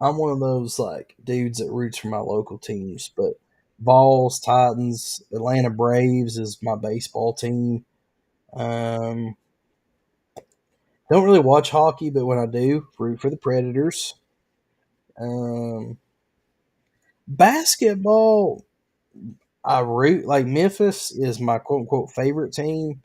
[SPEAKER 1] I'm one of those like dudes that roots for my local teams, but Vols, Titans, Atlanta Braves is my baseball team. Um, don't really watch hockey, but when I do, root for the Predators. Um, basketball, I root like Memphis is my quote unquote favorite team.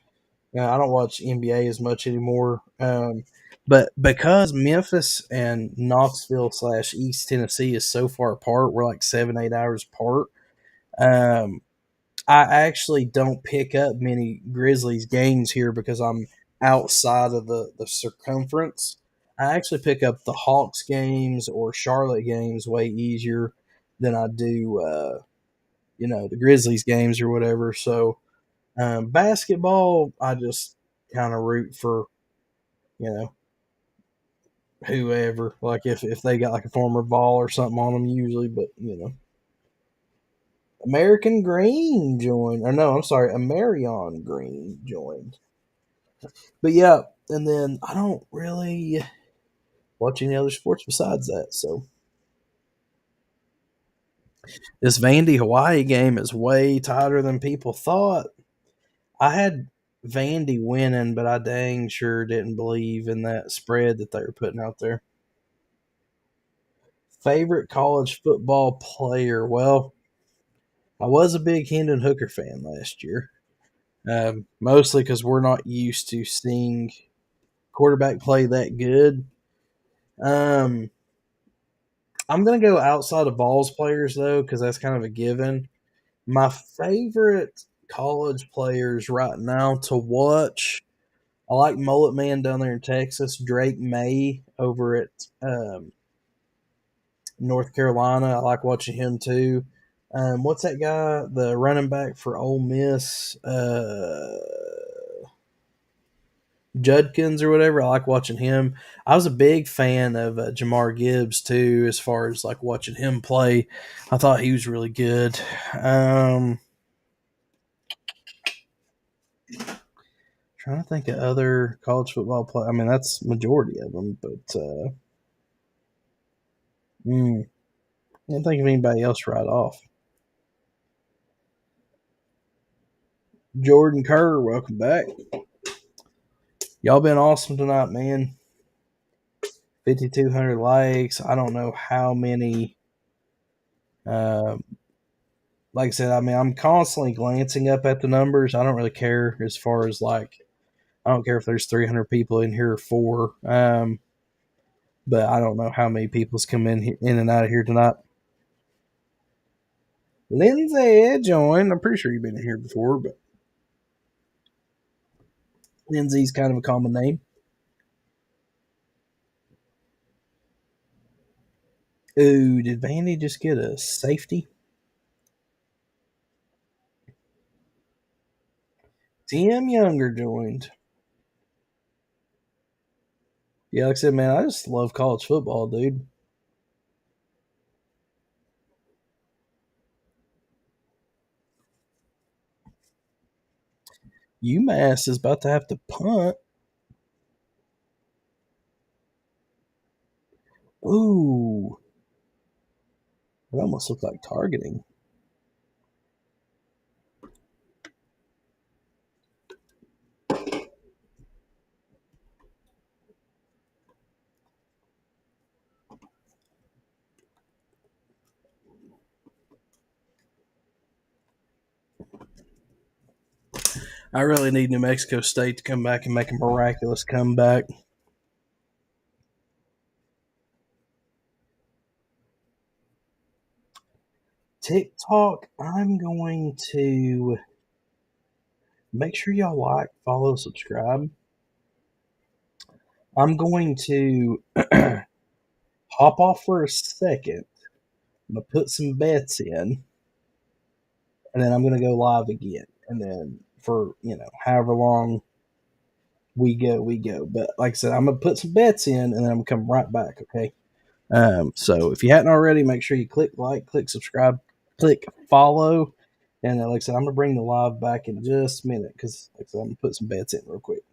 [SPEAKER 1] I don't watch NBA as much anymore. But because Memphis and Knoxville slash East Tennessee is so far apart, we're like 7, 8 hours apart. Um, I actually don't pick up many Grizzlies games here because I'm outside of the circumference. I actually pick up the Hawks games or Charlotte games way easier than I do, the Grizzlies games or whatever. So basketball, I just kind of root for, you know, whoever. Like if they got like a former ball or something on them, usually. But American Green joined, or no, I'm sorry, Amerion Green joined. But yeah, and then I don't really watch any other sports besides that. So this Vandy Hawaii game is way tighter than people thought. I had Vandy winning, but I dang sure didn't believe in that spread that they were putting out there. Favorite college football player? Well, I was a big Hendon Hooker fan last year, mostly because we're not used to seeing quarterback play that good. Um, I'm going to go outside of Vols players, though, because that's kind of a given. My favorite college players right now to watch, I like Mullet Man down there in Texas, Drake May over at North Carolina. I like watching him too. What's that guy? The running back for Ole Miss, Judkins or whatever. I like watching him. I was a big fan of Jamar Gibbs too, as far as like watching him play. I thought he was really good. Trying to think of other college football play. I mean, that's majority of them, but can't think of anybody else right off. Jordan Kerr, welcome back. Y'all been awesome tonight, man. 5,200 likes. I don't know how many. Uh, like I said, I mean, I'm constantly glancing up at the numbers. I don't really care as far as like, I don't care if there's 300 people in here or four. But I don't know how many people's come in and out of here tonight. Lindsay joined. I'm pretty sure you've been in here before, but Lindsay's kind of a common name. Ooh, did Vandy just get a safety? Tim Younger joined. Yeah, like I said, man, I just love college football, dude. UMass is about to have to punt. Ooh, that almost looked like targeting. I really need New Mexico State to come back and make a miraculous comeback. TikTok, I'm going to make sure y'all like, follow, subscribe. I'm going to hop off for a second. I'm going to put some bets in, and then I'm going to go live again. And then for, however long we go, we go. But like I said, I'm going to put some bets in, and then I'm going to come right back, okay? So if you hadn't already, make sure you click like, click subscribe, click follow. And like I said, I'm going to bring the live back in just a minute because like I said, I'm going to put some bets in real quick.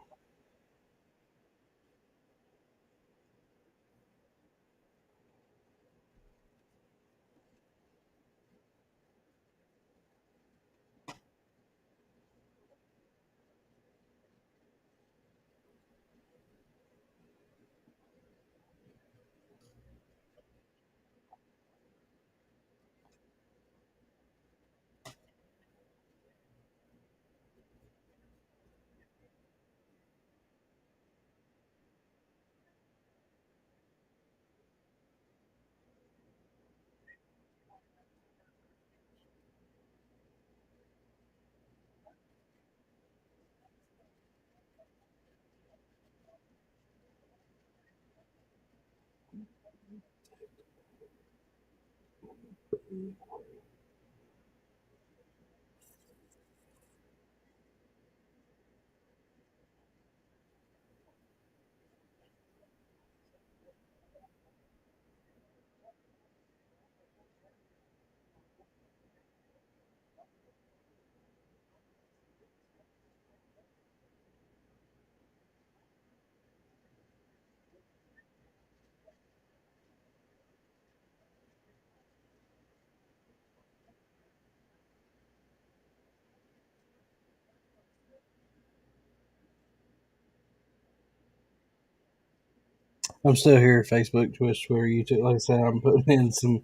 [SPEAKER 1] I'm still here, Facebook, Twitch, Twitter, YouTube. Like I said, I'm putting in some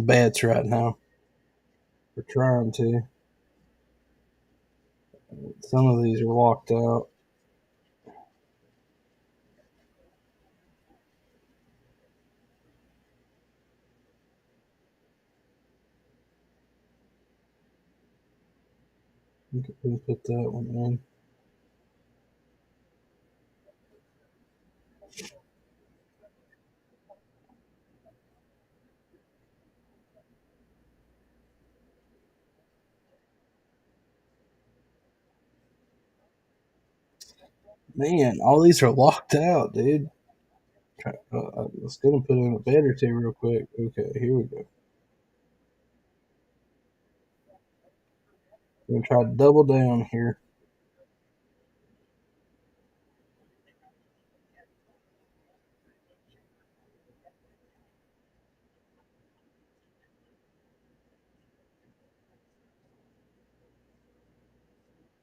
[SPEAKER 1] bets right now. We're trying to. Some of these are locked out. We could put that one in. Man, all these are locked out, dude. Let's go and put in a bet or two real quick. Okay, here we go. We're gonna try to double down here.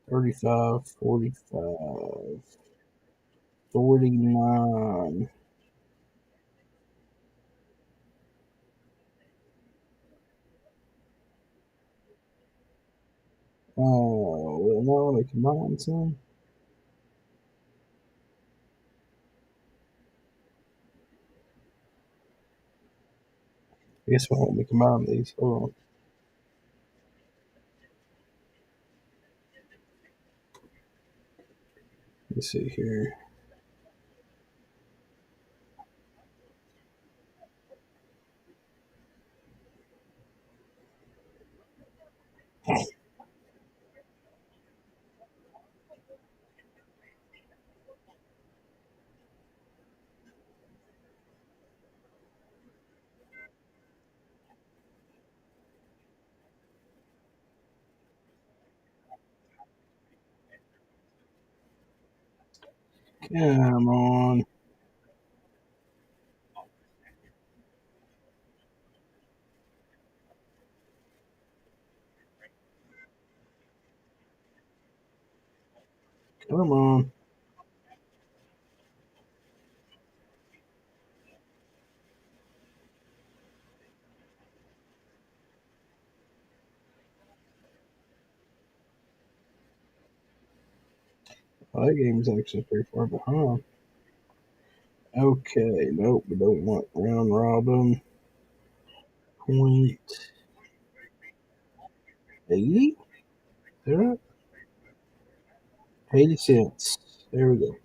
[SPEAKER 1] $35, $45, $49. Oh, well, now let me combine some. I guess we'll let me combine these. Hold on. Let me see here. Come on. Come on. Oh, that game's actually pretty far behind. Okay, nope, we don't want round robin. Point. 80? There, 80 cents. There we go.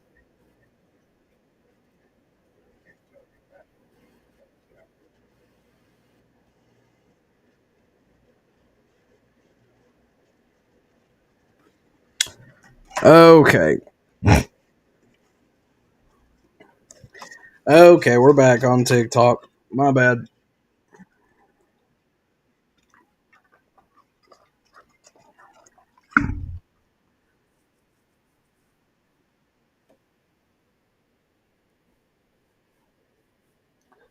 [SPEAKER 1] Okay. Okay, we're back on TikTok. My bad.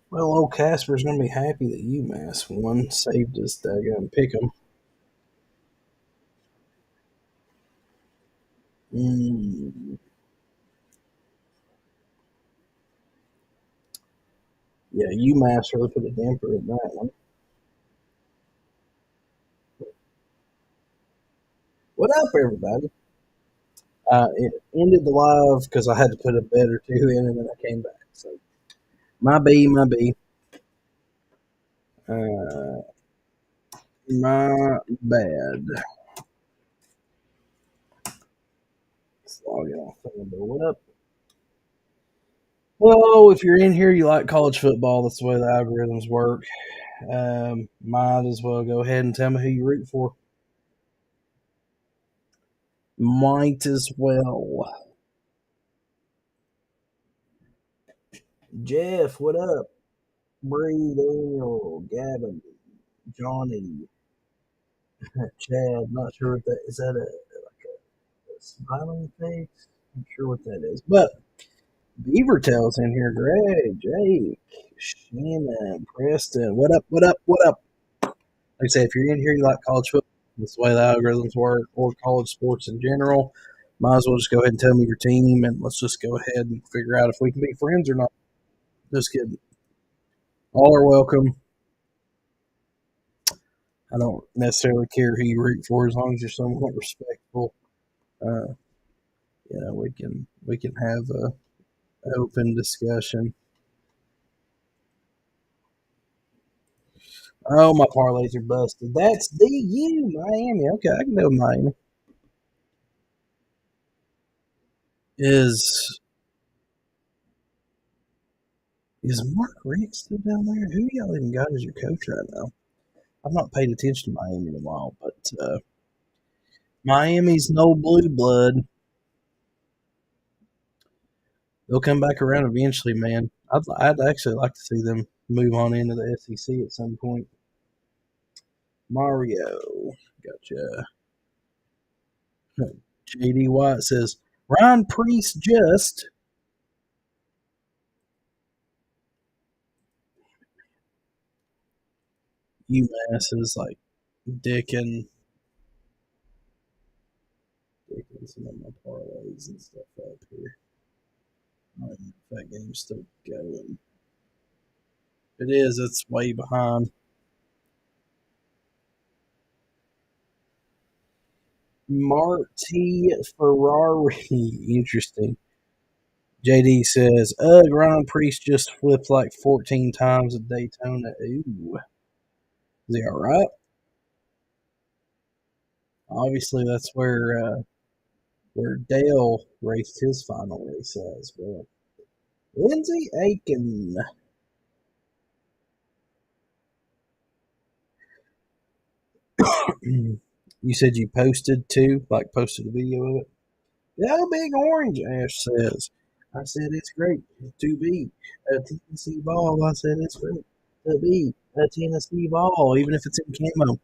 [SPEAKER 1] Well, old Casper's gonna be happy that UMass won, saved us daggone pick 'em. Mm, yeah, UMass really put a damper in that one. What up, everybody? It ended the live because I had to put a bet or two in, and then I came back. So my B, uh, my bad. Let's log in off What up? Well, if you're in here, you like college football. That's the way the algorithms work. Might as well go ahead and tell me who you root for. Might as well. Jeff, what up? Bree, Daniel, Gavin, Johnny, Chad. Not sure what that is. That a smiling face? Not sure what that is. But Beavertail's in here. Greg, Jake, Shannon, Preston. What up? What up? What up? Like I say, if you're in here, you like college football. That's the way the algorithms work, or college sports in general. Might as well just go ahead and tell me your team, and let's just go ahead and figure out if we can be friends or not. Just kidding. All are welcome. I don't necessarily care who you root for as long as you're somewhat respectful. Uh, we can have a open discussion. Oh, my parlays are busted. That's DU Miami. Okay, I can know Miami. Is is Mark Rick still down there? Who y'all even got as your coach right now? I've not paid attention to Miami in a while, but Miami's no blue blood. They'll come back around eventually, man. I'd actually like to see them move on into the SEC at some point. Mario, gotcha. JD White says Ryan Priest just UMass is like dicking some of my parlays and stuff up here. I don't know if that game's still going. It is. It's way behind. Marty Ferrari. Interesting. JD says, Ryan Priest just flipped like 14 times at Daytona. Ooh. Is he all right? Obviously, that's where Dale raced his final race as well. Lindsey Aiken. You said you posted too, like posted a video of it. Yeah, Big Orange, Ash says. I said it's great to be a Tennessee ball. I said it's great to be a Tennessee ball, even if it's in camo.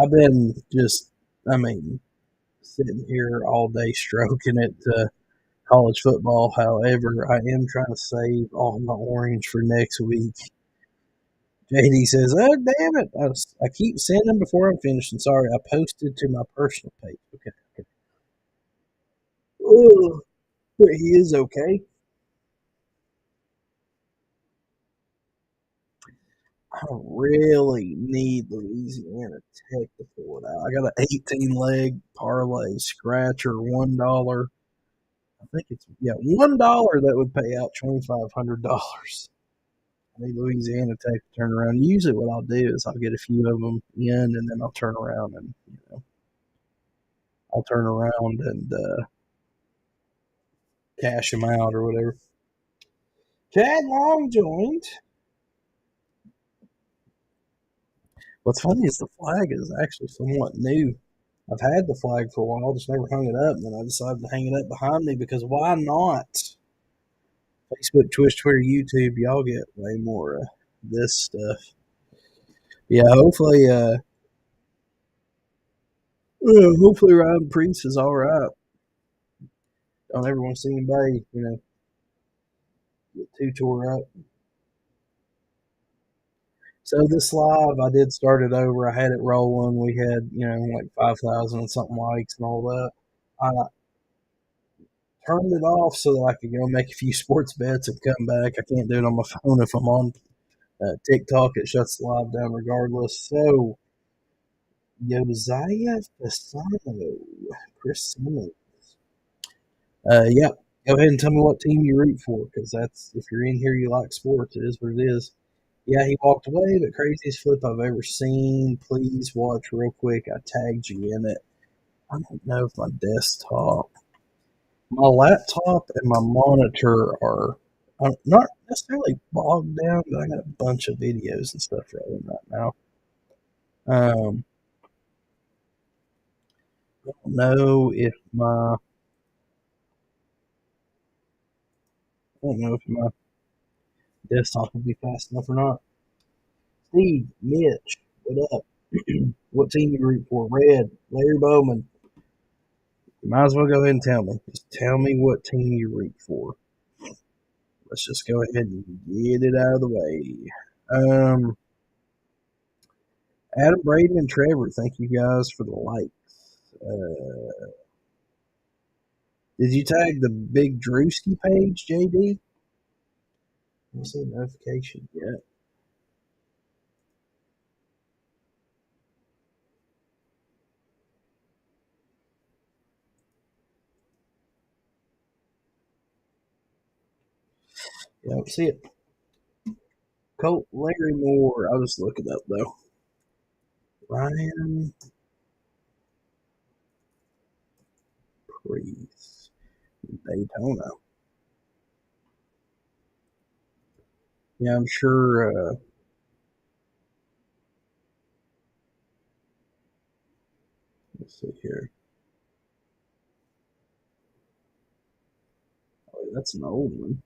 [SPEAKER 1] I've been just, I mean, sitting here all day stroking it college football. However, I am trying to save all my orange for next week. JD says, "Oh damn it! I keep sending before I'm finished. And sorry, I posted to my personal page. Okay. Ugh, but he is okay. I really need Louisiana Tech to pull it out. I got an 18 leg parlay scratcher, $1. I think it's $1 that would pay out $2,500. need Louisiana Tech to turn around. Usually, what I'll do is I'll get a few of them in, and then I'll turn around and cash them out or whatever. Chad Long joined. What's funny is the flag is actually somewhat new. I've had the flag for a while, just never hung it up, and then I decided to hang it up behind me because why not? Facebook, Twitch, Twitter, YouTube, y'all get way more this stuff. Yeah, hopefully, hopefully Ryan Priest is all right. Don't ever want to see anybody, get too tore up. So this live, I did start it over. I had it rolling. We had, like 5,000 and something likes and all that. I turned it off so that I could go make a few sports bets and come back. I can't do it on my phone if I'm on TikTok. It shuts the live down regardless. So, Josiah Fasano, Chris Simmons. Yeah, go ahead and tell me what team you root for, because that's, if you're in here, you like sports. It is what it is. Yeah, he walked away, but craziest flip I've ever seen. Please watch real quick. I tagged you in it. I don't know if my desktop, my laptop, and my monitor are not necessarily bogged down, but I got a bunch of videos and stuff rolling right now. I don't know if my desktop will be fast enough or not. Steve, Mitch, what up? What team you root for? Red, Larry Bowman. You might as well go ahead and tell me. Just tell me what team you root for. Let's just go ahead and get it out of the way. Adam, Braden, and Trevor, thank you guys for the likes. Did you tag the Big Drewski page, JD? I don't see a notification yet. Yeah, I don't see it. Colt Larry Moore. I'll just look it up, though. Ryan Priest. Daytona. Yeah, I'm sure. Let's see here. Oh, that's an old one.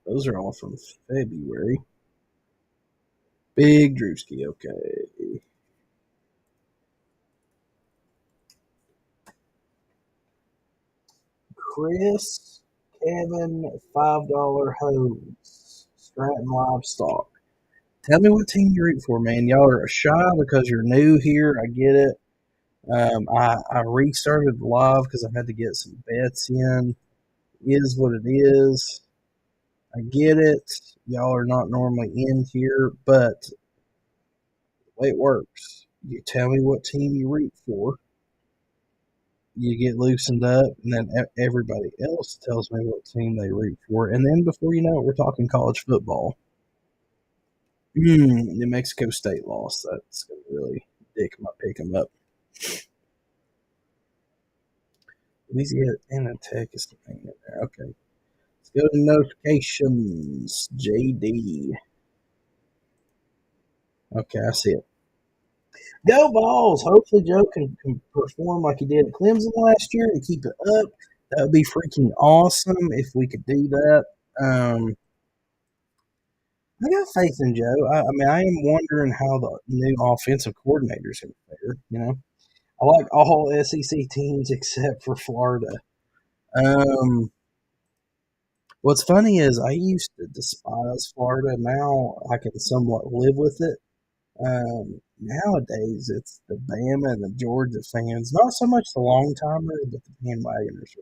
[SPEAKER 1] Those are all from February. Big Drewski, okay. Chris, Kevin, $5 hose, Stratton Livestock. Tell me what team you root for, man. Y'all are shy because you're new here. I get it. I restarted live because I had to get some bets in. Is what it is. I get it. Y'all are not normally in here, but the way it works, you tell me what team you root for. You get loosened up, and then everybody else tells me what team they root for. And then before you know it, we're talking college football. New Mexico State lost. That's going to really dick my pick 'em up. Louisiana Tech is the thing in there. Okay. Let's go to notifications. JD. Okay, I see it. Go Balls! Hopefully Joe can perform like he did at Clemson last year and keep it up. That would be freaking awesome if we could do that. I got faith in Joe. I mean, I am wondering how the new offensive coordinator is going to fare. I like all SEC teams except for Florida. What's funny is I used to despise Florida. Now I can somewhat live with it. Nowadays, it's the Bama and the Georgia fans. Not so much the long timers, but the bandwagoners.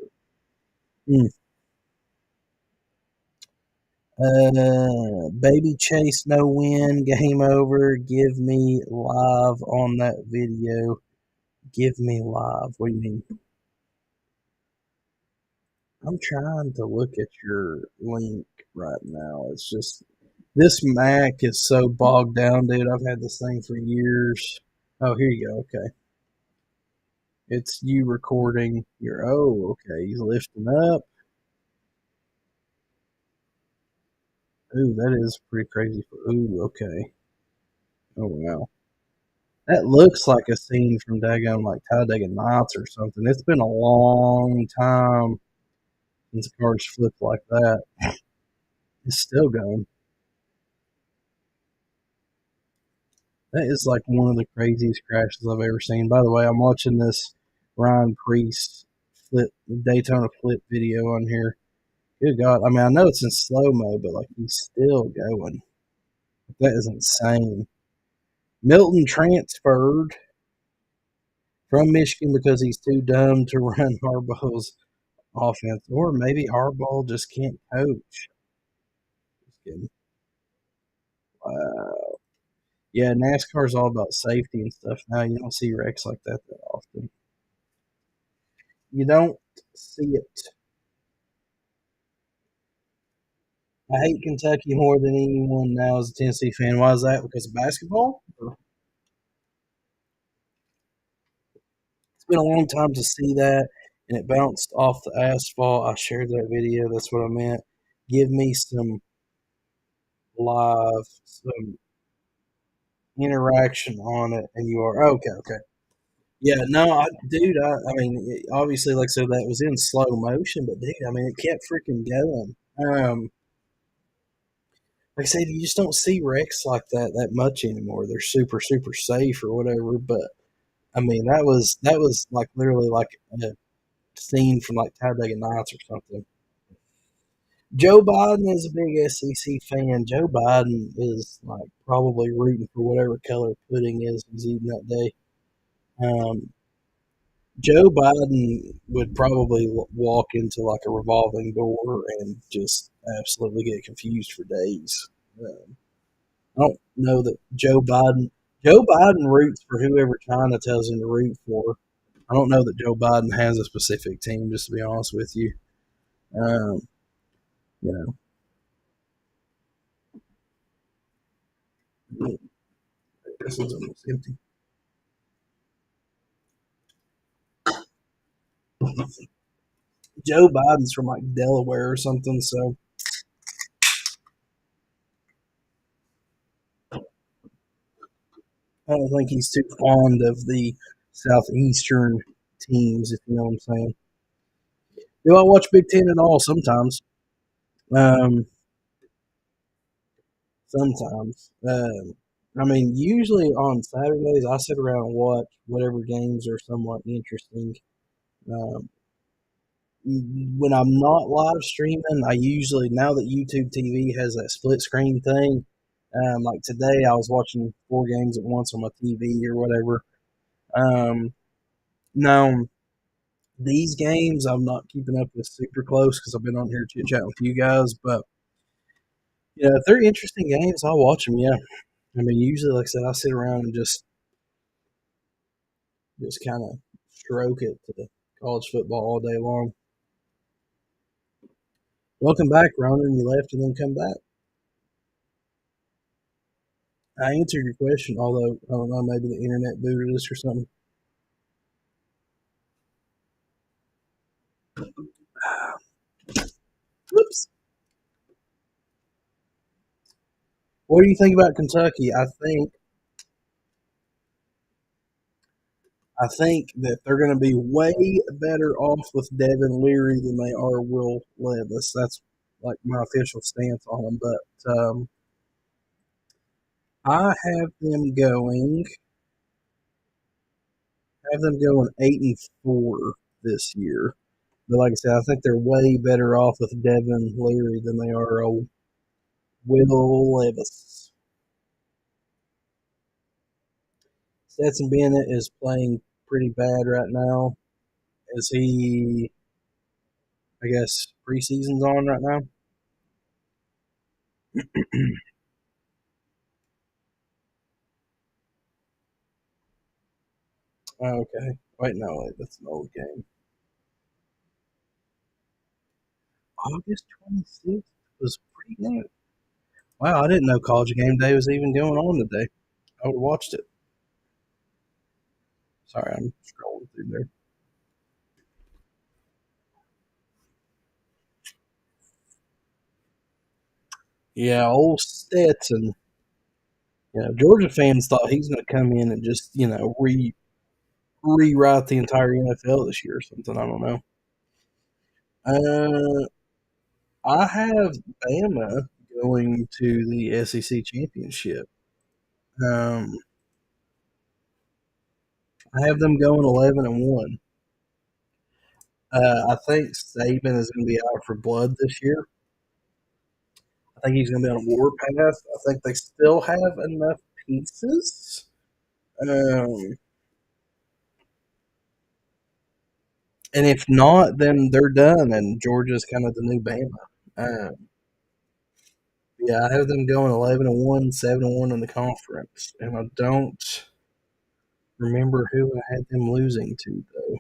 [SPEAKER 1] Baby Chase, no win, game over. Give me live on that video. Give me live. What do you mean? I'm trying to look at your link right now. It's just this Mac is so bogged down, dude. I've had this thing for years. Oh, here you go. Okay. It's you recording your. Oh, okay. You lifting up. Ooh, that is pretty crazy. Ooh, okay. Oh, wow. That looks like a scene from Dagon, like Talladega Nights or something. It's been a long time since cars flipped like that. It's still going. That is like one of the craziest crashes I've ever seen. By the way, I'm watching this Ryan Priest flip Daytona flip video on here. Good God. I mean, I know it's in slow mo, but like he's still going. That is insane. Milton transferred from Michigan because he's too dumb to run Harbaugh's offense. Or maybe Harbaugh just can't coach. Just kidding. Yeah, NASCAR's all about safety and stuff now. You don't see wrecks like that often. You don't see it. I hate Kentucky more than anyone now as a Tennessee fan. Why is that? Because of basketball? It's been a long time to see that, and it bounced off the asphalt. I shared that video. That's what I meant. Give me some live, some interaction on it, and you are okay. Okay. Yeah, no, dude. I mean, obviously, like I said, that was in slow motion, but dude, I mean, it kept freaking going. Like I said, you just don't see wrecks like that much anymore. They're super, super safe or whatever. But I mean, that was like literally like a scene from like Talladega Nights or something. Joe Biden is a big SEC fan. Joe Biden is like probably rooting for whatever color pudding is he's eating that day. Um, Joe Biden would probably walk into like a revolving door and just absolutely get confused for days. I don't know that Joe Biden roots for whoever China tells him to root for. I don't know that Joe Biden has a specific team. Just to be honest with you, um, you know, this is almost empty. Joe Biden's from like Delaware or something, so I don't think he's too fond of the southeastern teams. If you know what I'm saying. Do I watch Big Ten at all? Sometimes. Um, sometimes. I mean, usually on Saturdays, I sit around and watch whatever games are somewhat interesting. Um, when I'm not live streaming, I usually, now that YouTube TV has that split screen thing, like today, I was watching 4 games at once on my TV or whatever. Um, now, these games I'm not keeping up with super close because I've been on here chit chatting with you guys, but if they're interesting games, I'll watch them. Yeah, I mean, usually, like I said, I sit around and just kind of stroke it to college football all day long. Welcome back, Ronan. You left and then come back. I answered your question, although I don't know, maybe the internet booted us or something. Whoops. What do you think about Kentucky? I think that they're going to be way better off with Devin Leary than they are Will Levis. That's like my official stance on them. But I have them going 8-4 this year. But like I said, I think they're way better off with Devin Leary than they are old Will Levis. Stetson Bennett is playing pretty bad right now. Is he? I guess preseason's on right now. Oh, okay. Wait, no, wait, that's an old game. August 26th was pretty good. Wow, I didn't know College Game Day was even going on today. I would have watched it. Sorry, I'm scrolling through there. Yeah, old Stetson. Georgia fans thought he's going to come in and just rewrite the entire NFL this year or something. I don't know. Uh, I have Bama going to the SEC championship. Um, I have them going 11-1. I think Saban is going to be out for blood this year. I think he's going to be on a warpath. I think they still have enough pieces. Um, and if not, then they're done, and Georgia's kind of the new Bama. Yeah, I have them going 11-1, 7-1 in the conference, and I don't remember who I had them losing to though,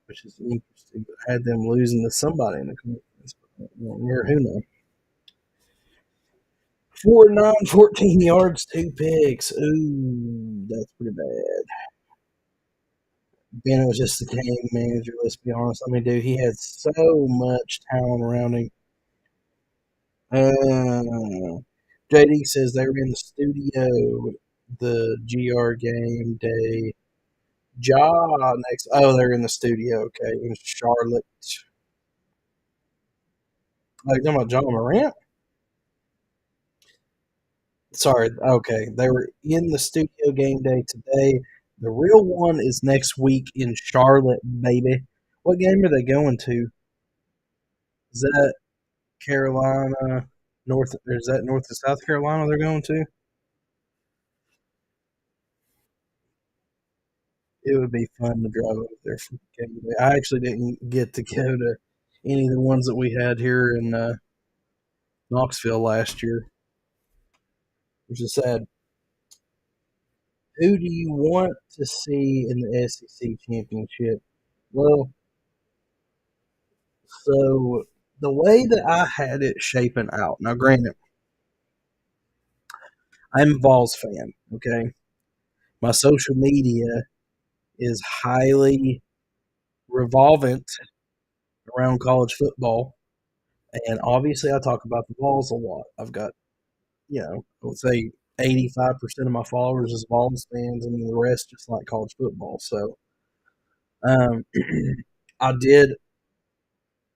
[SPEAKER 1] which is interesting. But I had them losing to somebody in the conference. But I don't remember who now. 4-9, 14 yards, 2 picks. Ooh, that's pretty bad. Ben was just the game manager. Let's be honest. I mean, dude, he had so much talent around him. JD says they were in the studio the GR game day. Next. Oh, they're in the studio. Okay, in Charlotte. Oh, you talking about John Morant? Sorry. Okay, they were in the studio game day today. The real one is next week in Charlotte, baby. What game are they going to? Is that Carolina, North? Or is that North and South Carolina they're going to? It would be fun to drive over there for game day. I actually didn't get to go to any of the ones that we had here in Knoxville last year, which is sad. Who do you want to see in the SEC championship? Well, so the way that I had it shaping out. Now, granted, I'm a Vols fan. Okay, my social media is highly revolvent around college football, and obviously, I talk about the Vols a lot. I've got, I would say 85% of my followers is Vols fans, and the rest just like college football. So, um, I did.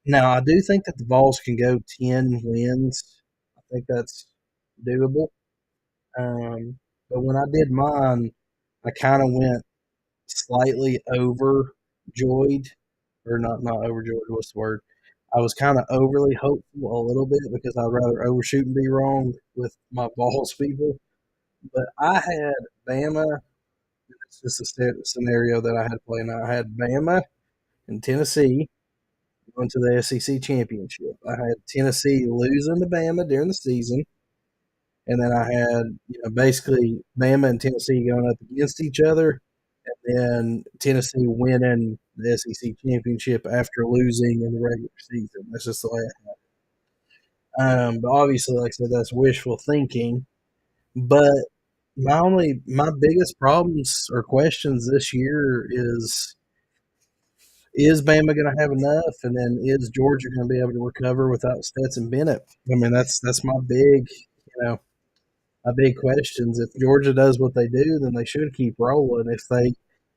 [SPEAKER 1] Now, I do think that the Vols can go 10 wins. I think that's doable. But when I did mine, I kind of went slightly overjoyed, or not overjoyed. What's the word? I was kind of overly hopeful a little bit because I'd rather overshoot and be wrong with my Vols people. But I had Bama. It's just a scenario that I had playing out. I had Bama and Tennessee going to the SEC championship. I had Tennessee losing to Bama during the season, and then I had basically Bama and Tennessee going up against each other, and then Tennessee winning the SEC championship after losing in the regular season. That's just the way it happened. But obviously, like I said, that's wishful thinking. But my biggest problems or questions this year is Bama going to have enough, and then is Georgia going to be able to recover without Stetson Bennett? I mean, that's my my big questions. If Georgia does what they do, then they should keep rolling.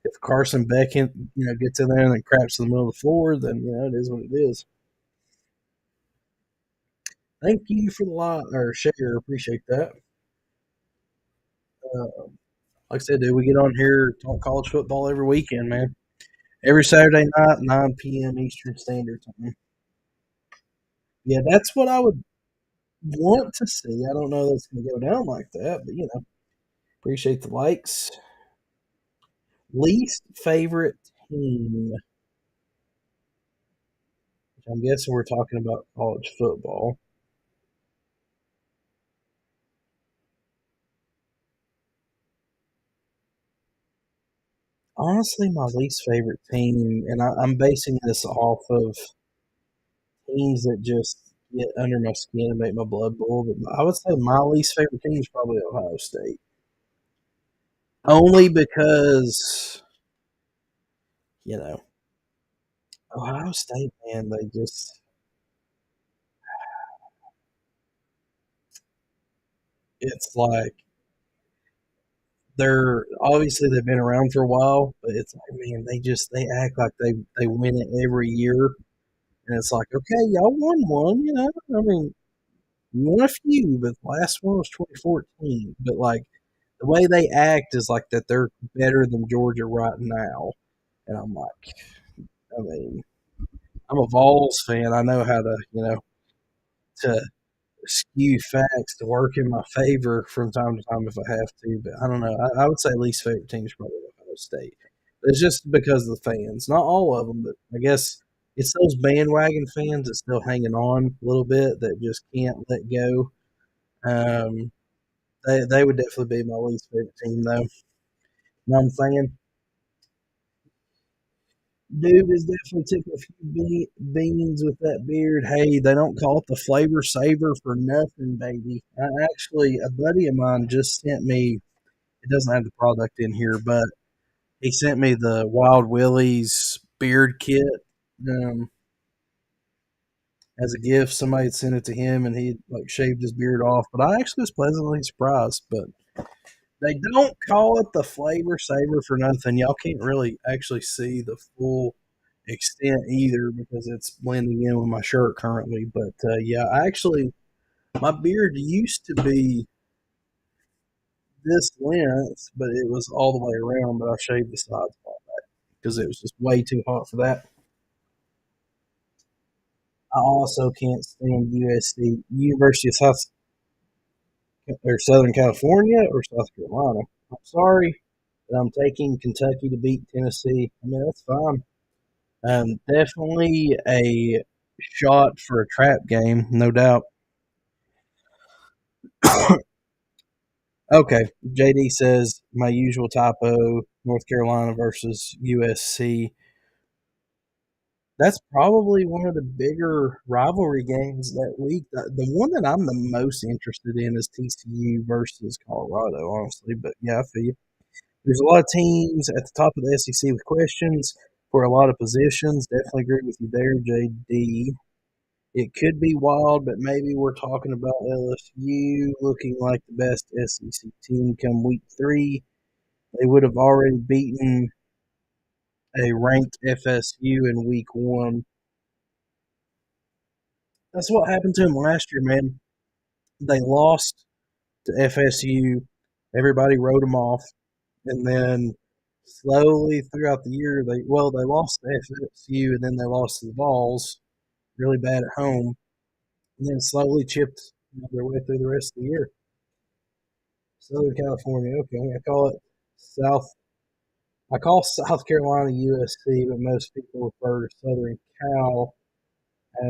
[SPEAKER 1] If Carson Beck gets in there and then craps in the middle of the floor, then it is what it is. Thank you for the lot or share. Appreciate that. Uh, like I said, dude, we get on here talk college football every weekend, man. Every Saturday night, 9 p.m. Eastern Standard Time. Yeah, that's what I would want to see. I don't know that's going to go down like that, but appreciate the likes. Least favorite team, which I'm guessing we're talking about college football. Honestly, my least favorite team, and I'm basing this off of teams that just get under my skin and make my blood boil. But I would say my least favorite team is probably Ohio State, only because you know Ohio State, man, they just it's like they're obviously they've been around for a while, but it's like man, they act like they win it every year, and it's like okay, y'all won one, I mean, you won a few, but the last one was 2014. But like the way they act is like that they're better than Georgia right now, and I'm like, I mean, I'm a Vols fan. I know how to to skew facts to work in my favor from time to time if I have to. But I don't know. I would say least favorite team is probably Ohio State. It's just because of the fans, not all of them, but I guess it's those bandwagon fans that's still hanging on a little bit that just can't let go. Um, they would definitely be my least favorite team, though. You know what I'm saying? Dude is definitely taking a few beans with that beard. Hey, they don't call it the flavor saver for nothing, baby. Actually, a buddy of mine just sent me. It doesn't have the product in here, but he sent me the Wild Willie's beard kit um, as a gift. Somebody had sent it to him, and he like shaved his beard off. But I actually was pleasantly surprised. But they don't call it the flavor saver for nothing. Y'all can't really actually see the full extent either because it's blending in with my shirt currently. But yeah, my beard used to be this length, but it was all the way around. But I shaved the sides off because it was just way too hot for that. I also can't stand USC, University of South or Southern California or South Carolina. I'm sorry, but I'm taking Kentucky to beat Tennessee. I mean that's fine. Definitely a shot for a trap game, no doubt. Okay, JD says my usual typo: North Carolina versus USC. That's probably one of the bigger rivalry games that week. The one that I'm the most interested in is TCU versus Colorado, honestly. But yeah, I feel you. There's a lot of teams at the top of the SEC with questions for a lot of positions. Definitely agree with you there, JD. It could be wild, but maybe we're talking about LSU looking like the best SEC team come week 3. They would have already beaten a ranked FSU in week 1. That's what happened to them last year, man. They lost to FSU. Everybody wrote them off, and then slowly throughout the year, they lost to FSU, and then they lost to the Vols really bad at home, and then slowly chipped their way through the rest of the year. Southern California, okay. South. I call South Carolina USC, but most people refer to Southern Cal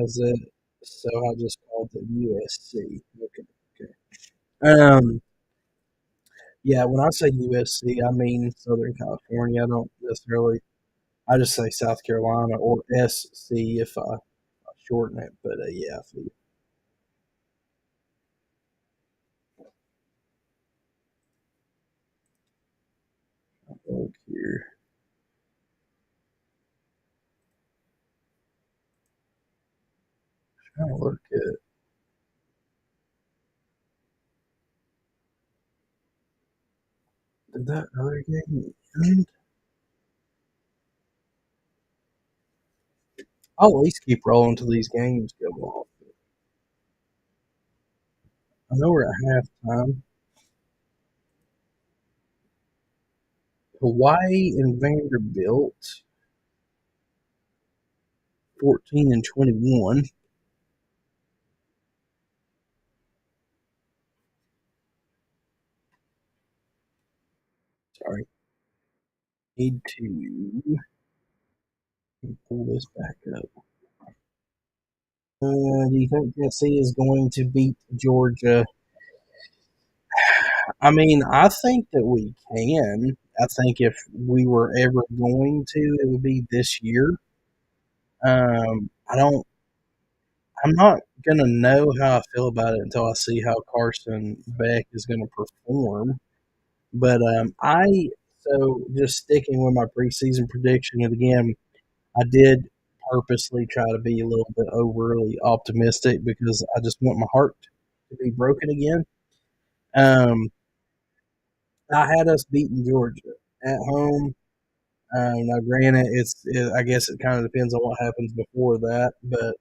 [SPEAKER 1] as it, so I just called it USC. Okay, okay. Yeah, when I say USC, I mean Southern California. I don't necessarily. I just say South Carolina or SC if I shorten it. But yeah, I feel look here. Trying to look at did that other game end? I'll at least keep rolling till these games go off. I know we're at halftime. Hawaii and Vanderbilt, 14-21. Sorry, need to pull this back up. Do you think Tennessee is going to beat Georgia? I mean, I think that we can. I think if we were ever going to, it would be this year. I don't. I'm not gonna know how I feel about it until I see how Carson Beck is gonna perform. But I so just sticking with my preseason prediction, and again, I did purposely try to be a little bit overly optimistic because I just want my heart to be broken again. Um, I had us beating Georgia at home. Now, granted, I guess it kind of depends on what happens before that, but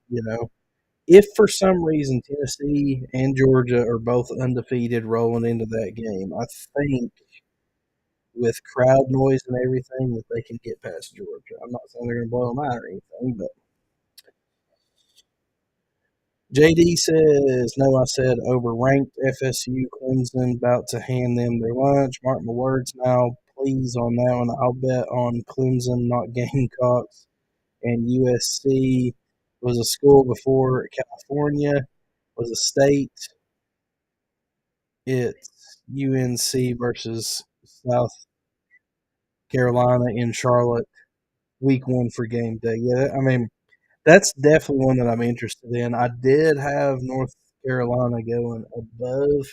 [SPEAKER 1] if for some reason Tennessee and Georgia are both undefeated rolling into that game, I think with crowd noise and everything that they can get past Georgia. I'm not saying they're going to blow them out or anything, but JD says, no, I said overranked FSU Clemson, about to hand them their lunch. Mark my words now, please, on that one. I'll bet on Clemson, not Gamecocks. And USC was a school before California, was a state. It's UNC versus South Carolina in Charlotte, week one for game day. Yeah, I mean, that's definitely one that I'm interested in. I did have North Carolina going above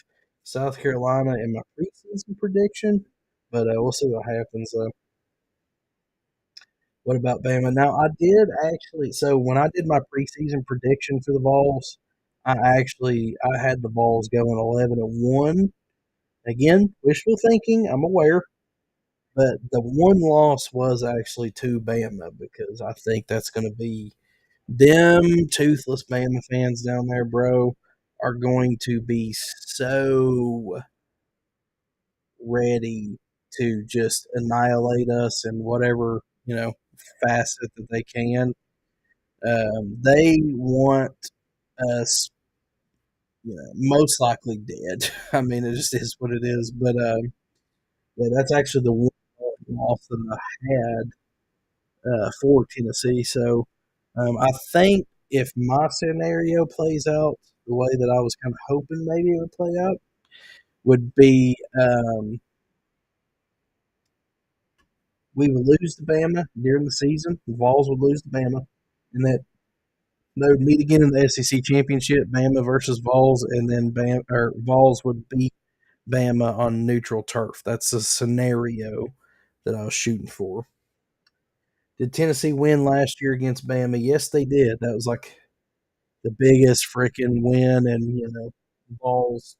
[SPEAKER 1] South Carolina in my preseason prediction, but we'll see what happens. What about Bama? Now, I did actually. So when I did my preseason prediction for the Vols, I had the Vols going 11-1. Again, wishful thinking. I'm aware, but the one loss was actually to Bama because I think that's going to be them toothless Bama fans down there, bro, are going to be so ready to just annihilate us in whatever facet that they can. They want us, most likely dead. I mean, it just is what it is. But yeah, that's actually the one loss that I had for Tennessee. So I think if my scenario plays out the way that I was kind of hoping maybe it would play out, would be we would lose to Bama during the season. The Vols would lose to Bama, and that they would meet again in the SEC championship, Bama versus Vols, and then Vols would beat Bama on neutral turf. That's the scenario that I was shooting for. Did Tennessee win last year against Bama? Yes, they did. That was like the biggest freaking win in Vols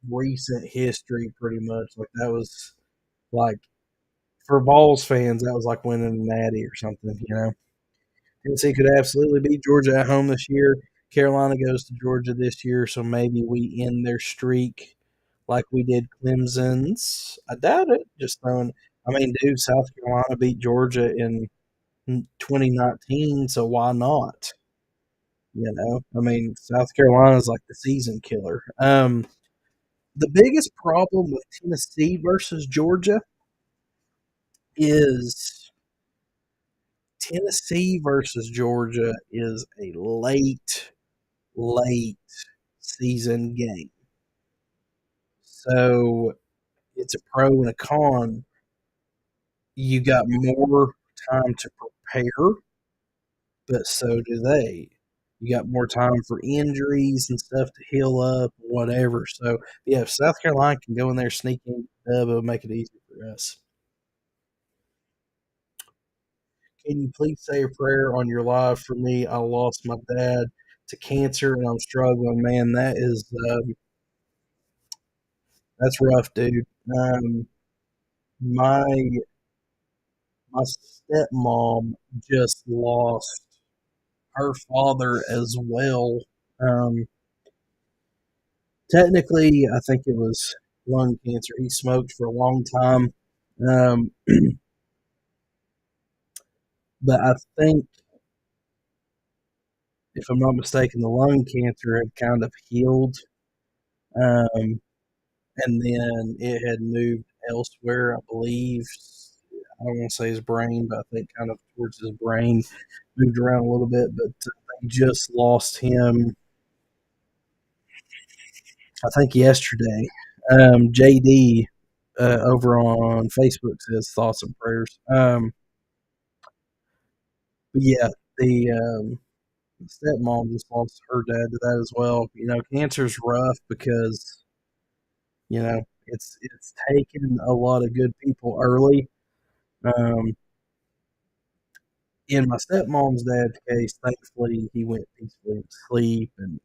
[SPEAKER 1] recent history, pretty much. Like that was like for Vols fans, that was like winning a natty or something. Tennessee could absolutely beat Georgia at home this year. Carolina goes to Georgia this year, so maybe we end their streak like we did Clemson's. I doubt it. Just throwing. I mean, dude, South Carolina beat Georgia in 2019, so why not? I mean, South Carolina is like the season killer. The biggest problem with Tennessee versus Georgia is Tennessee versus Georgia is a late season game. So it's a pro and a con. You got more time to prepare, but so do they. You got more time for injuries and stuff to heal up, whatever. So, yeah, if South Carolina can go in there sneaking dub, it'll make it easy for us. Can you please say a prayer on your live for me? I lost my dad to cancer and I'm struggling. Man, that's rough, dude. Um, my my stepmom just lost her father as well. Um, technically, I think it was lung cancer. He smoked for a long time, um, but I think, if I'm not mistaken, the lung cancer had kind of healed, um, and then it had moved elsewhere. I believe. I don't want to say his brain, but I think kind of towards his brain, moved around a little bit. But they just lost him, I think, yesterday. JD over on Facebook says thoughts and prayers. But yeah, the stepmom just lost her dad to that as well. Cancer's rough because it's taken a lot of good people early. Um, in my stepmom's dad's case, thankfully he went peacefully to sleep, and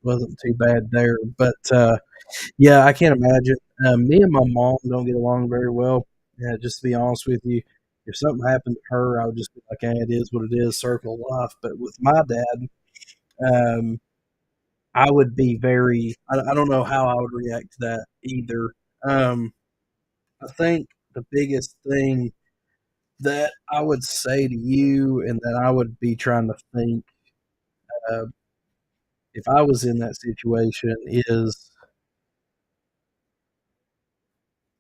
[SPEAKER 1] wasn't too bad there. But yeah, I can't imagine. Me and my mom don't get along very well. Yeah, just to be honest with you, if something happened to her, I would just be like, "Hey, it is what it is, circle of life." But with my dad, um, I would be very. I don't know how I would react to that either. Um, I think the biggest thing that I would say to you, and that I would be trying to think uh, if I was in that situation, is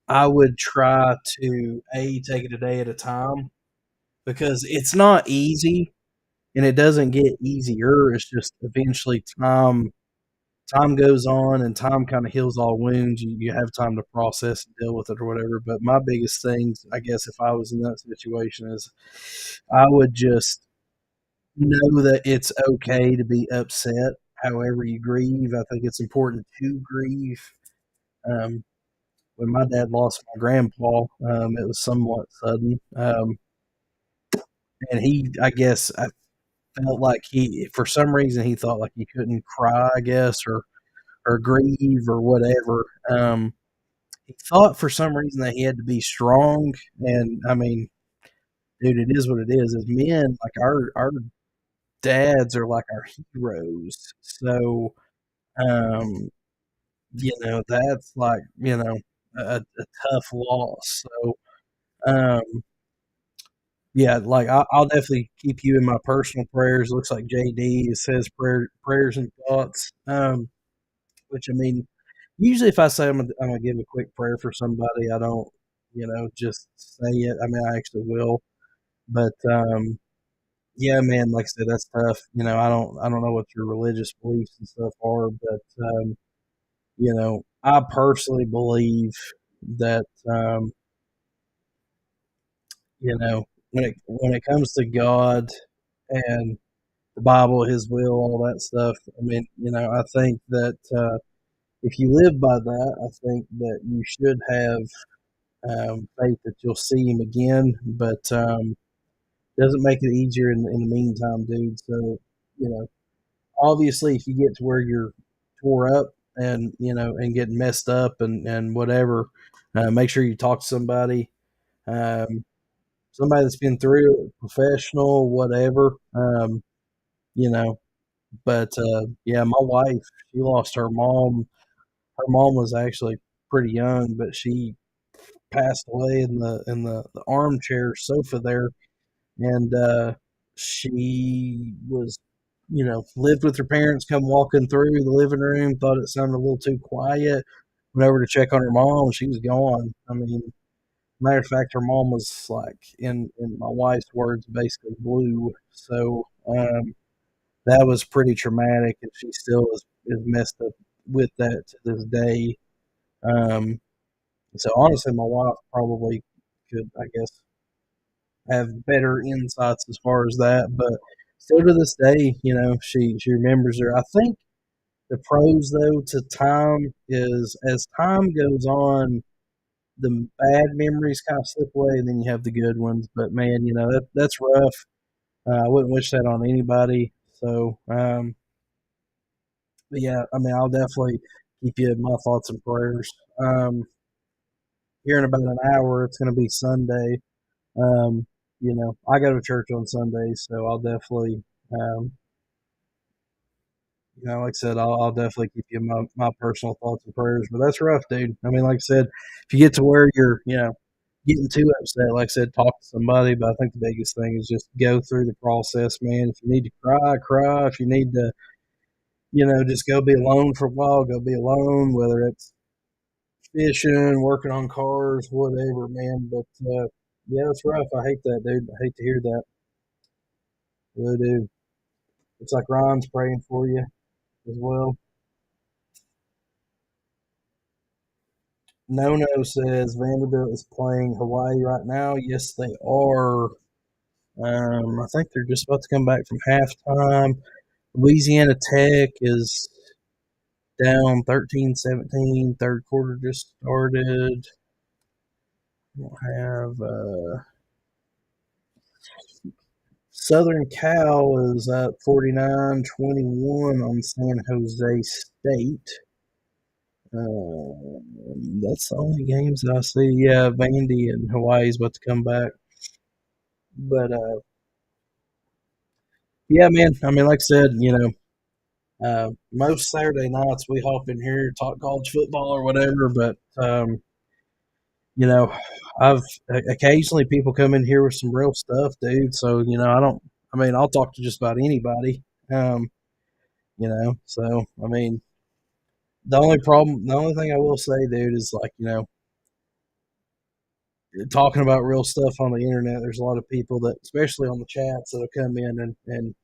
[SPEAKER 1] I would try to take it a day at a time because it's not easy and it doesn't get easier. It's just eventually time goes on and time kind of heals all wounds. You have time to process and deal with it or whatever. But my biggest things, I guess, if I was in that situation, is I would just know that it's okay to be upset. However, you grieve, I think it's important to grieve. Um, when my dad lost my grandpa, it was somewhat sudden, and I guess, I felt like for some reason, he thought like he couldn't cry, I guess, or grieve or whatever. He thought for some reason that he had to be strong, and I mean, dude, it is what it is. As men, like our dads are like our heroes. So, um, that's like a tough loss. So, um, yeah, like I'll definitely keep you in my personal prayers. Looks like JD says prayers and thoughts. Which I mean, usually if I say I'm gonna give a quick prayer for somebody, I don't, just say it. I mean, I actually will. But yeah, man, like I said, that's tough. I don't know what your religious beliefs and stuff are, but I personally believe that when it comes to God and the Bible, His will, all that stuff. I mean, I think that if you live by that, I think that you should have faith that you'll see Him again. But doesn't make it easier in the meantime, dude. So, you know, obviously, if you get to where you're tore up and and getting messed up and whatever, make sure you talk to somebody. Um, Somebody that's been through it, professional, whatever. You know, but yeah, my wife, she lost her mom. Her mom was actually pretty young, but she passed away in the armchair sofa there, and she was, lived with her parents. Come walking through the living room, thought it sounded a little too quiet. Went over to check on her mom. She was gone. I mean, matter of fact, her mom was like, in my wife's words, basically blue. So that was pretty traumatic, and she still is messed up with that to this day. Um, so honestly, my wife probably could, I guess, have better insights as far as that, but still to this day, she remembers her. I think the pros though to time is as time goes on, the bad memories kind of slip away, and then you have the good ones. But man, that's rough. I wouldn't wish that on anybody. So, but yeah, I mean, I'll definitely keep you in my thoughts and prayers. Um, Here in about an hour, it's going to be Sunday. Um, I go to church on Sundays, so I'll definitely, um, like I said, I'll definitely keep you in my personal thoughts and prayers. But that's rough, dude. I mean, like I said, if you get to where you're, getting too upset, like I said, talk to somebody. But I think the biggest thing is just go through the process, man. If you need to cry, cry. If you need to, just go be alone for a while, go be alone, whether it's fishing, working on cars, whatever, man. But yeah, it's rough. I hate that, dude. I hate to hear that. I really do. Looks like Ron's praying for you as well. No No says Vanderbilt is playing Hawaii right now. Yes, they are. I think they're just about to come back from halftime. Louisiana Tech is down 13-17. Third quarter just started. We'll have Southern Cal is up 49-21 on San Jose State. That's the only games I see. Yeah, Vandy and Hawaii's about to come back. But yeah, man. I mean, like I said, most Saturday nights we hop in here talk college football or whatever. But you know, I've occasionally people come in here with some real stuff, dude. So I don't. I mean, I'll talk to just about anybody. Um, so I mean, the only thing I will say, dude, is like talking about real stuff on the internet. There's a lot of people that, especially on the chats, that'll come in and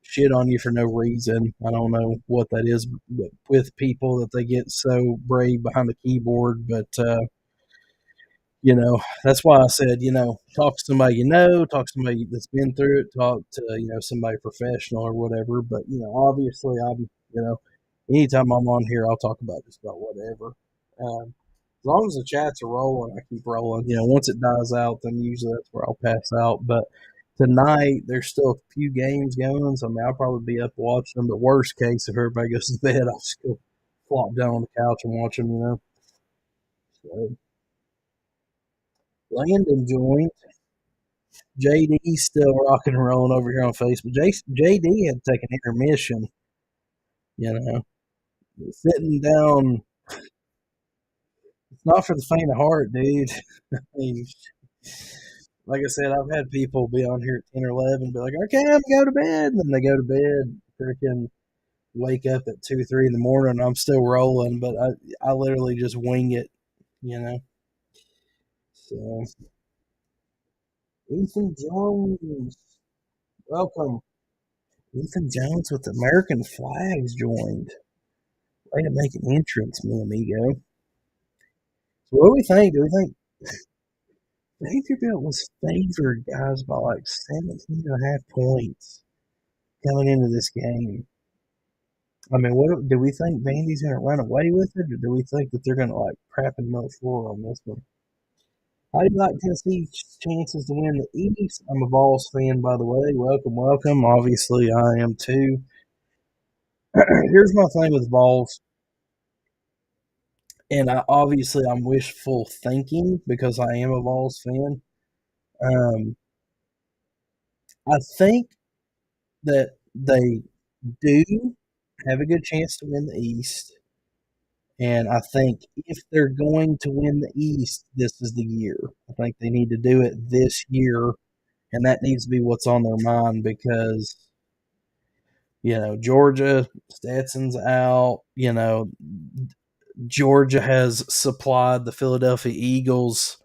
[SPEAKER 1] shit on you for no reason. I don't know what that is with people that they get so brave behind the keyboard, but that's why I said, talk to somebody talk to somebody that's been through it, talk to somebody professional or whatever. But obviously, anytime I'm on here, I'll talk about just about whatever. As long as the chats are rolling, I keep rolling. Once it dies out, then usually that's where I'll pass out. But tonight, there's still a few games going, so I mean, I'll probably be up watching them. But worst case, if everybody goes to bed, I'll just go flop down on the couch and watch them. So Landon joined. JD still rocking and rolling over here on Facebook. JD had to take an intermission. You know, sitting down. It's not for the faint of heart, dude. I mean, like I said, I've had people be on here at 10 or 11 be like, okay, I'm going to go to bed. And then they go to bed, freaking wake up at 2, 3 in the morning. I'm still rolling, but I literally just wing it, you know. So, Ethan Jones, welcome. Ethan Jones with American flags joined. Way to make an entrance, mi amigo. So what do we think? Do we think Vanderbilt was favored, guys, by like 17.5 points coming into this game? I mean, what do we think Vandy's going to run away with it, or do we think that they're going to like crap and mud floor on this one? How do you like Tennessee's chances to win the East? I'm a Vols fan, by the way. Welcome, welcome. Obviously, I am too. Here's my thing with Vols, and I'm wishful thinking because I am a Vols fan. Um, I think that they do have a good chance to win the East. And I think if they're going to win the East, this is the year. I think they need to do it this year, and that needs to be what's on their mind because, Georgia, Stetson's out. Georgia has supplied the Philadelphia Eagles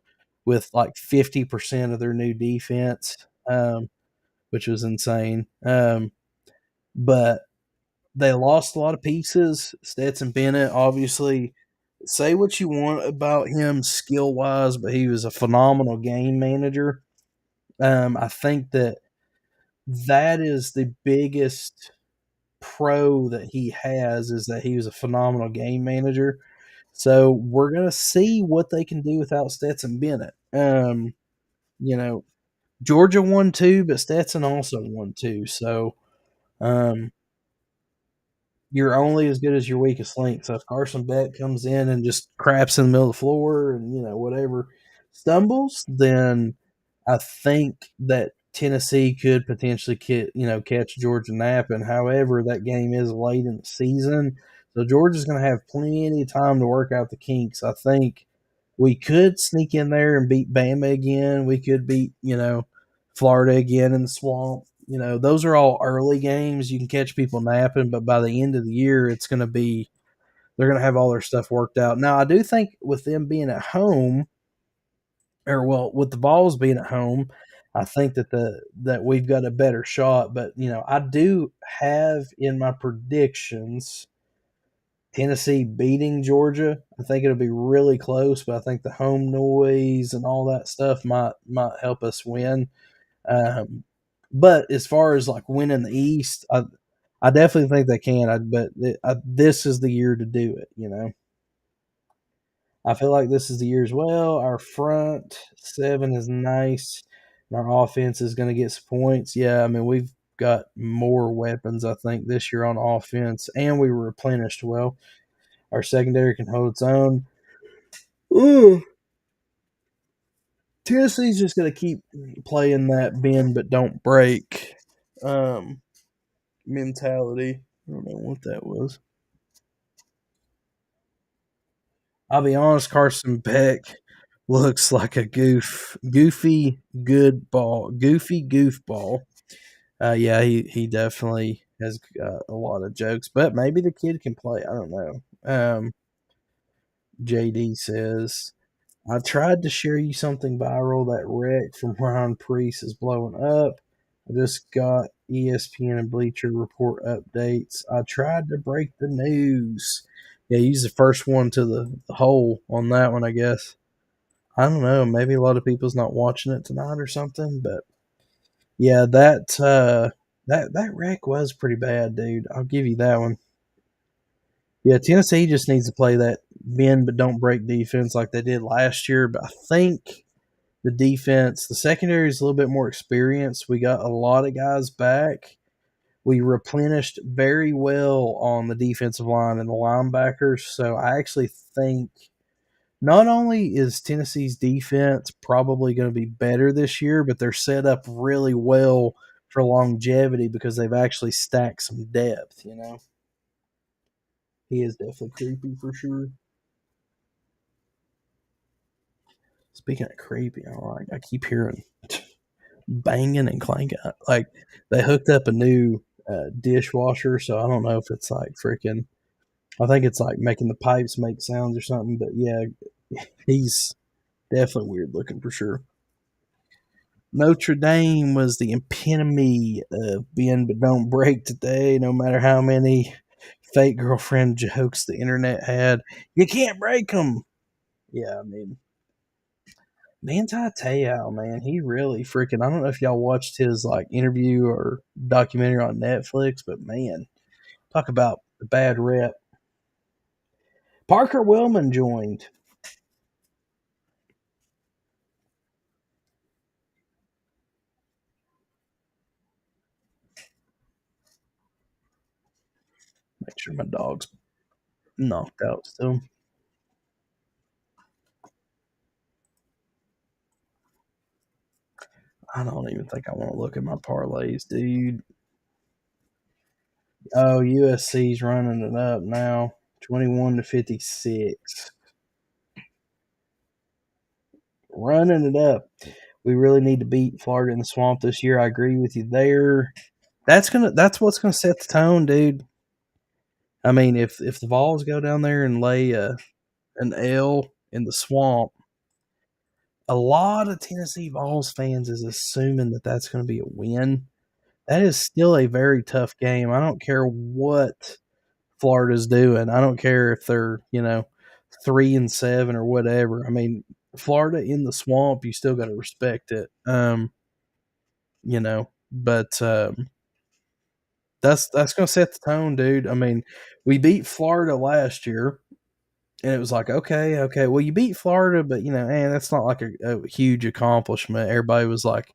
[SPEAKER 1] with like 50% of their new defense, which was insane. But they lost a lot of pieces. Stetson Bennett, obviously, say what you want about him skill wise, but he was a phenomenal game manager. I think that is the biggest pro that he has is that he was a phenomenal game manager. So we're gonna see what they can do without Stetson Bennett. You know, Georgia won too, but Stetson also won too. So um, you're only as good as your weakest link. So if Carson Beck comes in and just craps in the middle of the floor and whatever stumbles, then I think that Tennessee could potentially catch Georgia napping. However, that game is late in the season, so Georgia's going to have plenty of time to work out the kinks. I think we could sneak in there and beat Bama again. We could beat Florida again in the swamp. Those are all early games. You can catch people napping, but by the end of the year, it's going to be they're going to have all their stuff worked out. Now, I do think with them being at home, or well, with the Vols being at home, I think that we've got a better shot. But I do have in my predictions Tennessee beating Georgia. I think it'll be really close, but I think the home noise and all that stuff might help us win. Um, but as far as like winning the East, I definitely think they can. But this is the year to do it. You know, I feel like this is the year as well. Our front seven is nice, and our offense is going to get some points. Yeah, I mean we've got more weapons I think this year on offense, and we were replenished well. Our secondary can hold its own. Ooh, Tennessee's just going to keep playing that bend but don't break um, mentality. I don't know what that was. I'll be honest, Carson Beck looks like a goofy goofy goofball. Yeah, he definitely has got a lot of jokes, but maybe the kid can play. I don't know. JD says, I tried to share you something viral. That wreck from Ryan Priest is blowing up. I just got ESPN and Bleacher Report updates. I tried to break the news. Yeah, he's the first one to the hole on that one, I guess. I don't know. Maybe a lot of people's not watching it tonight or something, but yeah, that wreck was pretty bad, dude. I'll give you that one. Yeah, Tennessee just needs to play that bend but don't break defense like they did last year. But I think the defense, the secondary is a little bit more experienced. We got a lot of guys back. We replenished very well on the defensive line and the linebackers. So I actually think not only is Tennessee's defense probably going to be better this year, but they're set up really well for longevity because they've actually stacked some depth, you know? He is definitely creepy for sure. Speaking of creepy, I keep hearing banging and clanking. Like they hooked up a new dishwasher, so I don't know if it's like freaking. I think it's like making the pipes make sounds or something. But yeah, he's definitely weird looking for sure. Notre Dame was the epitome of bend but don't break today. No matter how many fake girlfriend jokes the internet had, you can't break them. Yeah, I mean, Manti Te'o, man, he really freaking. I don't know if y'all watched his like interview or documentary on Netflix, but man, talk about the bad rep. Parker Wellman joined. Make sure my dog's knocked out still. I don't even think I want to look at my parlays, dude. Oh, USC's running it up now, 21-56, running it up. We really need to beat Florida in the swamp this year. I agree with you there. That's what's gonna set the tone, dude. I mean, if the Vols go down there and lay an L in the swamp, a lot of Tennessee Vols fans is assuming that that's going to be a win. That is still a very tough game. I don't care what Florida's doing. I don't care if they're 3-7 or whatever. I mean, Florida in the swamp, you still got to respect it. But that's going to set the tone, dude. I mean, we beat Florida last year. And it was like, okay, okay. Well, you beat Florida, but man, that's not like a huge accomplishment. Everybody was like,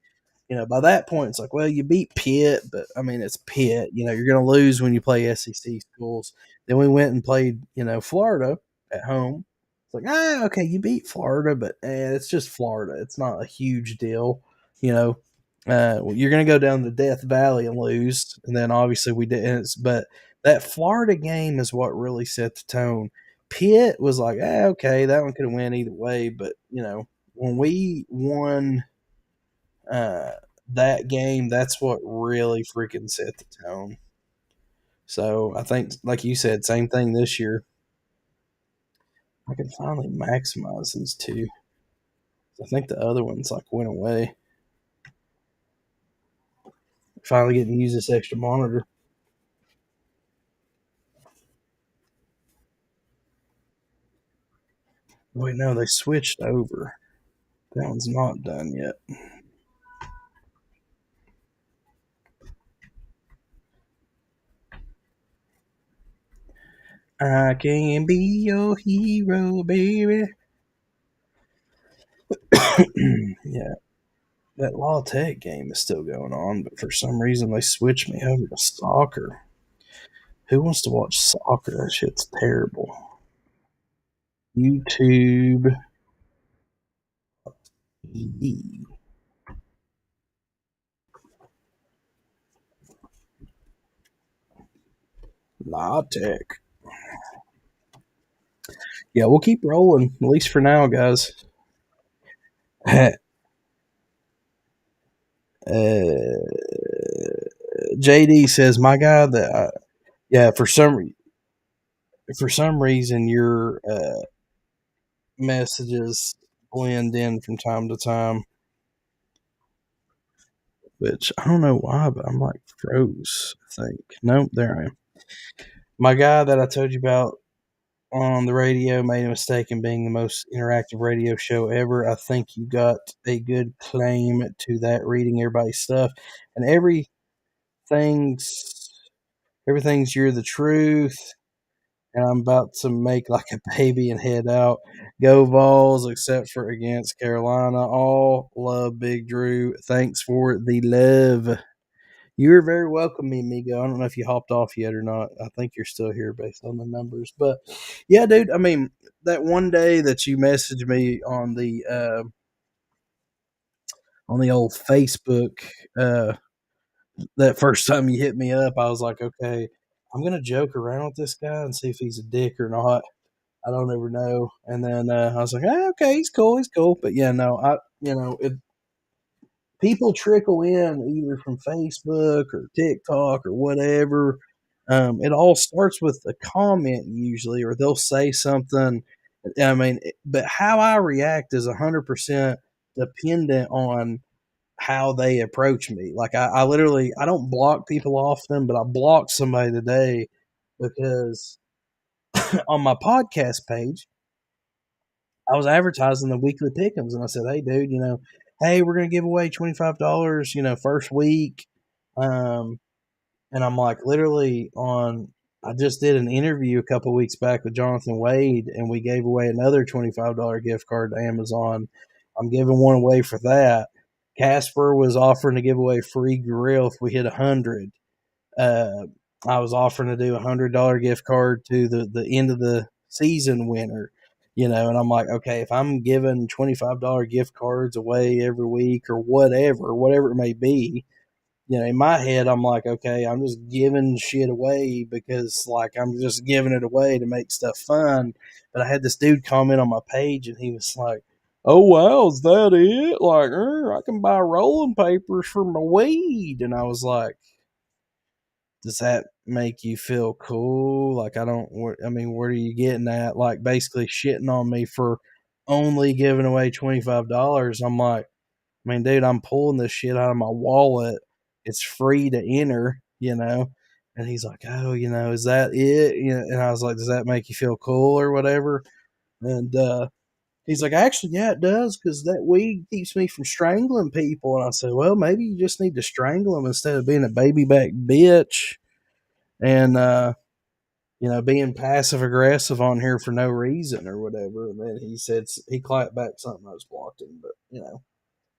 [SPEAKER 1] by that point, it's like, well, you beat Pitt, but I mean, it's Pitt. You're going to lose when you play SEC schools. Then we went and played, Florida at home. It's like, okay, you beat Florida, but it's just Florida. It's not a huge deal. You know, you're going to go down to Death Valley and lose, and then obviously we didn't. But that Florida game is what really set the tone. Pitt was like, okay, that one could have went either way, but when we won uh, that game, that's what really freaking set the tone. So I think, like you said, same thing this year. I can finally maximize these two. I think the other ones like went away. Finally getting to use this extra monitor. Wait, no, they switched over. That one's not done yet. I can be your hero, baby. Yeah, that Law Tech game is still going on, but for some reason they switched me over to soccer. Who wants to watch soccer? That shit's terrible. YouTube. Law Tech. Yeah, we'll keep rolling, at least for now, guys. JD says, "My guy, yeah, for some reason your messages blend in from time to time, which I don't know why, but I'm like froze. I think nope, there I am. My guy that I told you about on the radio made a mistake in being the most interactive radio show ever. I think you got a good claim to that, reading everybody's stuff, and everything's everything's you're the truth." And I'm about to make like a baby and head out. Go Vols, except for against Carolina. All love, Big Drew. Thanks for the love. You're very welcome, amigo. I don't know if you hopped off yet or not. I think you're still here based on the numbers. But yeah, dude, I mean, that one day that you messaged me on the old Facebook, uh, that first time you hit me up, I was like, okay, I'm gonna joke around with this guy and see if he's a dick or not. I don't ever know. And then I was like, okay, he's cool, he's cool. But yeah, no, people trickle in either from Facebook or TikTok or whatever. It all starts with a comment usually, or they'll say something. I mean, but how I react is 100% dependent on how they approach me. Like I literally, I don't block people often, but I blocked somebody today because on my podcast page, I was advertising the weekly pickums, and I said, "Hey, dude, hey, we're gonna give away $25, first week." Um, and I'm like, literally on. I just did an interview a couple weeks back with Jonathan Wade, and we gave away another $25 gift card to Amazon. I'm giving one away for that. Casper was offering to give away free grill if we hit 100. uh, I was offering to do $100 gift card to the end of the season winner, and I'm like, okay, if I'm giving $25 gift cards away every week or whatever it may be, in my head, I'm like, okay, I'm just giving shit away because like I'm just giving it away to make stuff fun. But I had this dude comment on my page and he was like, "Oh wow, is that it? Like, I can buy rolling papers for my weed." And I was like, does that make you feel cool? Like, I don't, I mean, what are you getting at? Like, basically shitting on me for only giving away $25. I'm like, I mean, dude, I'm pulling this shit out of my wallet. It's free to enter. And he's like, oh, is that it? And I was like, does that make you feel cool or whatever? And he's like, actually, yeah, it does because that weed keeps me from strangling people. And I said, well, maybe you just need to strangle them instead of being a baby back bitch and being passive aggressive on here for no reason or whatever. And then he said he clapped back something. I was blocked him,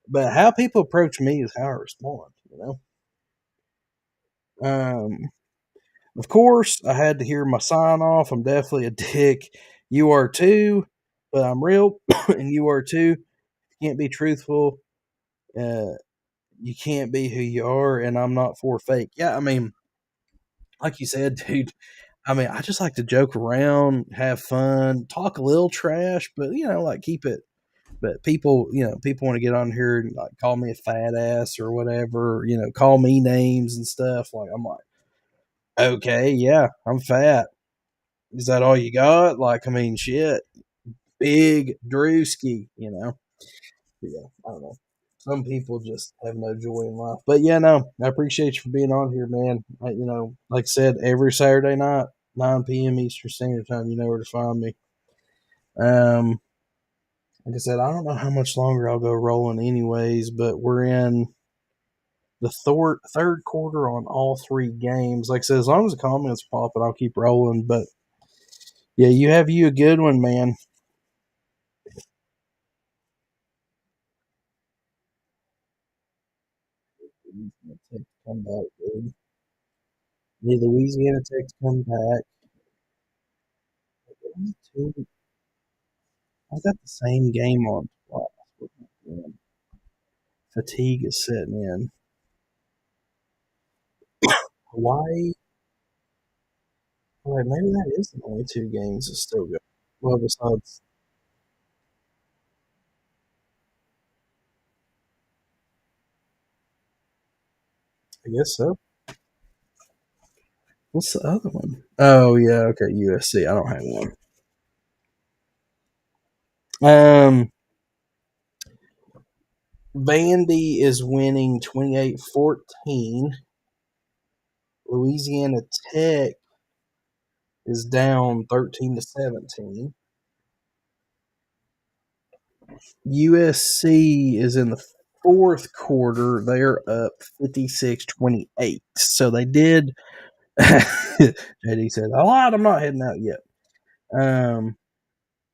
[SPEAKER 1] but how people approach me is how I respond. Um, of course, I had to hear my sign off. I'm definitely a dick. You are too, but I'm real, and you are too. You can't be truthful. Uh, you can't be who you are, and I'm not for fake. Yeah, I mean, like you said, dude, I mean, I just like to joke around, have fun, talk a little trash, but like keep it. But people want to get on here and like call me a fat ass or whatever, call me names and stuff. Like I'm like, okay, yeah, I'm fat. Is that all you got? Like, I mean, shit, big Drewski. Yeah, I don't know. Some people just have no joy in life. But yeah, no, I appreciate you for being on here, man. Like I said, every Saturday night, 9 p.m. Eastern Standard Time, you know where to find me. Um, like I said, I don't know how much longer I'll go rolling, anyways. But we're in the third quarter on all three games. Like I said, as long as the comments pop, I'll keep rolling. But Yeah, you have you a good one, man. Louisiana Tech to come back, dude. Need Louisiana Tech to come back. Me too. I got the same game on twice. Fatigue is setting in. Hawaii. All right, maybe that is the only two games that still go. Well, besides, I guess so. What's the other one? Oh yeah, okay, USC. I don't have one. Um, Vandy is winning 28-14. Louisiana Tech is down 13-17. USC is in the fourth quarter. They're up 56-28. So they did. JD said, "A lot. I'm not heading out yet." Um,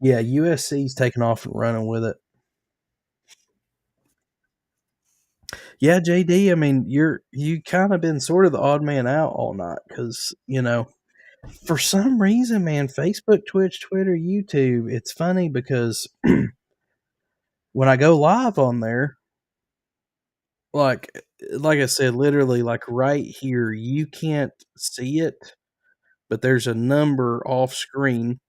[SPEAKER 1] yeah, USC's taking off and running with it. Yeah, JD. I mean, you kind of been sort of the odd man out all night because for some reason, man, Facebook, Twitch, Twitter, YouTube. It's funny because when I go live on there, like like I said, literally, like right here, you can't see it, but there's a number off screen,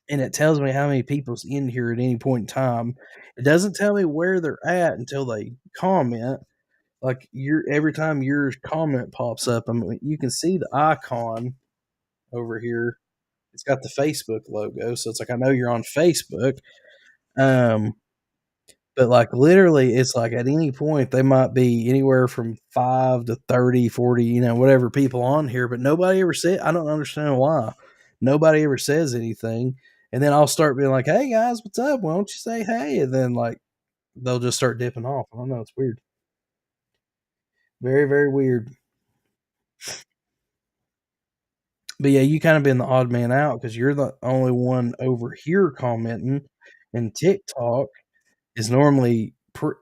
[SPEAKER 1] and it tells me how many people's in here at any point in time. It doesn't tell me where they're at until they comment. Like your every time your comment pops up, I mean, you can see the icon over here. It's got the Facebook logo, so it's like I know you're on Facebook. Um, but like literally, it's like at any point they might be anywhere from 5 to 30, 40, whatever people on here, but nobody ever said. I don't understand why nobody ever says anything. And then I'll start being like, "Hey guys, what's up? Why don't you say hey?" And then like they'll just start dipping off. I don't know. It's weird. Very, very weird. But yeah, you kind of been the odd man out because you're the only one over here commenting, and TikTok is normally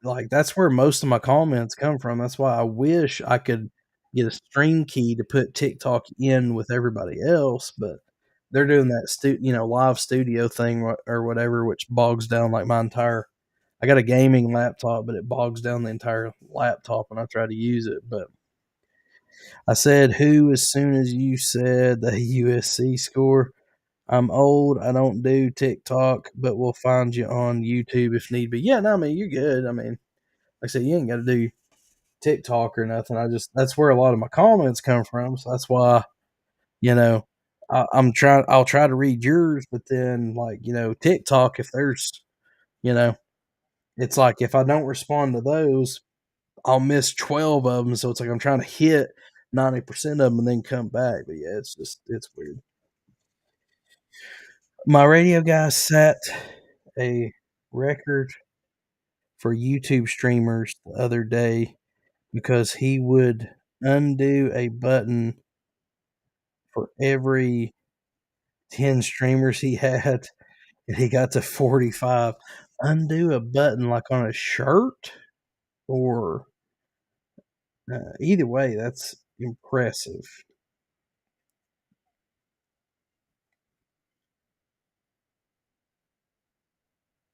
[SPEAKER 1] like that's where most of my comments come from. That's why I wish I could get a stream key to put TikTok in with everybody else, but they're doing that live studio thing or whatever, which bogs down like my entire. I got a gaming laptop, but it bogs down the entire laptop when I try to use it. But I said who as soon as you said the USC score. I'm old. I don't do TikTok, but we'll find you on YouTube if need be. Yeah, no, I mean you're good. I mean, like I said, you ain't got to do TikTok or nothing. I just that's where a lot of my comments come from. So that's why you know I'm trying. I'll try to read yours, but then like TikTok, if there's you know, it's like if I don't respond to those, I'll miss 12 of them. So it's like I'm trying to hit 90% of them and then come back. But yeah, it's weird. My radio guy set a record for YouTube streamers the other day because he would undo a button for every 10 streamers he had, and he got to 45. Undo a button like on a shirt or either way, that's impressive.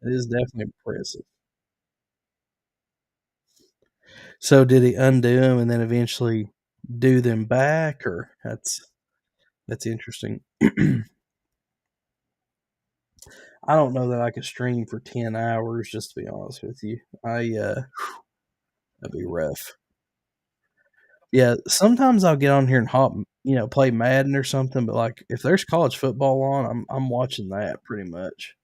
[SPEAKER 1] It is definitely impressive. So did he undo them and then eventually do them back, or that's interesting. I don't know that I could stream for 10 hours, just to be honest with you. That'd be rough. Yeah, sometimes I'll get on here and play Madden or something, but like if there's college football on, I'm watching that pretty much.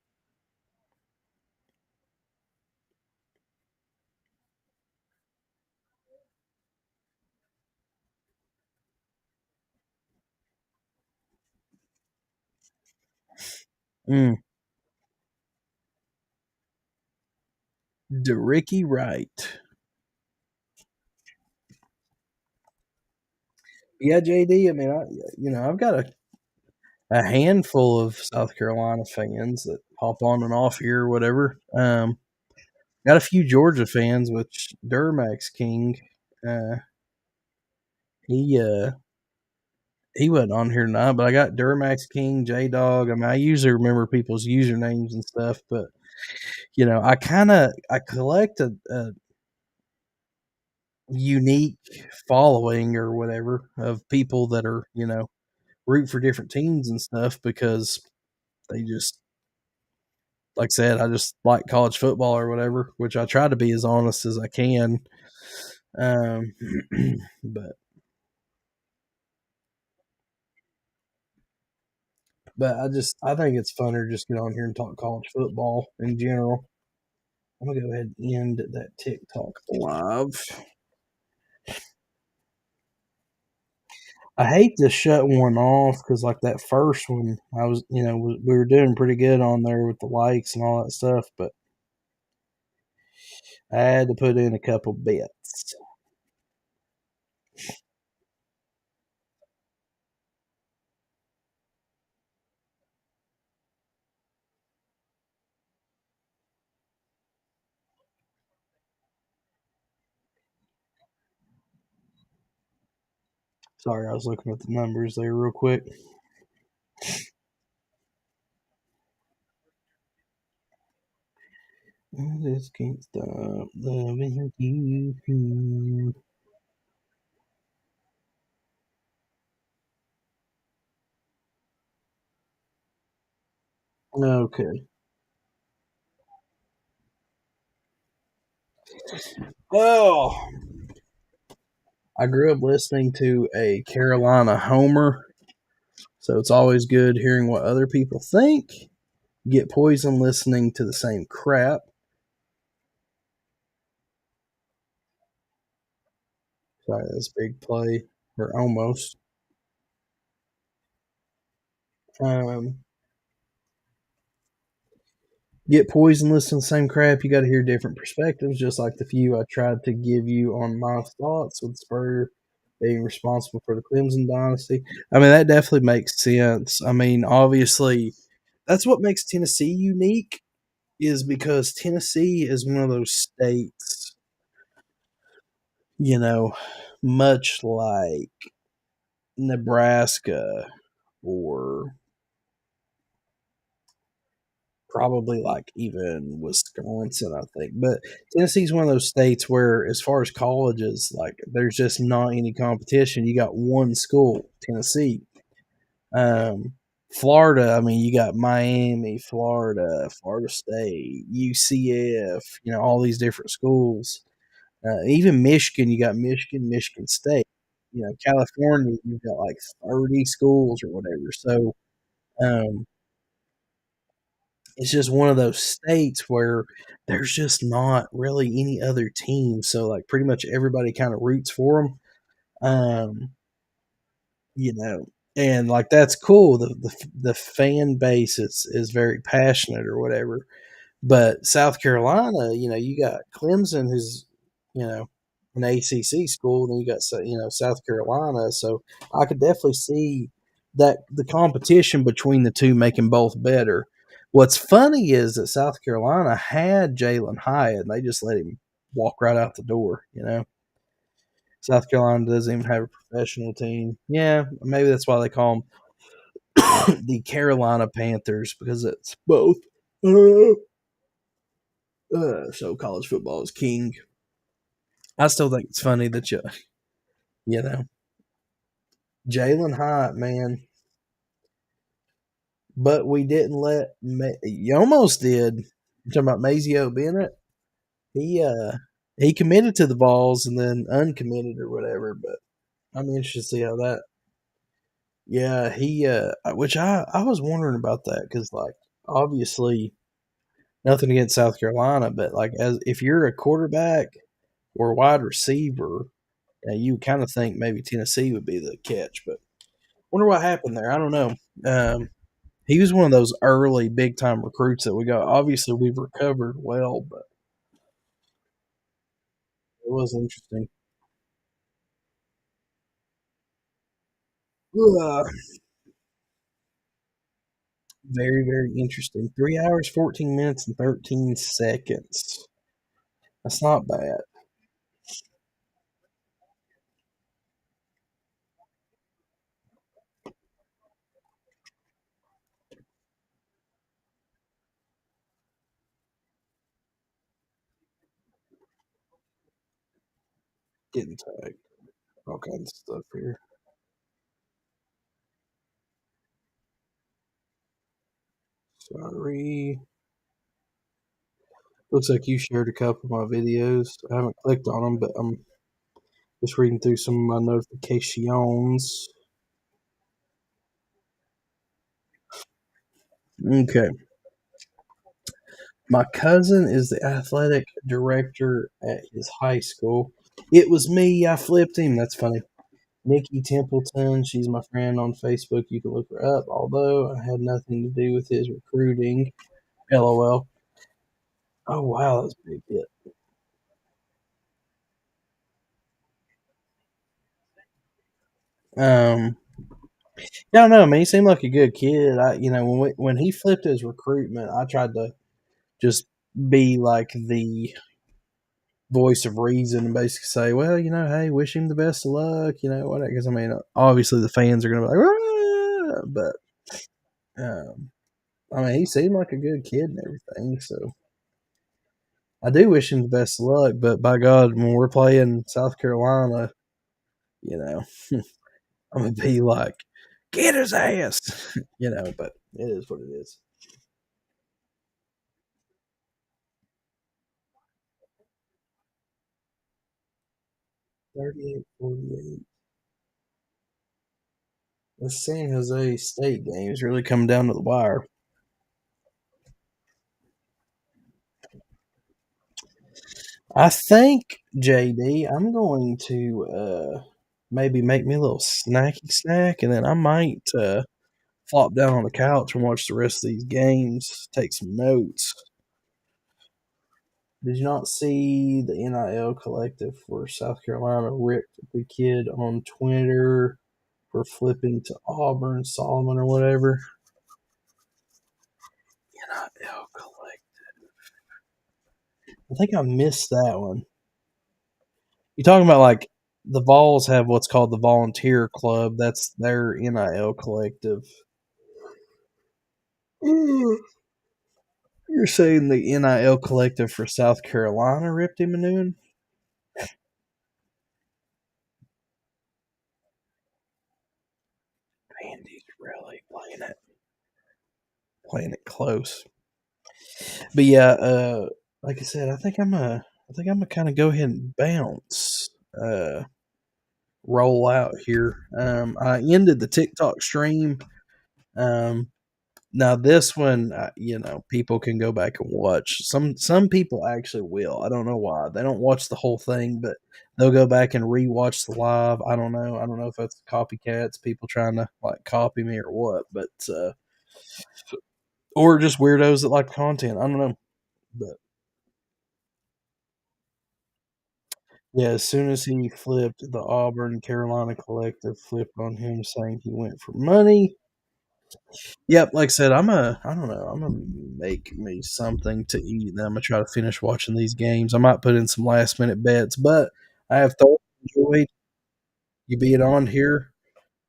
[SPEAKER 1] Mm. DeRicky Wright. Yeah, JD. I mean, I've got a handful of South Carolina fans that hop on and off here or whatever. Got a few Georgia fans, which Duramax King, uh, he he wasn't on here tonight, but I got Duramax King, J Dog. I mean, I usually remember people's usernames and stuff, but I collect a unique following or whatever of people that are root for different teams and stuff because they just like I said, I just like college football or whatever, which I try to be as honest as I can. Um, but I think it's funner just get on here and talk college football in general. I'm gonna go ahead and end that TikTok live. I hate to shut one off because like that first one, I was we were doing pretty good on there with the likes and all that stuff, but I had to put in a couple bits. Sorry, I was looking at the numbers there real quick. I just can't stop loving you. Okay. Well, I grew up listening to a Carolina homer, so it's always good hearing what other people think. Get poisoned listening to the same crap. Sorry, that's big play, or almost. Um, get poisoned listening to the same crap. You got to hear different perspectives, just like the few I tried to give you on my thoughts with Spurrier being responsible for the Clemson dynasty. I mean, that definitely makes sense. I mean, obviously, that's what makes Tennessee unique is because Tennessee is one of those states, you know, much like Nebraska or probably like even Wisconsin, I think. But Tennessee's one of those states where, as far as colleges, like there's just not any competition. You got one school, Tennessee. Um, Florida, I mean, you got Miami, Florida, Florida State, UCF, all these different schools. Even Michigan, you got Michigan, Michigan State. California, you've got like 30 schools or whatever. So um, it's just one of those states where there's just not really any other team. So like pretty much everybody kind of roots for them. Um, you know, and like that's cool. The fan base is very passionate or whatever. But South Carolina, you got Clemson, who's you know an ACC school, then you got South Carolina. So I could definitely see that the competition between the two making both better. What's funny is that South Carolina had Jalen Hyatt, and they just let him walk right out the door. South Carolina doesn't even have a professional team. Yeah, maybe that's why they call them the Carolina Panthers because it's both. So college football is king. I still think it's funny that you know, Jalen Hyatt, man. But we didn't let. You almost did. You're talking about Mazio Bennett. He he committed to the balls and then uncommitted or whatever. But I'm interested to see how that. Yeah, he which I was wondering about that because like obviously nothing against South Carolina, but like as if you're a quarterback or a wide receiver, you kind of think maybe Tennessee would be the catch, but wonder what happened there. I don't know. Um, he was one of those early big time recruits that we got. Obviously, we've recovered well, but it was interesting. Ugh. Very, very interesting. 3 hours, 14 minutes, and 13 seconds. That's not bad. Getting tagged. All kinds of stuff here. Sorry. Looks like you shared a couple of my videos. I haven't clicked on them, but I'm just reading through some of my notifications. Okay. My cousin is the athletic director at his high school. It was me. I flipped him. That's funny. Nikki Templeton. She's my friend on Facebook. You can look her up. Although I had nothing to do with his recruiting. LOL. Oh wow, that's a big hit. Um, I don't know, man. He seemed like a good kid. When he flipped his recruitment, I tried to just be like the voice of reason and basically say, well, hey, wish him the best of luck, what? Because I mean, obviously the fans are gonna be like, "Ah," but I mean, he seemed like a good kid and everything, so I do wish him the best of luck. But by God, when we're playing South Carolina, you know, I'm gonna be like, get his ass, But it is what it is. 38-48. The San Jose State game is really coming down to the wire. I think, JD, I'm going to maybe make me a little snacky snack, and then I might flop down on the couch and watch the rest of these games, take some notes. Did you not see the NIL collective for South Carolina ripped the kid on Twitter for flipping to Auburn, Solomon, or whatever? NIL collective. I think I missed that one. You talking about like the Vols have what's called the Volunteer Club? That's their NIL collective. You're saying the NIL collective for South Carolina ripped him a new one? Andy's really playing it close. But yeah, like I said, I think I'm gonna kind of go ahead and bounce, roll out here. I ended the TikTok stream. Um, Now this one, people can go back and watch. Some people actually will. I don't know why they don't watch the whole thing, but they'll go back and rewatch the live. I don't know. I don't know if that's copycats, people trying to like copy me or what, but or just weirdos that like content. I don't know, but yeah. As soon as he flipped, the Auburn Carolina collective flipped on him, saying he went for money. Yep, like I said, I don't know, I'm gonna make me something to eat, and then I'm gonna try to finish watching these games. I might put in some last minute bets, but I have thoroughly enjoyed you being on here.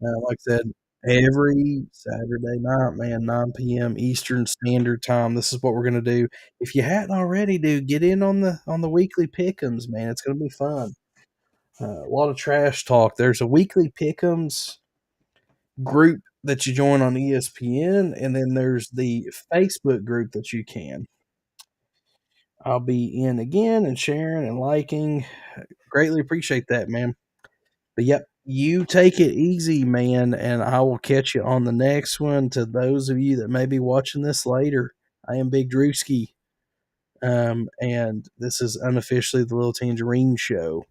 [SPEAKER 1] Like I said, every Saturday night, man, 9 p.m. Eastern Standard Time. This is what we're gonna do. If you hadn't already, dude, get in on the weekly pickums, man. It's gonna be fun. A lot of trash talk. There's a weekly pickums group that you join on ESPN, and then there's the Facebook group that you can. I'll be in again and sharing and liking. Greatly appreciate that, man. But yep, you take it easy, man, and I will catch you on the next one. To those of you that may be watching this later, I am Big Drewski, and this is unofficially the Little Tangerine Show.